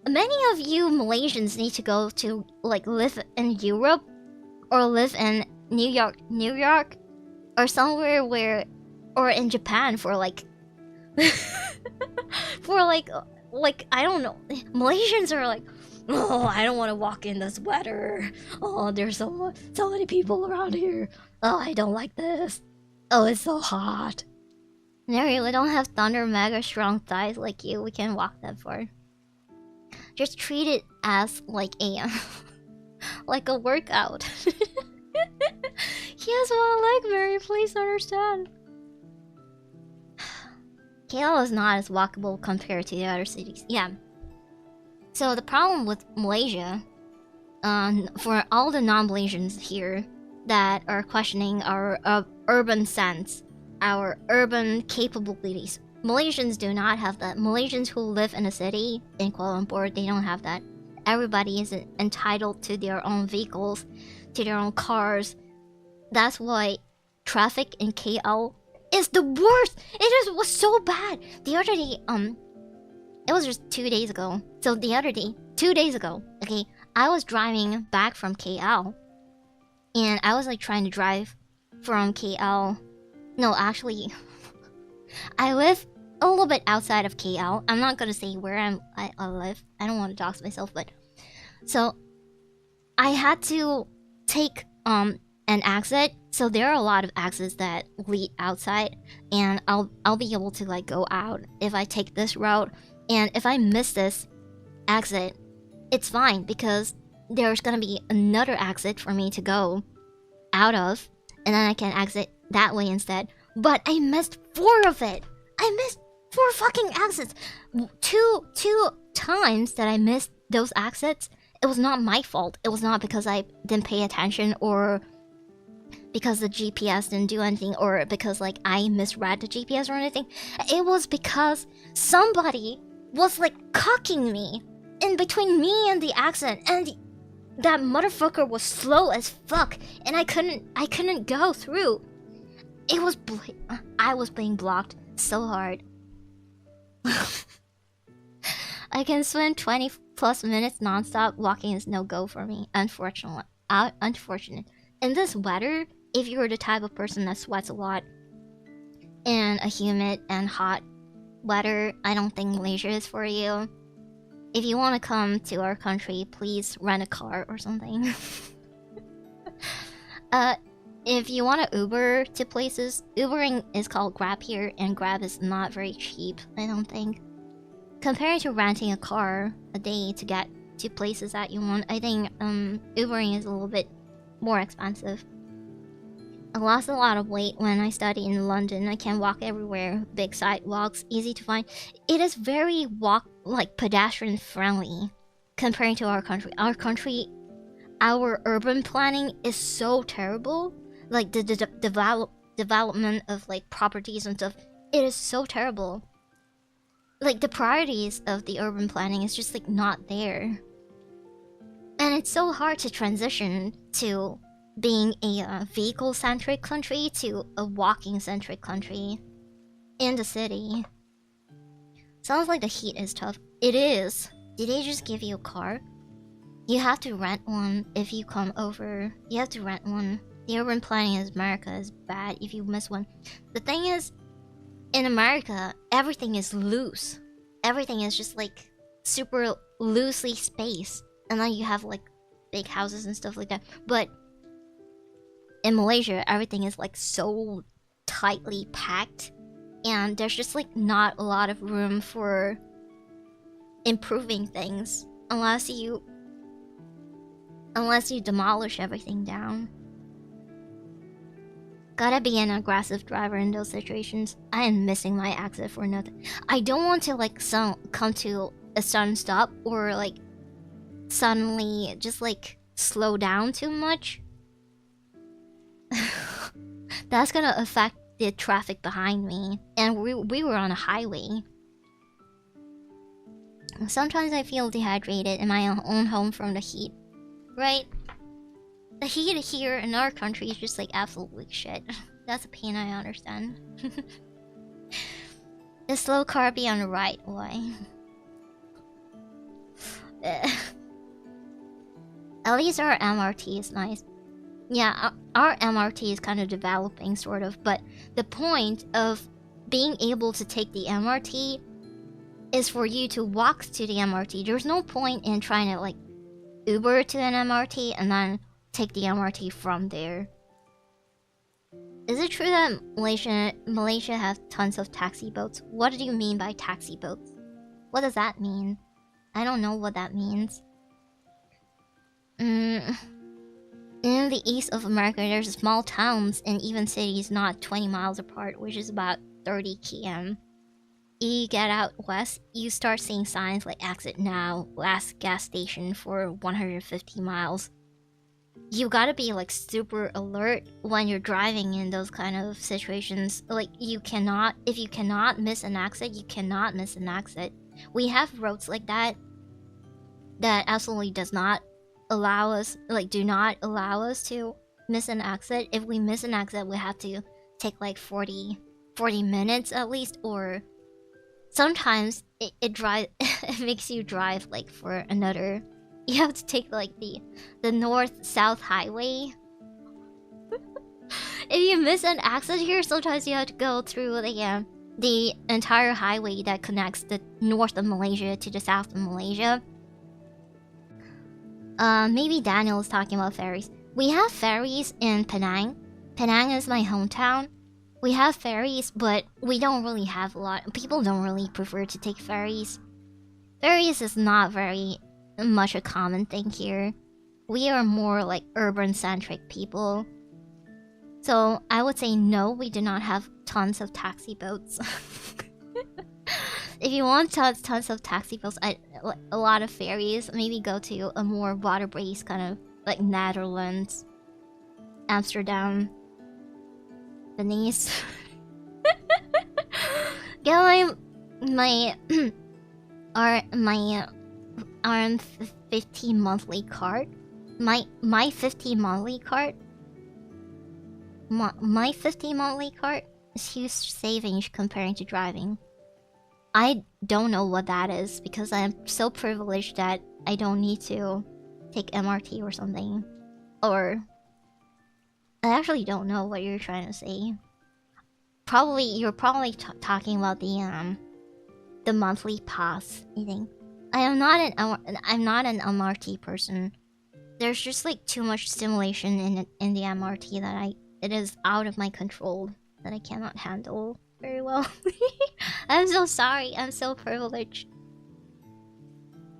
Many of you Malaysians need to go to, like, live in Europe or live in New York, or somewhere where, or in Japan for like, for like I don't know. Malaysians are like, oh, I don't want to walk in this weather. Oh, there's so many people around here. Oh, I don't like this. Oh, it's so hot. Mary, we don't have thunder mega strong thighs like you. We can walk that far. Just treat it as like a like a workout. He has one leg, Mary. Please understand. KL is not as walkable compared to the other cities. Yeah. So the problem with Malaysia, for all the non-Malaysians here that are questioning our urban sense, our urban capabilities, Malaysians do not have that. Malaysians who live in a city in Kuala Lumpur, they don't have that. Everybody is entitled to their own vehicles, to their own cars. That's why traffic in KL is the worst. Was so bad. The other day, it was just 2 days ago. So the other day, 2 days ago, okay, I was driving back from KL, and I was like trying to drive from KL. No, actually, I live a little bit outside of KL. I'm not gonna say where I live. I don't want to dox myself, but so I had to take an exit. So there are a lot of exits that lead outside, and I'll be able to like go out if I take this route. And if I miss this exit, it's fine because there's gonna be another exit for me to go out of, and then I can exit that way instead. But I missed 4 of it. I missed 4 fucking exits. Two times that I missed those exits. It was not my fault. It was not because I didn't pay attention or because the GPS didn't do anything or because like I misread the GPS or anything. It was because somebody was like cocking me in between me and the exit, and that motherfucker was slow as fuck, and I couldn't go through. I was being blocked so hard. I can swim 20 plus minutes nonstop. Walking is no go for me. Unfortunate. In this weather, if you're the type of person that sweats a lot in a humid and hot weather, I don't think Malaysia is for you. If you want to come to our country, please rent a car or something. If you want to Uber to places, Ubering is called Grab here, and Grab is not very cheap, I don't think. Compared to renting a car a day to get to places that you want, I think Ubering is a little bit more expensive. I lost a lot of weight when I studied in London. I can walk everywhere, big sidewalks, easy to find. It is very pedestrian friendly compared to our country. Our urban planning is so terrible. Like the development of like properties and stuff, it is so terrible. Like the priorities of the urban planning is just like not there. And it's so hard to transition to being a vehicle-centric country to a walking-centric country in the city. Sounds like the heat is tough. It is. Did they just give you a car? You have to rent one if you come over. You have to rent one. The urban planning in America is bad if you miss one. The thing is, in America, everything is loose. Everything is just like super loosely spaced. And then you have like big houses and stuff like that. But in Malaysia, everything is like so tightly packed. And there's just like not a lot of room for improving things. Unless you demolish everything down. Gotta be an aggressive driver in those situations. I am missing my exit for nothing. I don't want to like come to a sudden stop or like suddenly just like slow down too much. That's gonna affect the traffic behind me. And we were on a highway. Sometimes I feel dehydrated in my own home from the heat. Right? The heat here in our country is just like absolutely shit. That's a pain I understand. The slow car be on the right. Why? At least our MRT is nice. Yeah, our MRT is kind of developing, sort of. But the point of being able to take the MRT is for you to walk to the MRT. There's no point in trying to like Uber to an MRT and then take the MRT from there. Is it true that Malaysia has tons of taxi boats? What do you mean by taxi boats? What does that mean? I don't know what that means. In the east of America, there's small towns and even cities not 20 miles apart, which is about 30 km. You get out west, you start seeing signs like exit now, last gas station for 150 miles. You gotta be like super alert when you're driving in those kind of situations. Like if you cannot miss an exit, you cannot miss an exit. We have roads like that absolutely does not allow us, like do not allow us to miss an exit. If we miss an exit, we have to take like 40 minutes at least, or sometimes it it makes you drive like for another. You have to take like the north-south highway. If you miss an exit here, sometimes you have to go through the entire highway that connects the north of Malaysia to the south of Malaysia. Maybe Daniel is talking about ferries. We have ferries in Penang. Penang is my hometown. We have ferries, but we don't really have a lot. People don't really prefer to take ferries. Ferries is not very much a common thing here. We are more like urban-centric people. So I would say no, we do not have tons of taxi boats. If you want tons of taxi boats, a lot of ferries, maybe go to a more water-based kind of like Netherlands, Amsterdam, Venice. Get my RM50 monthly card. My 50 monthly card. My 50 monthly card is huge savings comparing to driving. I don't know what that is because I'm so privileged that I don't need to take MRT or something. Or I actually don't know what you're trying to say. You're probably talking about the monthly pass, I think. I'm not an MRT person. There's just like too much stimulation in the MRT that it is out of my control, that I cannot handle very well. I'm so sorry. I'm so privileged.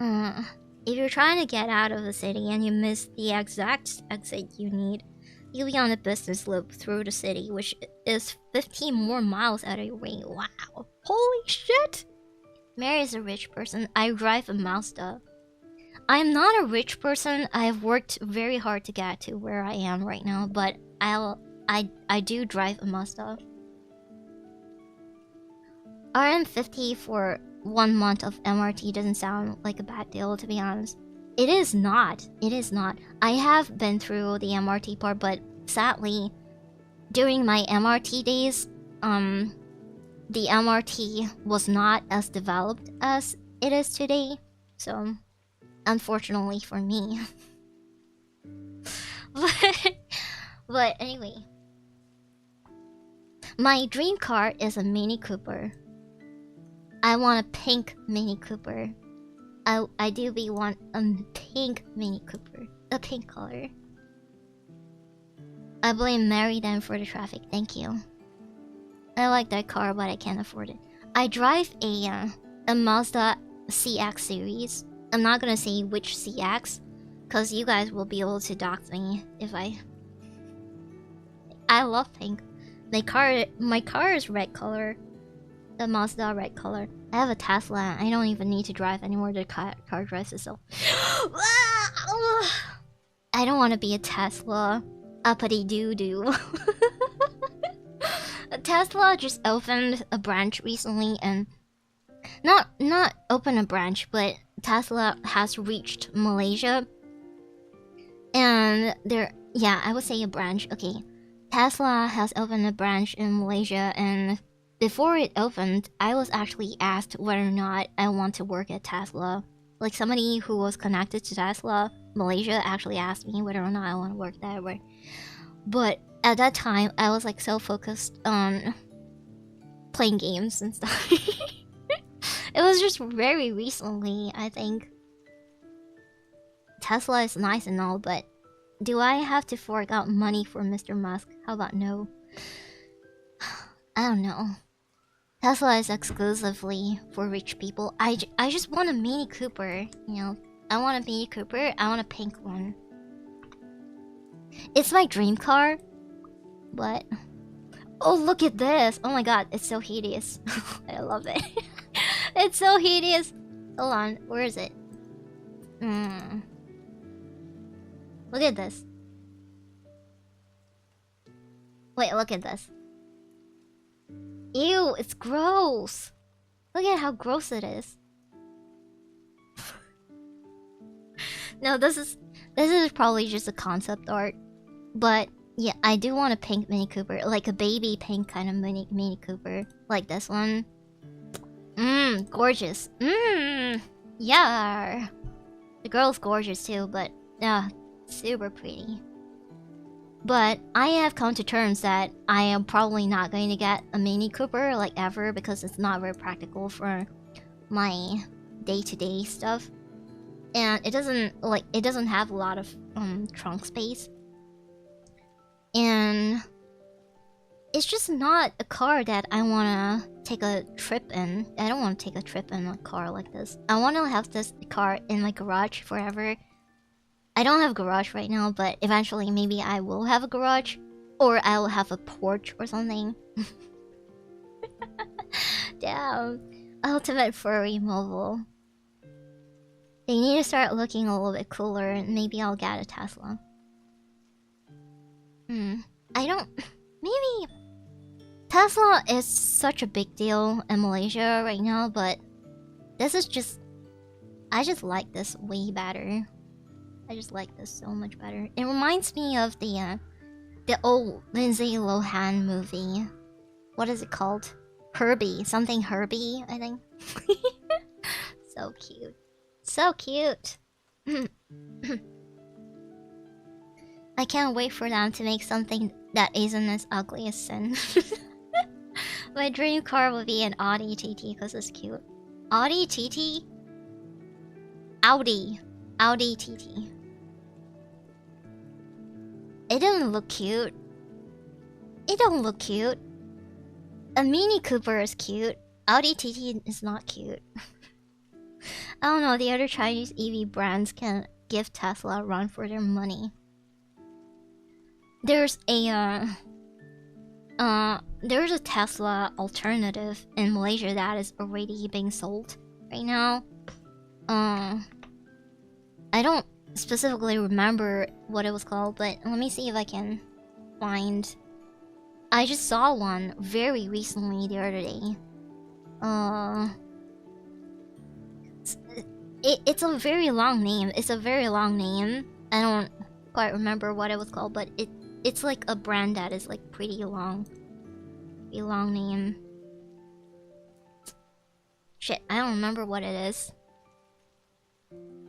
If you're trying to get out of the city and you miss the exact exit you need, you'll be on a business loop through the city, which is 15 more miles out of your way. Wow. Holy shit! Mary is a rich person. I drive a Mazda. I'm not a rich person. I've worked very hard to get to where I am right now, but I do drive a Mazda. RM50 for 1 month of MRT doesn't sound like a bad deal, to be honest. It is not. It is not. I have been through the MRT part, but sadly, during my MRT days, the MRT was not as developed as it is today. So, unfortunately for me. But anyway, my dream car is a Mini Cooper. I want a pink Mini Cooper. I do be want a pink Mini Cooper, a pink color. I blame MERIATHON for the traffic. Thank you. I like that car, but I can't afford it. I drive a Mazda CX series. I'm not gonna say which CX, cause you guys will be able to dox me if I love pink. My car is red color. The Mazda red color. I have a Tesla. I don't even need to drive anymore. The car drives itself. I don't want to be a Tesla. Uppity doo doo. Tesla just opened a branch recently, and not open a branch, but Tesla has reached Malaysia, and I would say a branch. Okay, Tesla has opened a branch in Malaysia, and before it opened, I was actually asked whether or not I want to work at Tesla. Like, somebody who was connected to Tesla Malaysia actually asked me whether or not I want to work there. But at that time, I was like so focused on playing games and stuff. It was just very recently, I think. Tesla is nice and all, but do I have to fork out money for Mr. Musk? How about no? I don't know. Tesla is exclusively for rich people. I just want a Mini Cooper, you know. I want a Mini Cooper. I want a pink one. It's my dream car, but oh, look at this! Oh my god, it's so hideous. I love it. It's so hideous. Hold on, where is it? Look at this. Wait, look at this. Ew, it's gross. Look at how gross it is. No, this is probably just a concept art. But yeah, I do want a pink Mini Cooper, like a baby pink kind of Mini Cooper, like this one. Gorgeous. Yeah. The girl's gorgeous too, but super pretty. But I have come to terms that I am probably not going to get a Mini Cooper like ever, because it's not very practical for my day-to-day stuff, and it doesn't have a lot of trunk space, and it's just not a car that I wanna take a trip in. I don't want to take a trip in a car like this. I want to have this car in my garage forever. I don't have a garage right now, but eventually maybe I will have a garage, or I will have a porch or something. Damn. Ultimate furry mobile. They need to start looking a little bit cooler, and maybe I'll get a Tesla. I don't... Maybe... Tesla is such a big deal in Malaysia right now, but this is just... I just like this way better. I just like this so much better. It reminds me of the old Lindsay Lohan movie. What is it called? Herbie. Something Herbie, I think. So cute. So cute. I can't wait for them to make something that isn't as ugly as Sin. My dream car would be an Audi TT because it's cute. Audi TT? Audi TT. It doesn't look cute. It don't look cute. A Mini Cooper is cute. Audi TT is not cute. I don't know, the other Chinese EV brands can give Tesla a run for their money. There's a Tesla alternative in Malaysia that is already being sold right now. I don't specifically remember what it was called, but let me see if I can find. I just saw one very recently the other day. It's a very long name. It's a very long name. I don't quite remember what it was called, but it's like a brand that is like pretty long. Pretty long name. Shit, I don't remember what it is.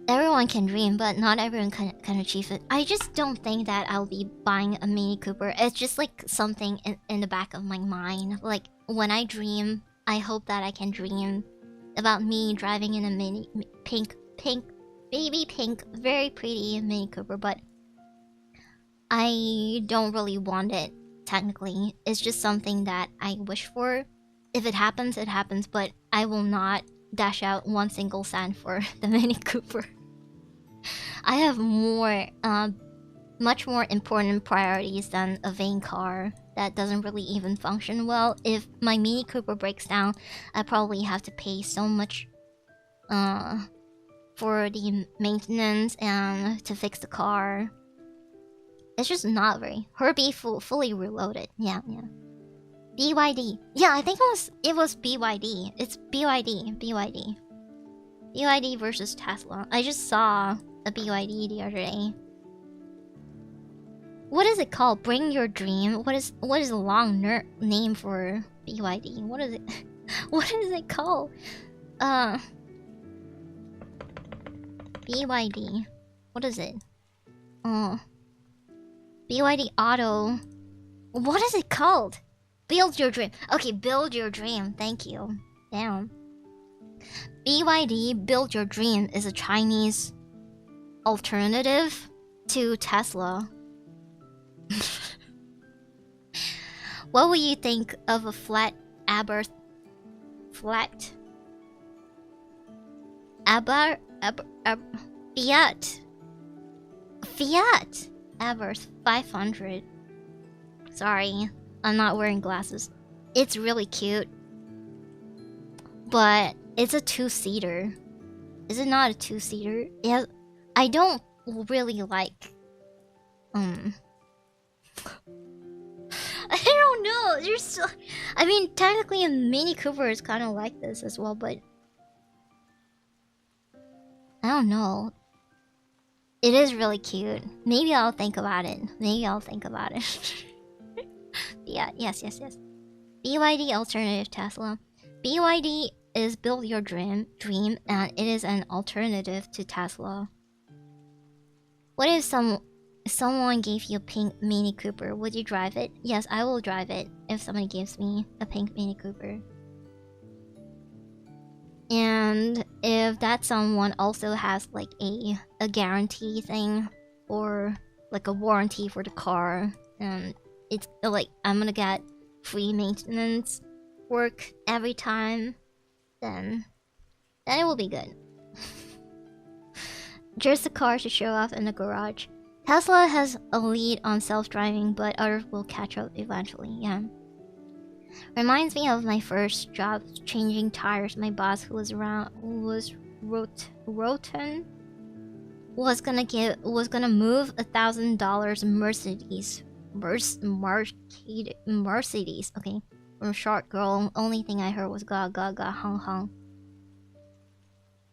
everyone can dream, but not everyone can achieve it. I just don't think that I'll be buying a Mini Cooper. It's just like something in the back of my mind. Like when I dream, I hope that I can dream about me driving in a pink, baby pink, very pretty Mini Cooper, but I don't really want it, technically. It's just something that I wish for. If it happens, it happens, but I will not dash out one single cent for the Mini Cooper. I have much more important priorities than a vain car that doesn't really even function well. If my Mini Cooper breaks down, I probably have to pay so much for the maintenance and to fix the car. It's just not very... Herbie fully reloaded. Yeah. BYD. Yeah, I think it was BYD. It's BYD. BYD versus Tesla. I just saw a BYD the other day. What is it called? Bring Your Dream? What is a long name for BYD? What is it? What is it called? BYD. What is it? BYD Auto. What is it called? Build Your Dream. Okay, Build Your Dream. Thank you. Damn. BYD Build Your Dream is a Chinese alternative to Tesla. What would you think of a Fiat Abarth 500. Sorry, I'm not wearing glasses. It's really cute, but it's a 2-seater. Is it not a 2-seater? Yeah, I don't really like. I don't know. There's still. I mean, technically, a Mini Cooper is kind of like this as well, but I don't know. It is really cute. Maybe I'll think about it. Yeah, yes. BYD alternative Tesla. BYD is Build Your Dream, and it is an alternative to Tesla. What if someone gave you a pink Mini Cooper? Would you drive it? Yes, I will drive it if somebody gives me a pink Mini Cooper. And if that someone also has like a guarantee thing or like a warranty for the car, and it's like I'm gonna get free maintenance work every time, then it will be good. Just a car to show off in the garage. Tesla has a lead on self-driving, but others will catch up eventually. Yeah. Reminds me of my first job changing tires. My boss, who was Roten, was gonna move $1,000 Mercedes. Okay, from short girl. Only thing I heard was ga ga ga hung hung.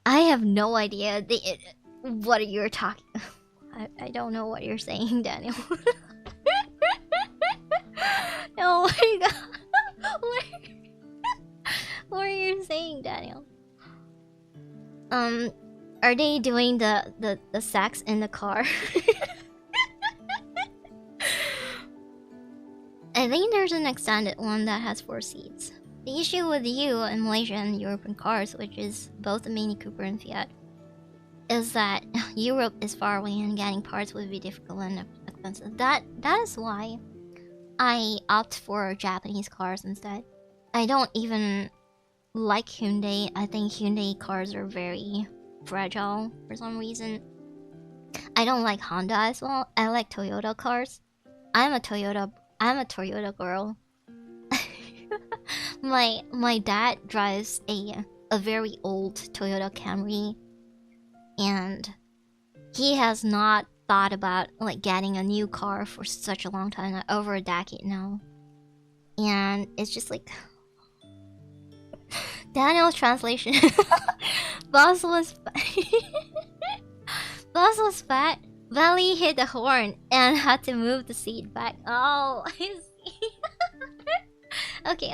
I have no idea what you're talking. I don't know what you're saying, Daniel. Oh my god. What are you saying, Daniel? Are they doing the sex in the car? I think there's an extended one that has 4 seats. The issue with you in Malaysia and European cars, which is both the Mini Cooper and Fiat, is that Europe is far away and getting parts would be difficult and expensive. That is why I opt for Japanese cars instead. I don't even like Hyundai. I think Hyundai cars are very fragile for some reason. I don't like Honda as well. I like Toyota cars. I'm a Toyota girl. My dad drives a very old Toyota Camry, and he has not thought about like getting a new car for such a long time, like, over a decade now. And it's just like Daniel's translation. Boss was fat. Valley hit the horn and had to move the seat back. Oh, I see. Okay.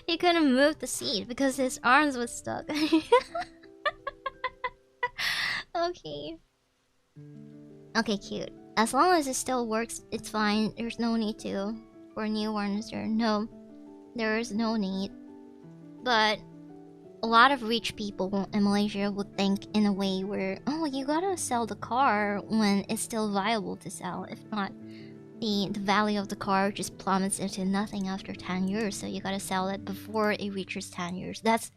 He couldn't move the seat because his arms was stuck. Okay. Okay, cute. As long as it still works, it's fine. There's no need to. For new ones, there is no need. But a lot of rich people in Malaysia would think in a way where, oh, you gotta sell the car when it's still viable to sell. If not, the value of the car just plummets into nothing after 10 years. So you gotta sell it before it reaches 10 years. That's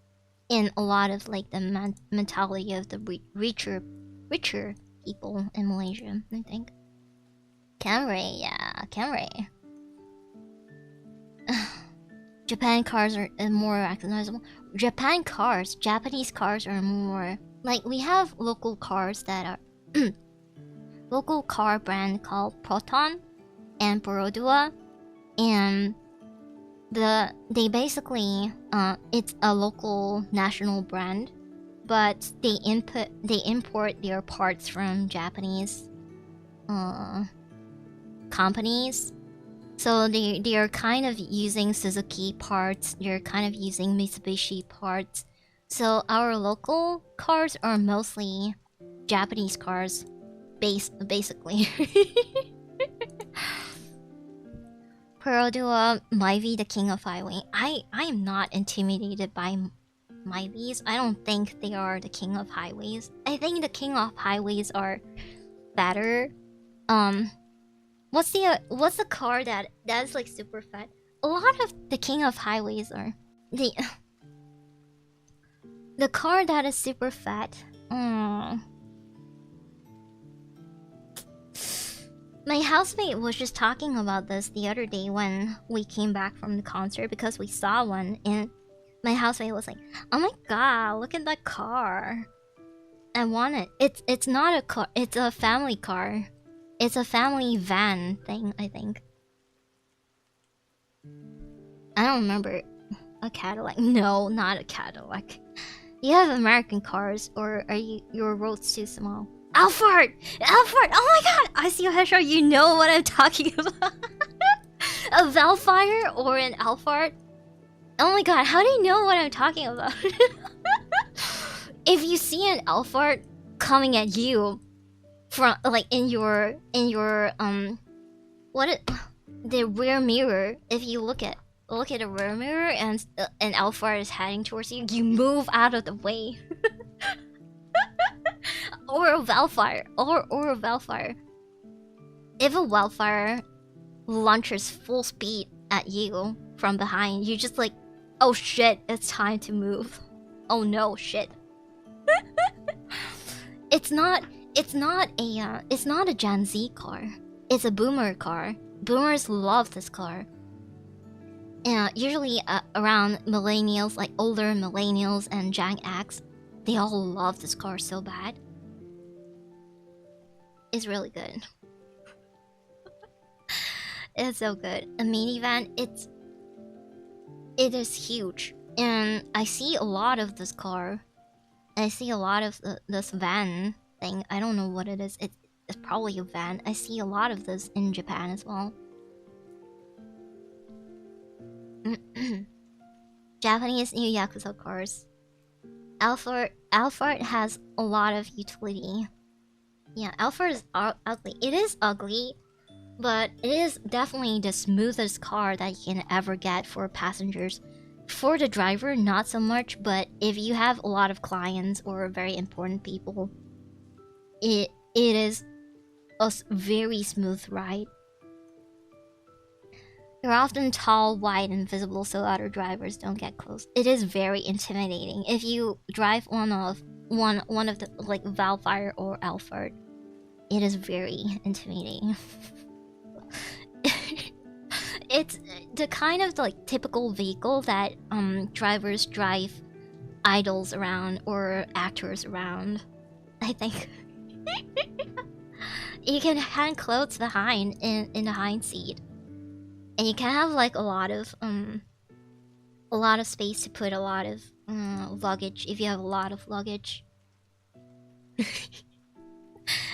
in a lot of like the mentality of the richer people in Malaysia, I think. Camry, yeah, Camry. Japan cars are more recognizable. Japanese cars are more like we have local cars that are local car brand called Proton and Perodua, and they basically it's a local national brand, but they import their parts from Japanese companies. So they are kind of using Suzuki parts, they're kind of using Mitsubishi parts. So our local cars are mostly Japanese cars, basically. Perodua, Myvi, the king of highway. I am not intimidated by Myvis. I don't think they are the king of highways. I think the king of highways are better. What's the car that's like super fat? A lot of the king of highways are the car that is super fat. My housemate was just talking about this the other day when we came back from the concert because we saw one, and my housemate was like, "Oh my god, look at that car! I want it." It's not a car. It's a family car. It's a family van thing, I think. I don't remember. A Cadillac? No, not a Cadillac. You have American cars, or are your roads too small? Alphard! Alphard! Oh my god! I see a headshot, you know what I'm talking about. A Valfire or an Alphard? Oh my god, how do you know what I'm talking about? If you see an Alphard coming at you from like in your the rear mirror, if you look at the rear mirror and an Alphard is heading towards you, you move out of the way. Or a Valfire, or a Valfire. If a Valfire launches full speed at you from behind, you just like, oh shit, it's time to move. Oh no, shit. It's not a Gen Z car. It's a boomer car. Boomers love this car. Usually around millennials, like older millennials and Gen X, they all love this car so bad. It's really good. It's so good. A minivan, it is huge, and I see a lot of this car. I see a lot of this van thing. I don't know what it is. It's probably a van. I see a lot of this in Japan as well. Japanese new Yakuza cars. Alphard has a lot of utility. Yeah, Alphard is ugly. It is ugly, but it is definitely the smoothest car that you can ever get for passengers. For the driver, not so much, but if you have a lot of clients or very important people, it is a very smooth ride. They're often tall, wide, and visible so other drivers don't get close. It is very intimidating. If you drive one of the like Valfire or Alphard, it is very intimidating. It's the kind of like typical vehicle that drivers drive idols around or actors around, I think. You can hang clothes behind in the hind seat, and you can have like a lot of space to put a lot of luggage if you have a lot of luggage.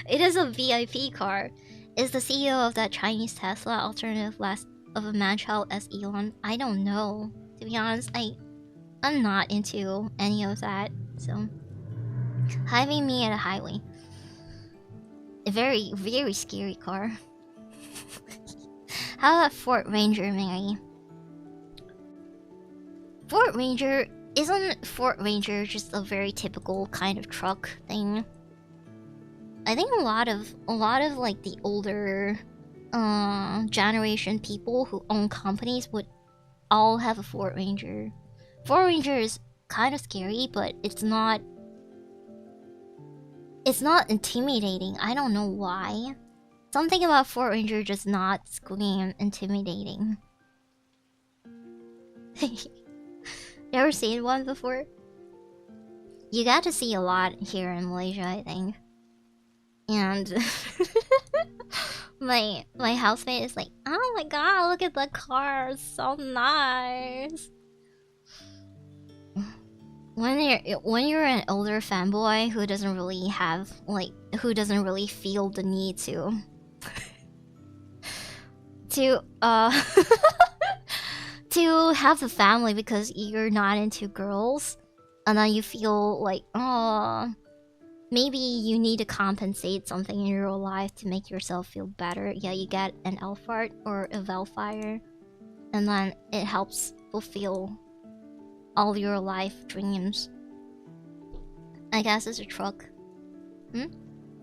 It is a VIP car. Is the CEO of that Chinese Tesla alternative less of a man-child as Elon? I don't know. To be honest, I'm not into any of that. So, having me at a highway. a very, very scary car. How about Ford Ranger, Mary? Ford Ranger, isn't Ford Ranger just a very typical kind of truck thing? I think a lot of like the older generation people who own companies would all have a Ford Ranger. Ford Ranger is kind of scary, but it's not intimidating. I don't know why. Something about Ford Ranger does not scream intimidating. You ever seen one before? You got to see a lot here in Malaysia, I think. And my housemate is like, "Oh my god, look at the car, it's so nice." When you're an older fanboy who doesn't really feel the need to to have a family because you're not into girls, and then you feel like, oh, maybe you need to compensate something in your life to make yourself feel better. Yeah, you get an Alphard or a Velfire, and then it helps fulfill all your life dreams. I guess it's a truck.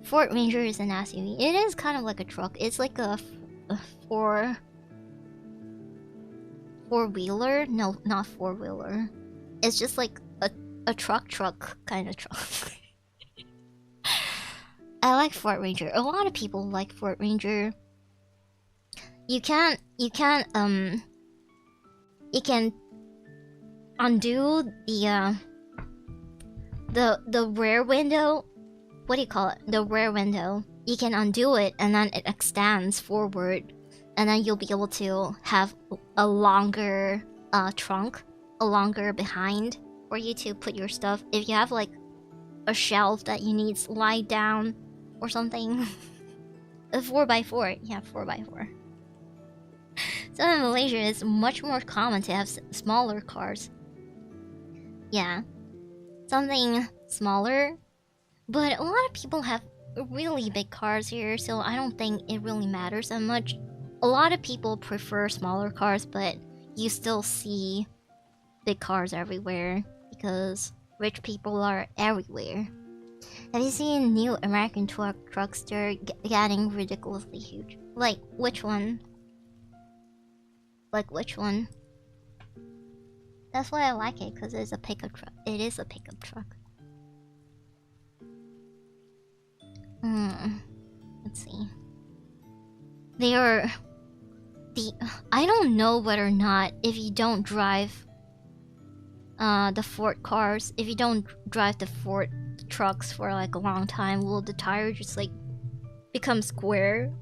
Ford Ranger is an SUV. It is kind of like a truck. It's like a four-wheeler. No, not four-wheeler. It's just like a truck kind of truck. I like Ford Ranger. A lot of people like Ford Ranger. You can undo the rear window. What do you call it? The rear window. You can undo it and then it extends forward, and then you'll be able to have a longer trunk, a longer behind for you to put your stuff. If you have like a shelf that you need slide down or something. A 4x4, yeah, 4x4. So in Malaysia, it's much more common to have smaller cars. Yeah, something smaller. But a lot of people have really big cars here, so I don't think it really matters that much. A lot of people prefer smaller cars, but you still see big cars everywhere because rich people are everywhere. Have you seen new American trucks? They're getting ridiculously huge. Like, which one? Like, which one? That's why I like it, because it's a pickup truck. It is a pickup truck. Let's see. They are... I don't know whether or not, if you don't drive the Ford cars, if you don't drive the Ford trucks for like a long time, will the tire just like become square?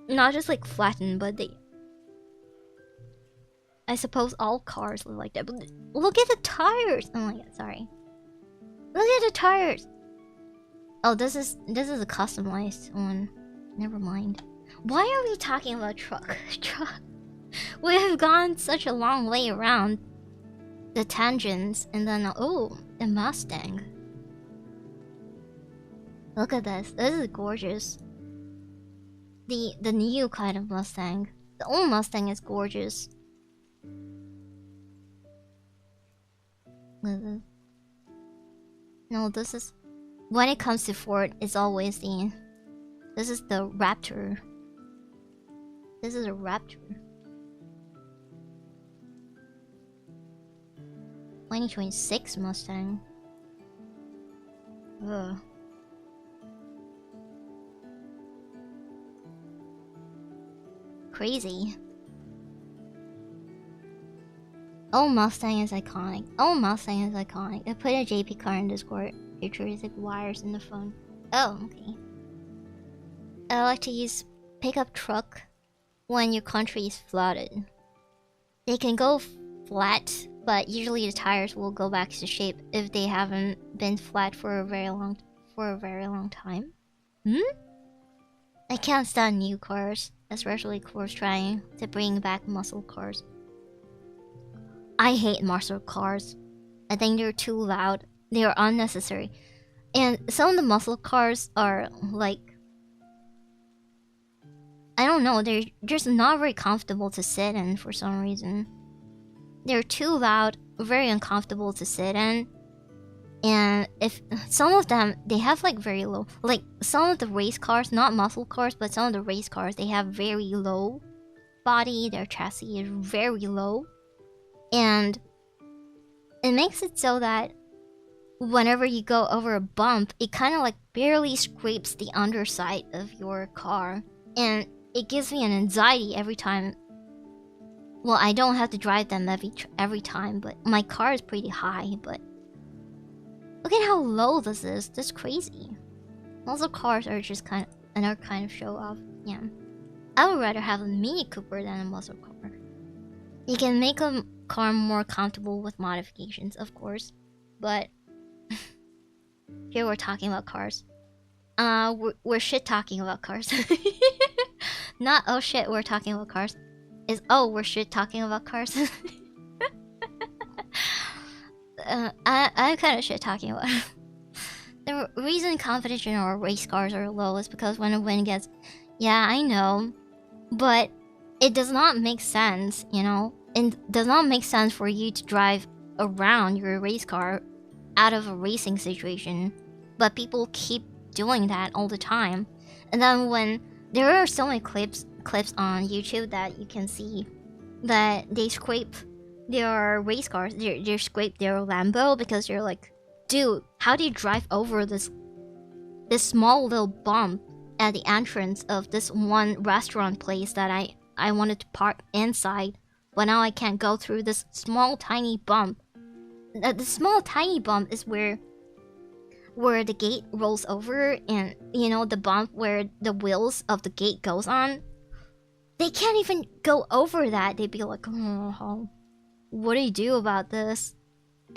Not just like flattened, but they... I suppose all cars look like that, but look at the tires! Oh my god, sorry. Look at the tires! Oh, this is a customized one. Never mind. Why are we talking about truck? We have gone such a long way around the tangents, and then oh, the Mustang. Look at this. This is gorgeous. The new kind of Mustang. The old Mustang is gorgeous. No, this is... When it comes to Ford, it's always the... This is the Raptor. This is a Raptor. 2026 Mustang. Ugh. Crazy. Oh, Mustang is iconic. Oh, Mustang is iconic. I put a JP car in Discord. Picture is like wires in the phone. Oh, okay. I like to use pickup truck when your country is flooded. They can go flat, but usually the tires will go back to shape if they haven't been flat for a very long time. I can't stand new cars, especially cars trying to bring back muscle cars. I hate muscle cars. I think they're too loud. They are unnecessary. And some of the muscle cars are like I don't know, they're just not very comfortable to sit in for some reason. They're too loud, very uncomfortable to sit in. And if some of them, they have like very low, like some of the race cars, not muscle cars, but some of the race cars, they have very low body, their chassis is very low. And it makes it so that whenever you go over a bump, it kind of like barely scrapes the underside of your car. And it gives me an anxiety every time. Well, I don't have to drive them every time, but my car is pretty high, but look at how low this is. This is crazy. Also, cars are just kind of another kind of show off. Yeah. I would rather have a Mini Cooper than a muscle car. You can make a car more comfortable with modifications, of course, but here we're talking about cars. We're shit talking about cars. Not oh shit, we're talking about cars. Is oh we're shit talking about cars. I'm kind of shit talking about it. The reason competition or race cars are low is because when a win gets... Yeah, I know. But it does not make sense, you know? It does not make sense for you to drive around your race car out of a racing situation. But people keep doing that all the time. And then when... There are so many clips on YouTube that you can see that they scrape their race cars, they scrape their Lambo because you're like, dude, how do you drive over this small little bump at the entrance of this one restaurant place that I wanted to park inside, but now I can't go through this small tiny bump. The small tiny bump is where the gate rolls over, and you know the bump where the wheels of the gate goes on. They can't even go over that. They'd be like, oh, what do you do about this?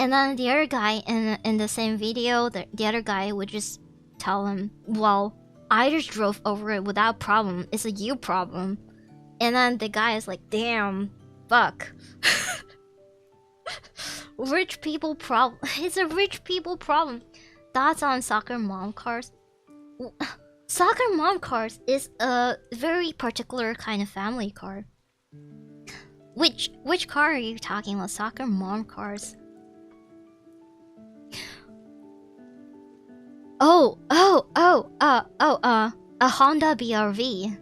And then the other guy in the same video, the other guy would just tell him, well, I just drove over it without problem. It's a you problem. And then the guy is like, damn, fuck. Rich people problem. It's a rich people problem. Thoughts on soccer mom cars? Soccer mom cars is a very particular kind of family car. Which car are you talking about? Soccer mom cars? A Honda BRV.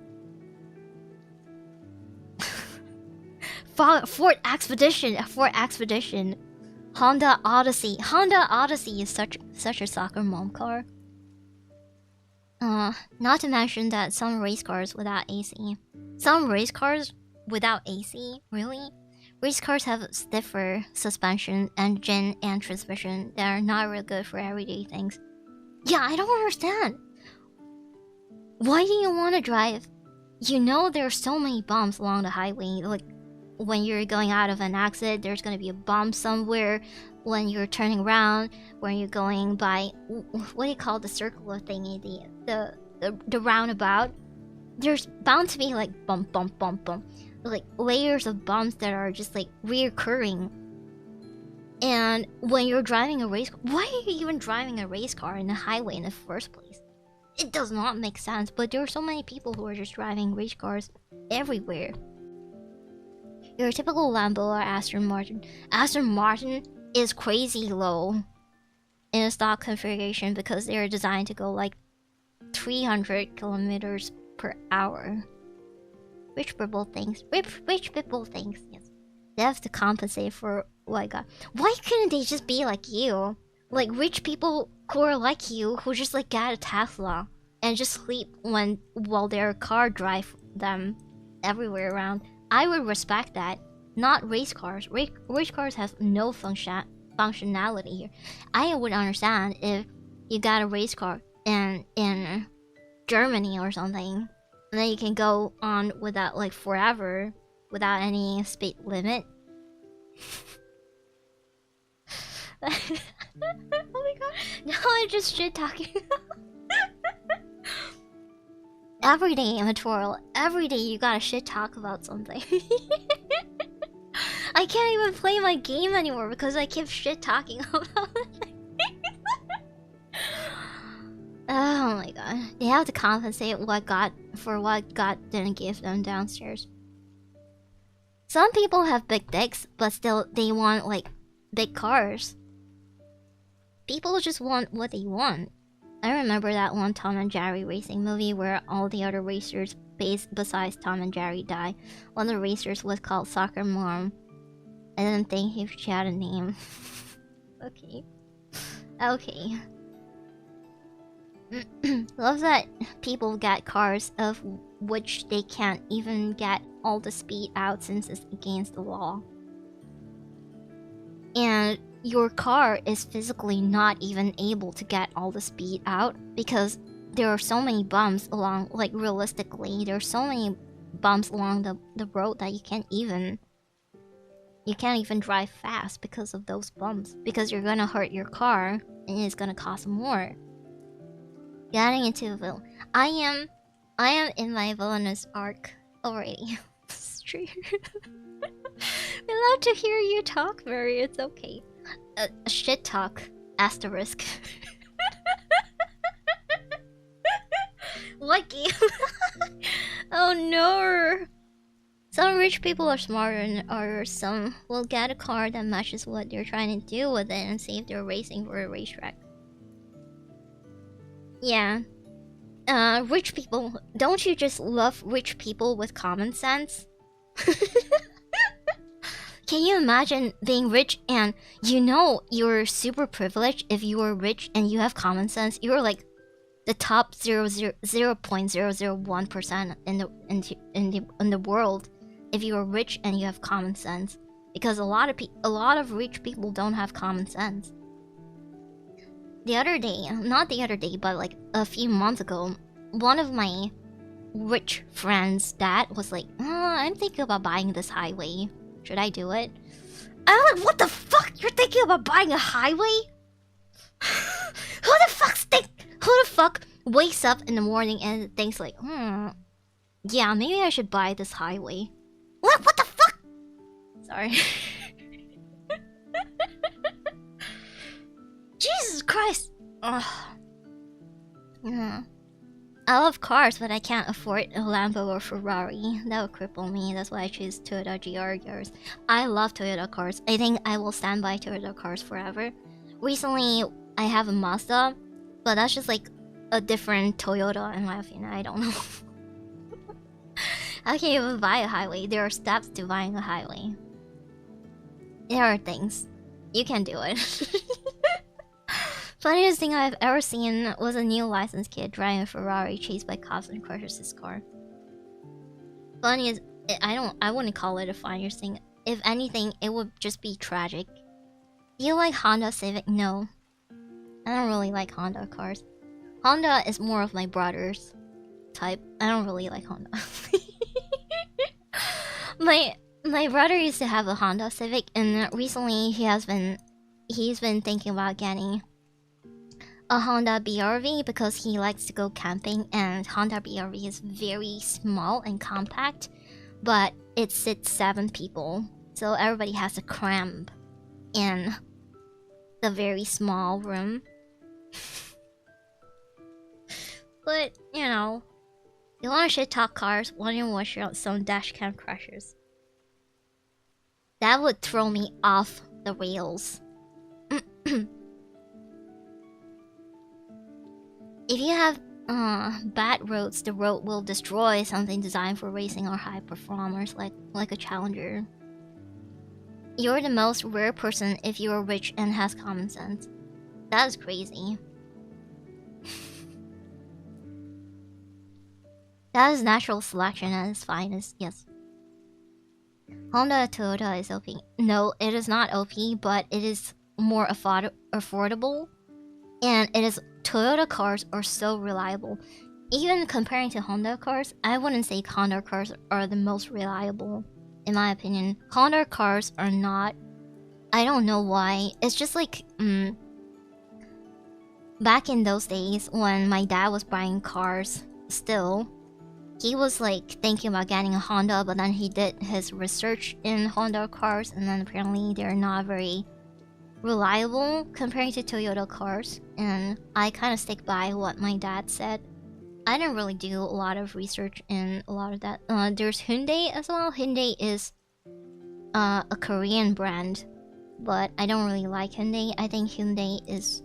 Ford Expedition. Honda Odyssey. Honda Odyssey is such a soccer mom car. Not to mention that some race cars without AC. Some race cars without AC, really? Race cars have stiffer suspension, engine, and transmission that are not real good for everyday things. Yeah, I don't understand. Why do you want to drive? You know there are so many bumps along the highway. Like, when you're going out of an exit, there's gonna be a bump somewhere. When you're turning around, when you're going by, what do you call the circular thingy? The roundabout. There's bound to be like bump, like layers of bumps that are just like reoccurring. And when you're driving a race car, why are you even driving a race car in the highway in the first place? It does not make sense, but there are so many people who are just driving race cars everywhere. Your typical Lambo or Aston Martin. Aston Martin is crazy low in a stock configuration because they are designed to go like 300 kilometers per hour. Rich people things. Rich people things, yes. They have to compensate for what I got. Why couldn't they just be like you? Like rich people who are like you, who just like get a Tesla and just sleep while their car drive them everywhere around. I would respect that. Not race cars. Race cars have no functionality here. I would understand if you got a race car in Germany or something, and then you can go on without like forever without any speed limit. Oh my god! Now I'm just shit talking. Every day in a tutorial, every day you gotta shit talk about something. I can't even play my game anymore because I keep shit talking about it. Oh Oh my god. They have to compensate what God didn't give them downstairs. Some people have big dicks, but still they want like big cars. People just want what they want. I remember that one Tom and Jerry racing movie where all the other racers besides Tom and Jerry die. One of the racers was called Soccer Mom. I didn't think she had a name. Okay. Okay. Love that people get cars of which they can't even get all the speed out since it's against the law. And your car is physically not even able to get all the speed out because there are so many bumps along, like realistically, there are so many bumps along the road that you can't even drive fast because of those bumps. Because you're gonna hurt your car and it's gonna cost more. Getting into the villain. I am in my villainous arc already. We love to hear you talk, Mary. It's okay. Shit talk. Asterisk. What game? Oh no. Some rich people are smarter or some will get a car that matches what they're trying to do with it and see if they're racing for a racetrack. Yeah. Rich people. Don't you just love rich people with common sense? Can you imagine being rich and you know you're super privileged if you are rich and you have common sense? You're like the top 0.001% in the world if you are rich and you have common sense, because a lot of rich people don't have common sense. The other day, not the other day, but like a few months ago, one of my rich friends' dad was like, "Oh, I'm thinking about buying this highway. Should I do it?" I'm like, "What the fuck? You're thinking about buying a highway? Who the fuck wakes up in the morning and thinks like, yeah, maybe I should buy this highway." What the fuck? Sorry. Jesus Christ. Ugh. Yeah. I love cars, but I can't afford a Lambo or Ferrari. That would cripple me. That's why I choose Toyota GR-Yaris. I love Toyota cars. I think I will stand by Toyota cars forever. Recently, I have a Mazda, but that's just like a different Toyota in my opinion. I don't know. How can you even buy a highway? There are steps to buying a highway. There are things. You can do it. Funniest thing I've ever seen was a new licensed kid driving a Ferrari chased by cops and crushes his car. Funny is, I wouldn't call it a funniest thing. If anything, it would just be tragic. Do you like Honda Civic? No. I don't really like Honda cars. Honda is more of my brother's type. I don't really like Honda. My brother used to have a Honda Civic, and recently he's been thinking about getting a Honda BRV because he likes to go camping, and Honda BRV is very small and compact, but it sits 7 people, so everybody has to cram in the very small room. But, you know, you want to shit talk cars, why don't you watch some dash cam crashes? That would throw me off the rails. If you have bad roads, the road will destroy something designed for racing or high performers like a Challenger. You're the most rare person if you're rich and has common sense. That is crazy. That is natural selection at its finest, yes. Honda Toyota is OP. No, it is not OP, but it is more affordable. And Toyota cars are so reliable. Even comparing to Honda cars, I wouldn't say Honda cars are the most reliable, in my opinion. Honda cars are not. I don't know why. It's just like, back in those days when my dad was buying cars still, he was like thinking about getting a Honda, but then he did his research in Honda cars, and then apparently they're not very reliable comparing to Toyota cars, and I kind of stick by what my dad said. I didn't really do a lot of research in a lot of that. There's Hyundai as well. Hyundai is a Korean brand, but I don't really like Hyundai. I think Hyundai is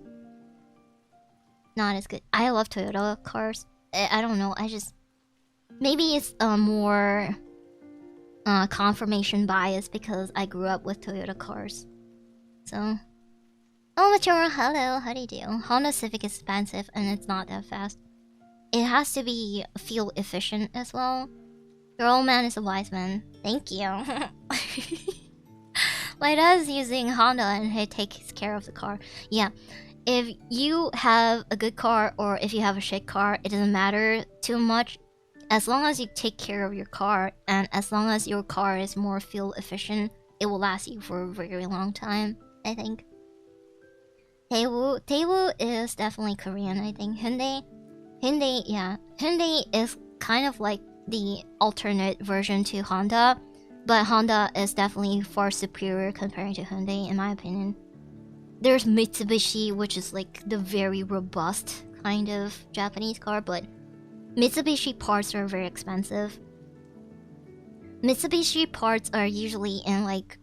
not as good. I love Toyota cars. I don't know. I just maybe it's more confirmation bias because I grew up with Toyota cars. So, oh, Matura, hello. How do you do? Honda Civic is expensive and it's not that fast. It has to be fuel efficient as well. Your old man is a wise man. Thank you. My dad's using Honda and he takes care of the car. Yeah. If you have a good car or if you have a shit car, it doesn't matter too much. As long as you take care of your car and as long as your car is more fuel efficient, it will last you for a very long time, I think. Daewoo is definitely Korean, I think. Hyundai, yeah. Hyundai is kind of like the alternate version to Honda, but Honda is definitely far superior comparing to Hyundai, in my opinion. There's Mitsubishi, which is like the very robust kind of Japanese car, but Mitsubishi parts are very expensive. Mitsubishi parts are usually in like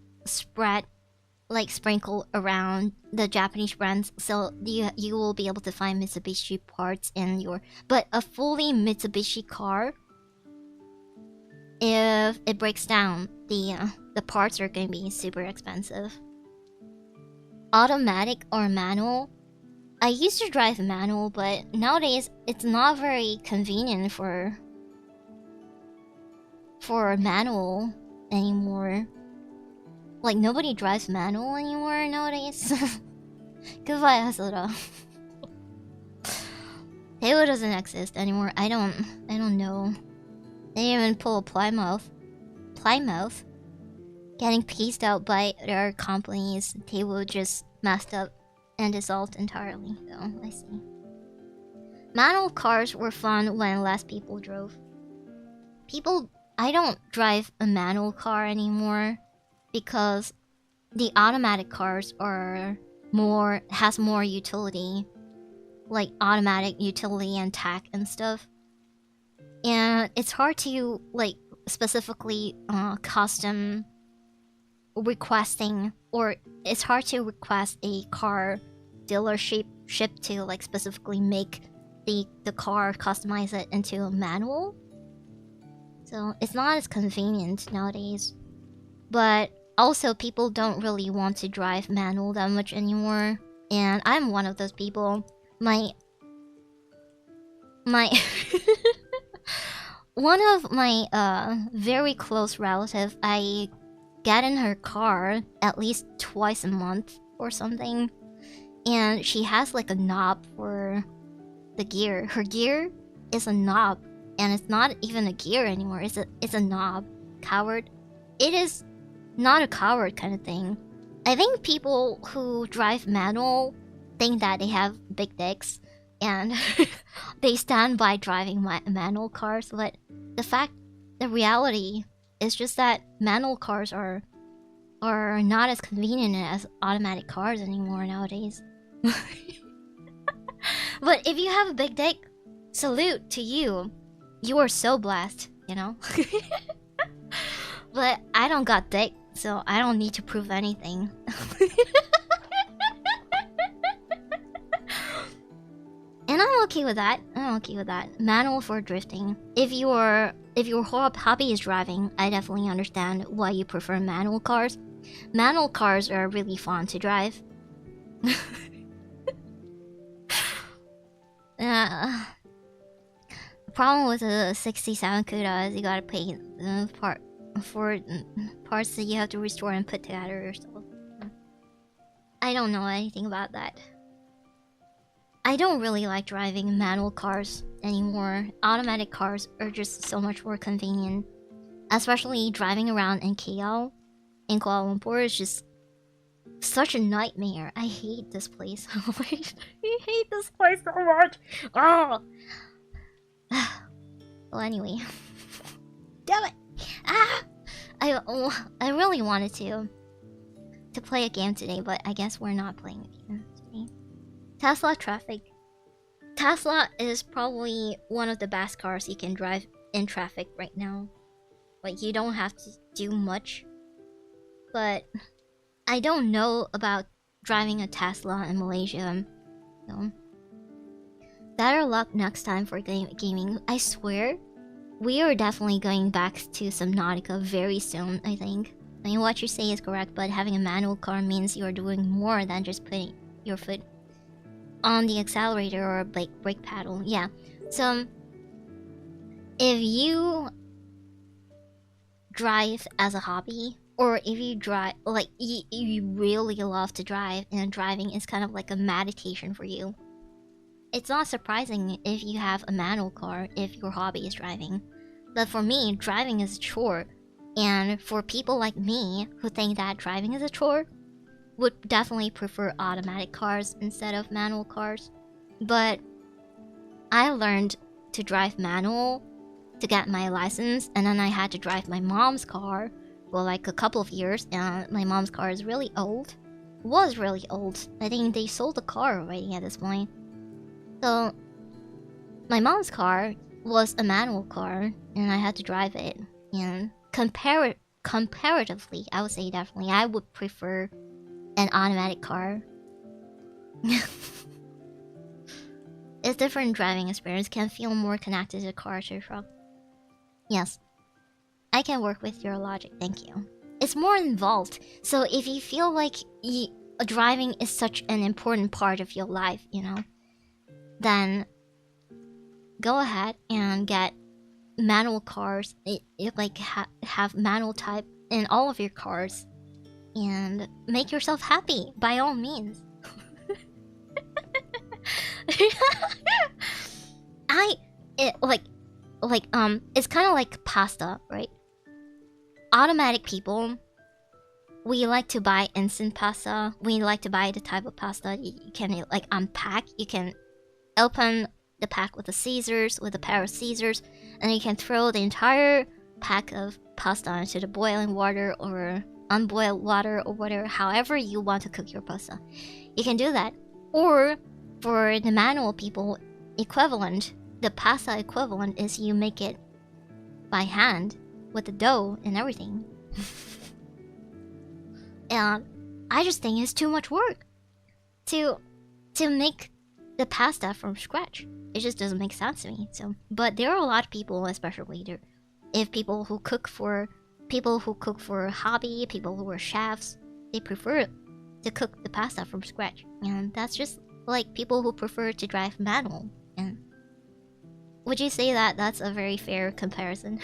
sprinkled around the Japanese brands, so you will be able to find Mitsubishi parts in your. But a fully Mitsubishi car, if it breaks down, the parts are going to be super expensive. Automatic or manual? I used to drive manual, but nowadays it's not very convenient for manual anymore. Like, nobody drives manual anymore nowadays. Goodbye, Hasura. Halo doesn't exist anymore. I don't know. They didn't even pull a Plymouth. Getting pieced out by their companies. They will just messed up and dissolved entirely. So, I see. Manual cars were fun when less people drove. I don't drive a manual car anymore because the automatic cars has more utility, like automatic utility and tack and stuff. And it's hard to like specifically custom requesting, or it's hard to request a car dealership to like specifically make the car, customize it into a manual. So it's not as convenient nowadays. But also people don't really want to drive manual that much anymore. And I'm one of those people. My one of my very close relative, I get in her car at least twice a month or something. And she has like a knob for the gear. Her gear is a knob. And it's not even a gear anymore. It's a knob. Coward. It is not a coward kind of thing. I think people who drive manual think that they have big dicks and they stand by driving manual cars, but the reality is just that manual cars are not as convenient as automatic cars anymore nowadays. But if you have a big dick, salute to you. You are so blessed, you know? But I don't got dick, so I don't need to prove anything. And I'm okay with that. Manual for drifting. If your hobby is driving, I definitely understand why you prefer manual cars. Manual cars are really fun to drive. The problem with a 67 CUDA is you gotta pay for parts that you have to restore and put together yourself. I don't know anything about that. I don't really like driving manual cars anymore. Automatic cars are just so much more convenient. Especially driving around in KL. In Kuala Lumpur is just such a nightmare. I hate this place. I hate this place so much. Oh. Well, anyway. Damn it! Ah! I really wanted to to play a game today, but I guess we're not playing a game today. Tesla traffic. Tesla is probably one of the best cars you can drive in traffic right now. Like, you don't have to do much. But I don't know about driving a Tesla in Malaysia. So, better luck next time for gaming. I swear, we are definitely going back to Subnautica very soon, I think. I mean, what you say is correct, but having a manual car means you're doing more than just putting your foot on the accelerator or like brake pedal. Yeah. So, if you drive as a hobby, or if you drive, like, you really love to drive, and driving is kind of like a meditation for you, it's not surprising if you have a manual car if your hobby is driving. But for me, driving is a chore. And for people like me who think that driving is a chore, would definitely prefer automatic cars instead of manual cars. But I learned to drive manual to get my license, and then I had to drive my mom's car for like a couple of years, and my mom's car is really old. Was really old. I think they sold the car already at this point. So my mom's car was a manual car, and I had to drive it. And comparatively, I would say definitely I would prefer an automatic car. It's different driving experience, can feel more connected to the car to truck. Yes, I can work with your logic, thank you. It's more involved, so if you feel like driving is such an important part of your life, you know, then go ahead and get manual cars. Have manual type in all of your cars, and make yourself happy by all means. It's kind of like pasta, right? Automatic people, we like to buy instant pasta. We like to buy the type of pasta you can like unpack. You can open the pack with the scissors, with a pair of scissors, and you can throw the entire pack of pasta into the boiling water or unboiled water or whatever, however you want to cook your pasta. You can do that. Or for the manual people, equivalent, the pasta equivalent is you make it by hand with the dough and everything. And I just think it's too much work to make the pasta from scratch. It just doesn't make sense to me. So, but there are a lot of people, especially people who cook for hobby, people who are chefs, they prefer to cook the pasta from scratch. And that's just like people who prefer to drive manual. And would you say that that's a very fair comparison?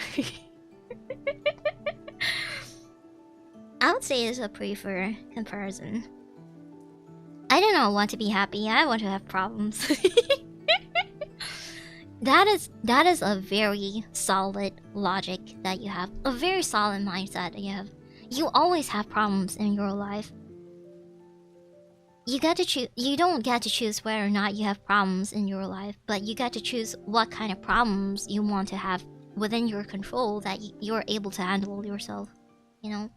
I would say it's a pretty fair comparison. I do not want to be happy, I want to have problems. That is a very solid logic that you have. A very solid mindset that you have. You always have problems in your life. You don't get to choose whether or not you have problems in your life, but you get to choose what kind of problems you want to have within your control that you're able to handle yourself. You know?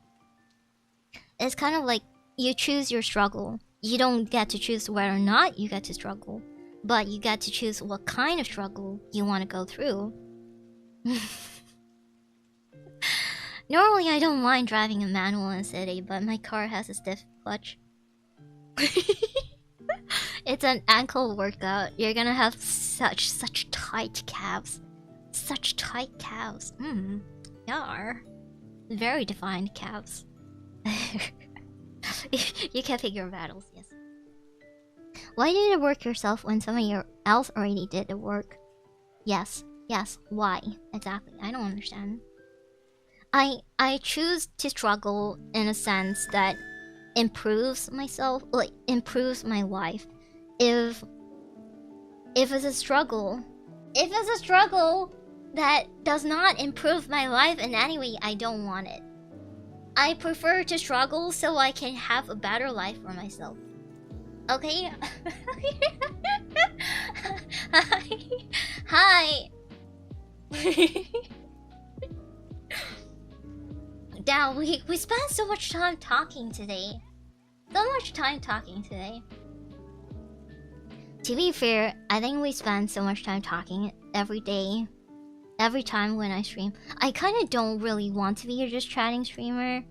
It's kind of like you choose your struggle. You don't get to choose whether or not you get to struggle, but you get to choose what kind of struggle you want to go through. Normally, I don't mind driving a manual in a city, but my car has a stiff clutch. It's an ankle workout. You're gonna have such tight calves. Such tight calves. Yeah. Very defined calves. You can pick your battles, yes. Why do you work yourself when somebody else already did the work? Yes, why? Exactly, I don't understand. I choose to struggle in a sense that improves myself, like improves my life. If it's a struggle that does not improve my life in any way, I don't want it. I prefer to struggle so I can have a better life for myself. Okay? Hi. Now we spent so much time talking today. So much time talking today. To be fair, I think we spend so much time talking every day. Every time when I stream. I kind of don't really want to be a just chatting streamer.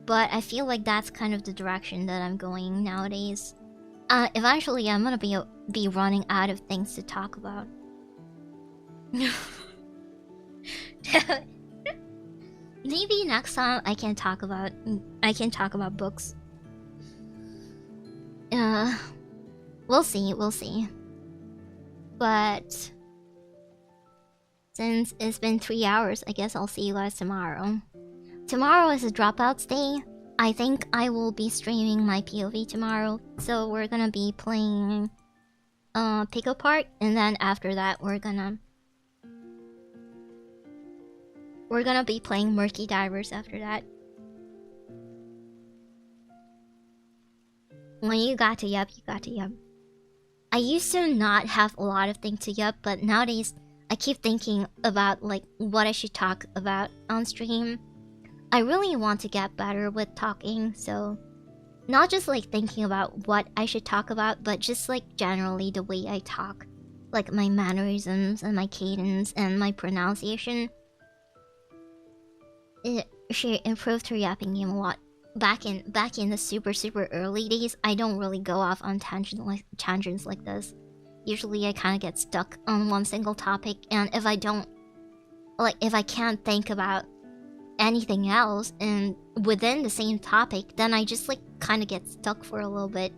But I feel like that's kind of the direction that I'm going nowadays. Eventually I'm gonna be running out of things to talk about. Maybe next time I can talk about books. We'll see. But since it's been 3 hours, I guess I'll see you guys tomorrow. Tomorrow is a dropouts day. I think I will be streaming my POV tomorrow. So we're gonna be playing Pick Apart, and then after that we're gonna be playing Murky Divers after that. When you got to yup, you got to yup. I used to not have a lot of things to yup, but nowadays I keep thinking about like what I should talk about on stream. I really want to get better with talking, so not just like thinking about what I should talk about, but just like generally the way I talk, like my mannerisms and my cadence and my pronunciation. She improved her yapping game a lot. Back in the super early days, I don't really go off on tangents like this. Usually I kind of get stuck on one single topic, and if I can't think about anything else and within the same topic, then I just like kind of get stuck for a little bit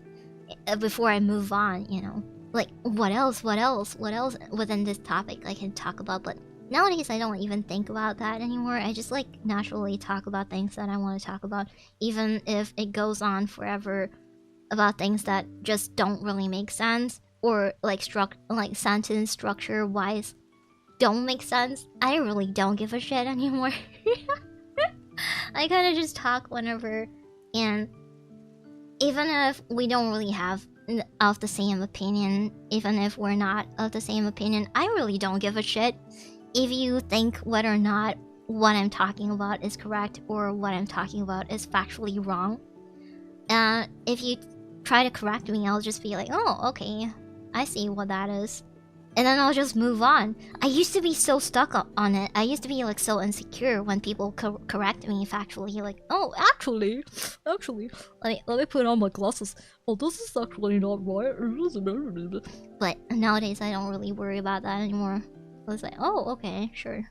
before I move on, you know? Like, what else within this topic I can talk about? But nowadays I don't even think about that anymore. I just like naturally talk about things that I want to talk about, even if it goes on forever about things that just don't really make sense, or like sentence structure wise don't make sense. I really don't give a shit anymore. I kind of just talk whenever, and even if we don't really have of the same opinion, even if we're not of the same opinion, I really don't give a shit if you think whether or not what I'm talking about is correct or what I'm talking about is factually wrong. If you try to correct me, I'll just be like, oh, okay, I see what that is. And then I'll just move on. I used to be so stuck on it. I used to be like so insecure when people correct me factually. Like, oh, actually, let me put on my glasses. Oh, this is actually not right. But nowadays, I don't really worry about that anymore. I was like, oh, okay, sure.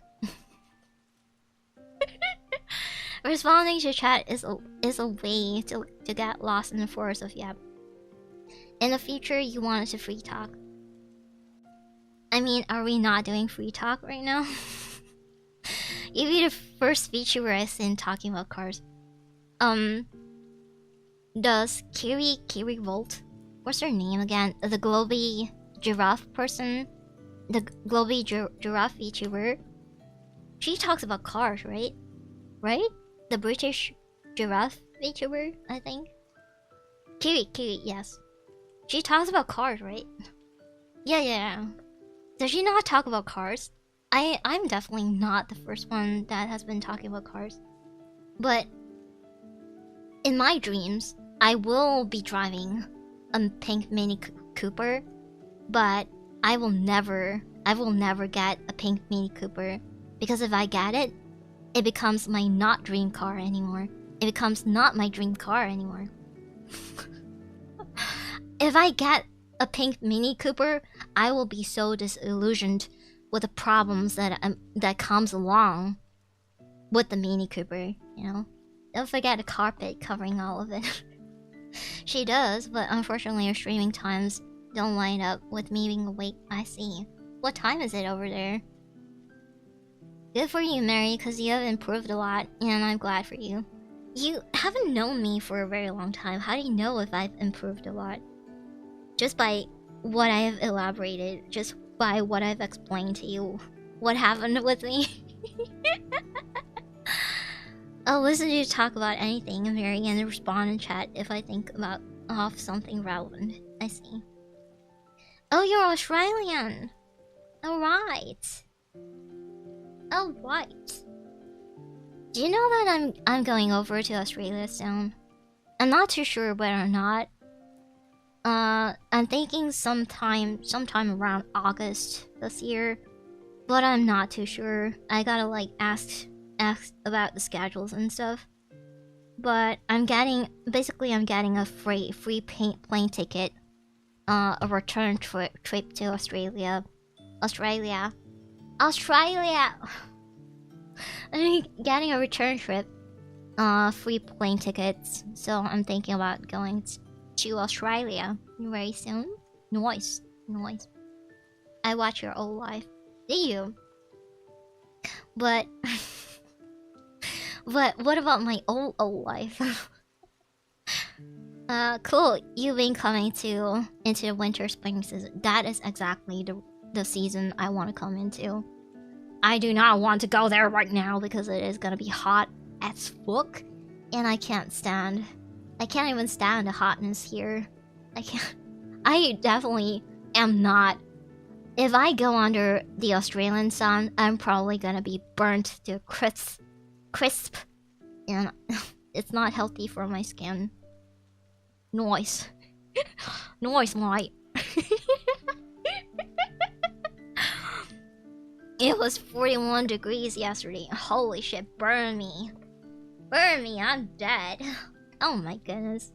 Responding to chat is a way to get lost in the forest of yap. In the future, you want it to free talk. I mean, are we not doing free talk right now? You be the first feature I seen talking about cars. Does Kiri Volt? What's her name again? The Globy Giraffe person? The Globy Giraffe VTuber? She talks about cars, right? Right? The British Giraffe VTuber, I think? Kiri, yes. She talks about cars, right? Yeah. Does she not talk about cars? I'm definitely not the first one that has been talking about cars. But in my dreams, I will be driving a pink Mini Cooper, but I will never get a pink Mini Cooper, because if I get it, it becomes my not dream car anymore. It becomes not my dream car anymore. If I get a pink Mini Cooper, I will be so disillusioned with the problems that comes along with the Mini Cooper, you know? Don't forget a carpet covering all of it. She does, but unfortunately her streaming times don't line up with me being awake. I see. What time is it over there? Good for you, Mary, because you have improved a lot, and I'm glad for you. You haven't known me for a very long time. How do you know if I've improved a lot? Just by what I have elaborated, just by what I've explained to you, what happened with me. I'll listen to you talk about anything, Mary, and respond in chat if I think of something relevant. I see. Oh, you're Australian. Alright. Do you know that I'm going over to Australia soon? I'm not too sure whether or not. I'm thinking sometime around August this year, but I'm not too sure. I gotta like ask about the schedules and stuff. But I'm getting a free plane ticket, a return trip to Australia. I'm getting a return trip, free plane tickets. So I'm thinking about going to Australia very soon. Nice. I watch your old life. Do you? But what about my old life? Cool. You've been coming into the winter spring season. That is exactly the season I want to come into. I do not want to go there right now because it is gonna be hot as fuck, and I can't even stand the hotness here. I definitely am not. If I go under the Australian sun, I'm probably gonna be burnt to crisp, and it's not healthy for my skin. Noise, mate. It was 41 degrees yesterday. Holy shit, burn me, I'm dead. Oh my goodness.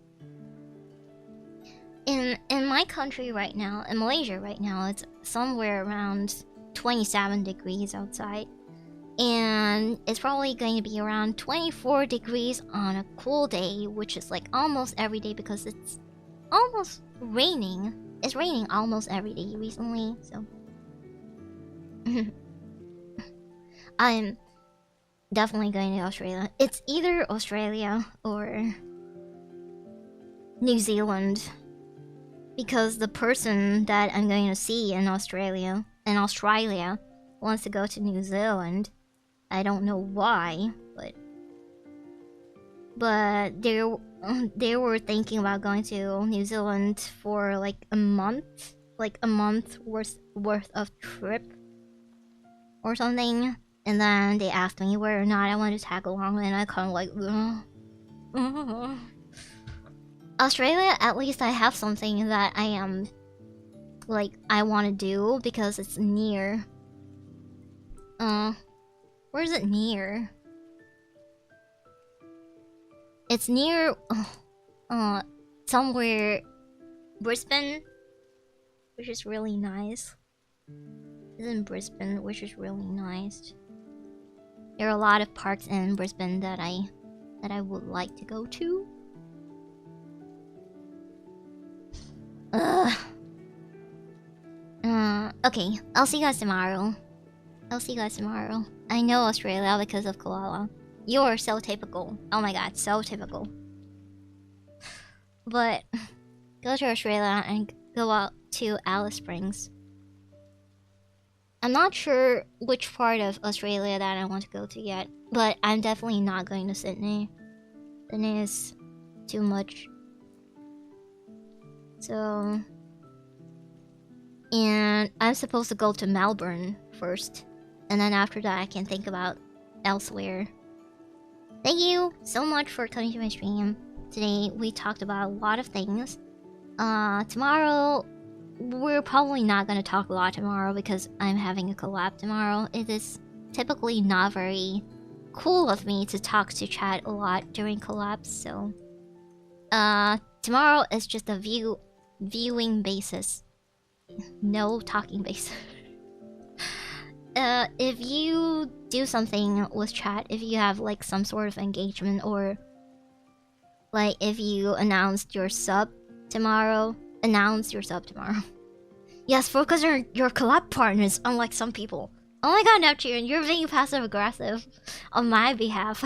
In my country right now, in Malaysia right now, it's somewhere around 27 degrees outside. And it's probably going to be around 24 degrees on a cool day, which is like almost every day because it's almost raining. It's raining almost every day recently, so... I'm definitely going to Australia. It's either Australia or New Zealand. Because the person that I'm going to see in Australia wants to go to New Zealand. I don't know why, but they were thinking about going to New Zealand for like a month worth of trip or something, and then they asked me whether or not I wanted to tag along, and I kind of like, Australia, at least I have something that I am like I want to do because it's near. Where is it near? It's near somewhere Brisbane, which is really nice. It's in Brisbane, which is really nice. There are a lot of parks in Brisbane that I would like to go to. Okay, I'll see you guys tomorrow. I know Australia because of Koala. You're so typical. Oh my god, so typical. But go to Australia and go out to Alice Springs. I'm not sure which part of Australia that I want to go to yet, but I'm definitely not going to Sydney. Sydney is too much. So... And I'm supposed to go to Melbourne first. And then after that I can think about elsewhere. Thank you so much for coming to my stream. Today we talked about a lot of things. Tomorrow... We're probably not gonna talk a lot tomorrow because I'm having a collab tomorrow. It is typically not very cool of me to talk to chat a lot during collabs, so... Tomorrow is just a viewing basis. No talking basis. If you do something with chat, if you have like some sort of engagement, or like if you announced your sub tomorrow, Yes, focus on your collab partners, unlike some people. Oh my god, Neptune, you're being passive aggressive on my behalf.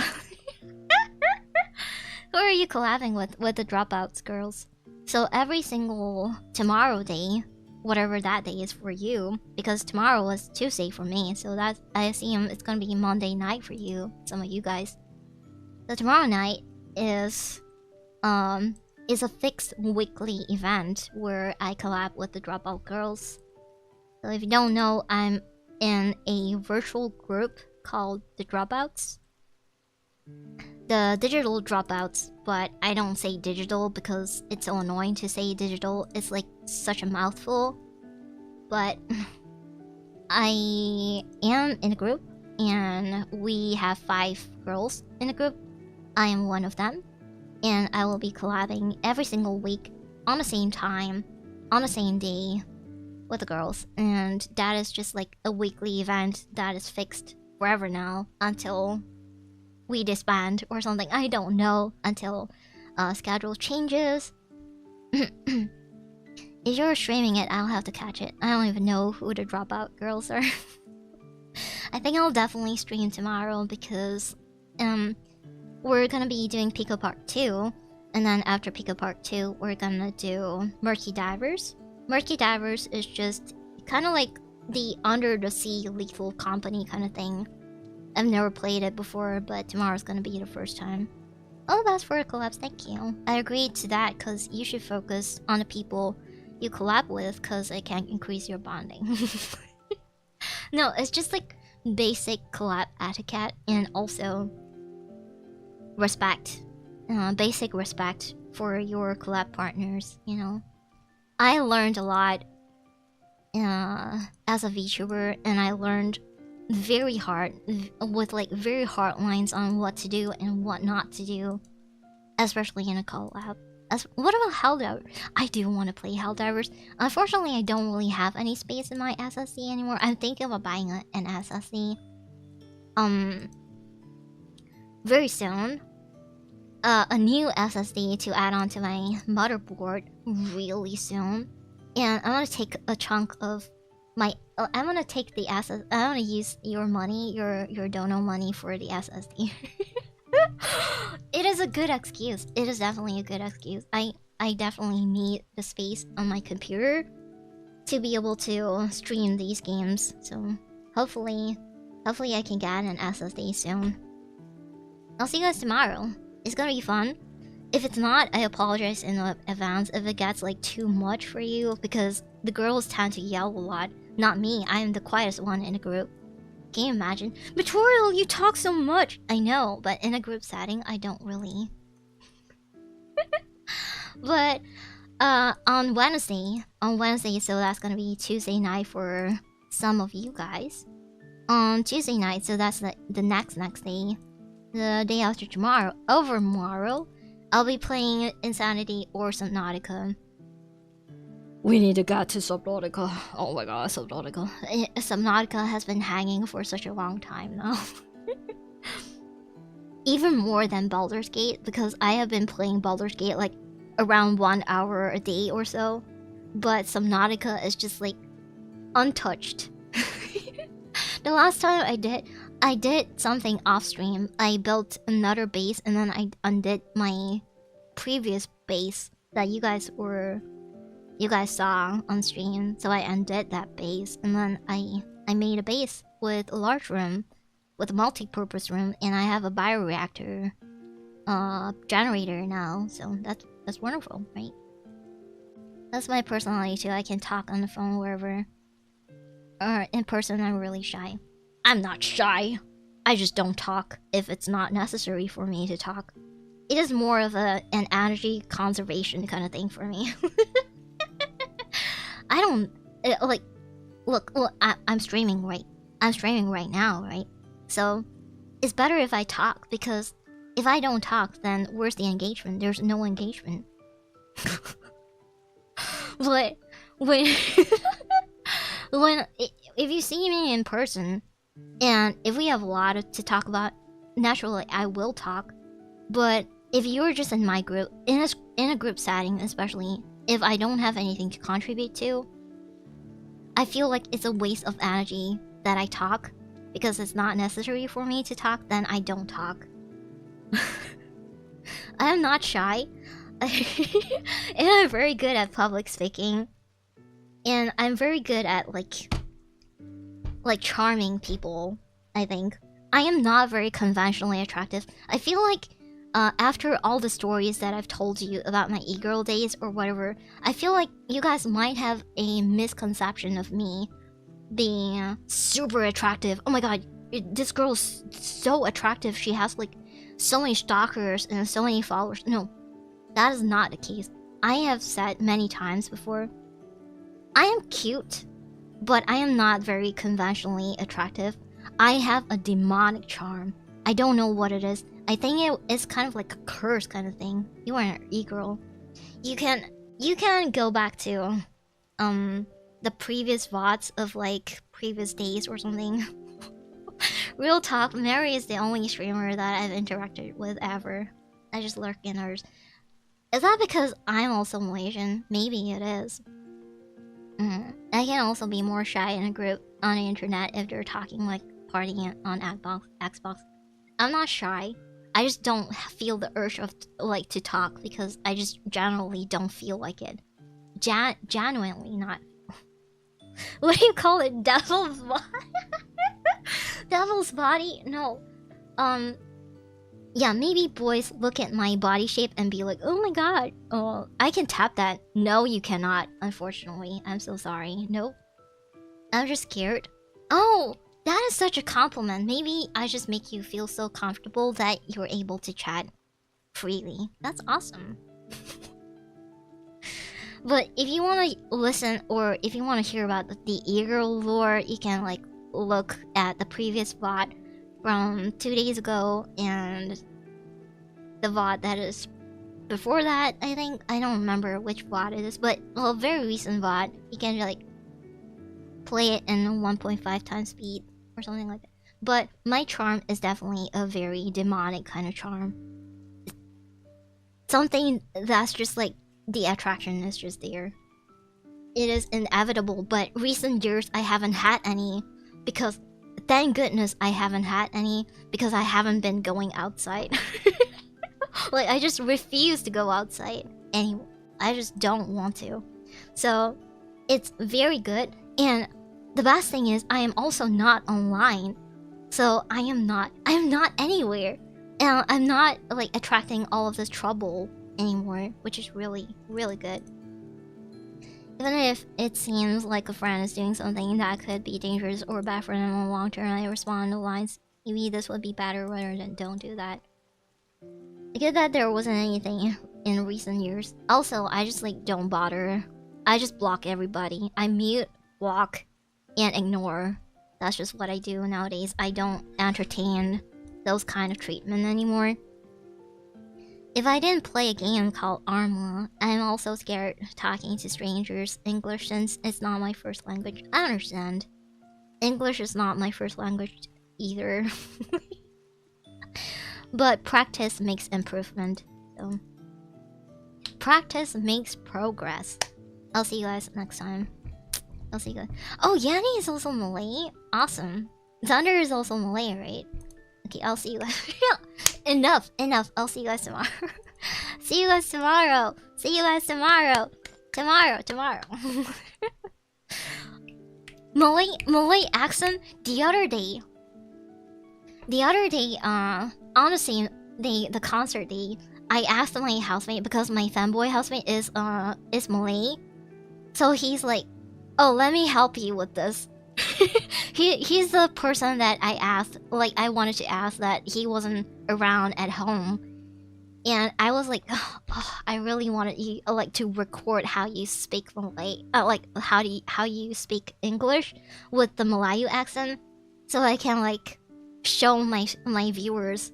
Who are you collabing with the dropouts, girls? So every single tomorrow day, whatever that day is for you, because tomorrow was Tuesday for me, so that I assume it's gonna be Monday night for you, some of you guys. So tomorrow night is a fixed weekly event where I collab with the Dropout Girls. So if you don't know, I'm in a virtual group called the Dropouts. the digital dropouts, but I don't say digital because it's so annoying to say digital. It's like such a mouthful. But I am in a group, and we have 5 girls in the group. I am one of them, and I will be collabing every single week on the same time, on the same day with the girls. And that is just like a weekly event that is fixed forever now until we disband or something. I don't know, until schedule changes. If you're streaming it, I'll have to catch it. I don't even know who the dropout girls are. I think I'll definitely stream tomorrow because we're gonna be doing Pico Part 2, and then after Pico Part 2 we're gonna do Murky Divers. Murky Divers is just kind of like the under the sea Lethal Company kind of thing. I've never played it before, but tomorrow's gonna be the first time. Oh, that's for the collabs, thank you. I agreed to that because you should focus on the people you collab with because it can increase your bonding. No, it's just like basic collab etiquette and also respect. Basic respect for your collab partners, you know. I learned a lot as a VTuber, and I learned very hard, with like very hard lines on what to do and what not to do, especially in a collab. What about Helldivers? I do want to play Helldivers. Unfortunately, I don't really have any space in my SSD anymore. I'm thinking about buying an SSD. Very soon. A new SSD to add on to my motherboard really soon. And I'm gonna take a chunk of my... I'm gonna take the SS... I'm gonna use your money, your dono money for the SSD. It is a good excuse. It is definitely a good excuse. I definitely need the space on my computer to be able to stream these games. So hopefully I can get an SSD soon. I'll see you guys tomorrow. It's gonna be fun. If it's not, I apologize in advance if it gets like too much for you, because the girls tend to yell a lot. Not me, I am the quietest one in the group. Can you imagine? Tutorial, you talk so much! I know, but in a group setting, I don't really. But, on Wednesday, so that's gonna be Tuesday night for some of you guys. On Tuesday night, so that's the next day, the day after tomorrow, I'll be playing Insanity or Subnautica. We need to get to Subnautica. Oh my god, Subnautica. Subnautica has been hanging for such a long time now. Even more than Baldur's Gate, because I have been playing Baldur's Gate like around 1 hour a day or so. But Subnautica is just like untouched. The last time I did something off stream. I built another base and then I undid my previous base that you guys saw on stream. So I undid that base and then I made a base with a large room, with a multi-purpose room, and I have a bioreactor generator now. So that's wonderful, right? That's my personality too. I can talk on the phone wherever. Or in person, I'm really shy. I'm not shy. I just don't talk if it's not necessary for me to talk. It is more of an energy conservation kind of thing for me. I don't like. Look, I'm streaming right now, right? So it's better if I talk, because if I don't talk, then where's the engagement? There's no engagement. But when if you see me in person, and if we have a lot to talk about, naturally I will talk. But if you're just in my group, in a group setting, especially if I don't have anything to contribute to, I feel like it's a waste of energy that I talk, because it's not necessary for me to talk. Then I don't talk. I am not shy, and I'm very good at public speaking. And I'm very good at like charming people, I think. I am not very conventionally attractive. I feel like after all the stories that I've told you about my e-girl days or whatever, I feel like you guys might have a misconception of me being super attractive. Oh my god, this girl's so attractive. She has like so many stalkers and so many followers. No, that is not the case. I have said many times before, I am cute, but I am not very conventionally attractive. I have a demonic charm. I don't know what it is. I think it is kind of like a curse kind of thing. You are an e-girl. You can go back to the previous VODs of like previous days or something. Real talk, Mary is the only streamer that I've interacted with ever. I just lurk in hers. Is that because I'm also Malaysian? Maybe it is. I can also be more shy in a group on the internet if they're talking like partying on Xbox. I'm not shy. I just don't feel the urge of like to talk because I just generally don't feel like it. Genuinely not. What do you call it? Devil's body? Devil's body? No. Yeah, maybe boys look at my body shape and be like, oh my god, oh, I can tap that. No, you cannot, unfortunately. I'm so sorry. Nope. I'm just scared. Oh, that is such a compliment. Maybe I just make you feel so comfortable that you're able to chat freely. That's awesome. But if you want to listen or if you want to hear about the e-girl lore, you can like look at the previous VOD from 2 days ago and the VOD that is before that, I think. I don't remember which VOD it is, but a very recent VOD. You can like play it in 1.5 times speed or something like that. But my charm is definitely a very demonic kind of charm. Something that's just like the attraction is just there. It is inevitable, but recent years I haven't had any because thank goodness I haven't had any because I haven't been going outside. Like I just refuse to go outside anymore. I just don't want to. So it's very good. And the best thing is I am also not online. So I am not anywhere. And I'm not like attracting all of this trouble anymore, which is really, really good. Even if it seems like a friend is doing something that could be dangerous or bad for them in the long term, I respond to lines, maybe this would be better rather than don't do that. I get that there wasn't anything in recent years. Also, I just like don't bother. I just block everybody. I mute, block, and ignore. That's just what I do nowadays. I don't entertain those kind of treatment anymore. If I didn't play a game called Arma, I'm also scared talking to strangers. English, since it's not my first language. I understand. English is not my first language either. But practice makes improvement. So practice makes progress. I'll see you guys next time. I'll see you guys. Oh, Yanni is also Malay? Awesome. Thunder is also Malay, right? Okay, I'll see you guys. Enough. I'll see you guys tomorrow. See you guys tomorrow. See you guys tomorrow. Tomorrow. Malay accent the other day, on the concert day, I asked my housemate because my fanboy housemate is Malay. So he's like, oh, let me help you with this. He's the person that I asked, like I wanted to ask that he wasn't around at home. And I was like, oh, I really wanted you like to record how you speak Malay, like how you speak English with the Malayu accent, so I can like show my viewers.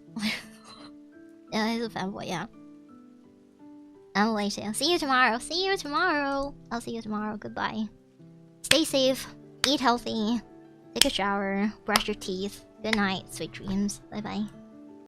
Yeah, he's a fanboy. Yeah. I'm late. See you tomorrow. I'll see you tomorrow. Goodbye. Stay safe. Eat healthy. Take a shower. Brush your teeth. Good night. Sweet dreams. Bye bye.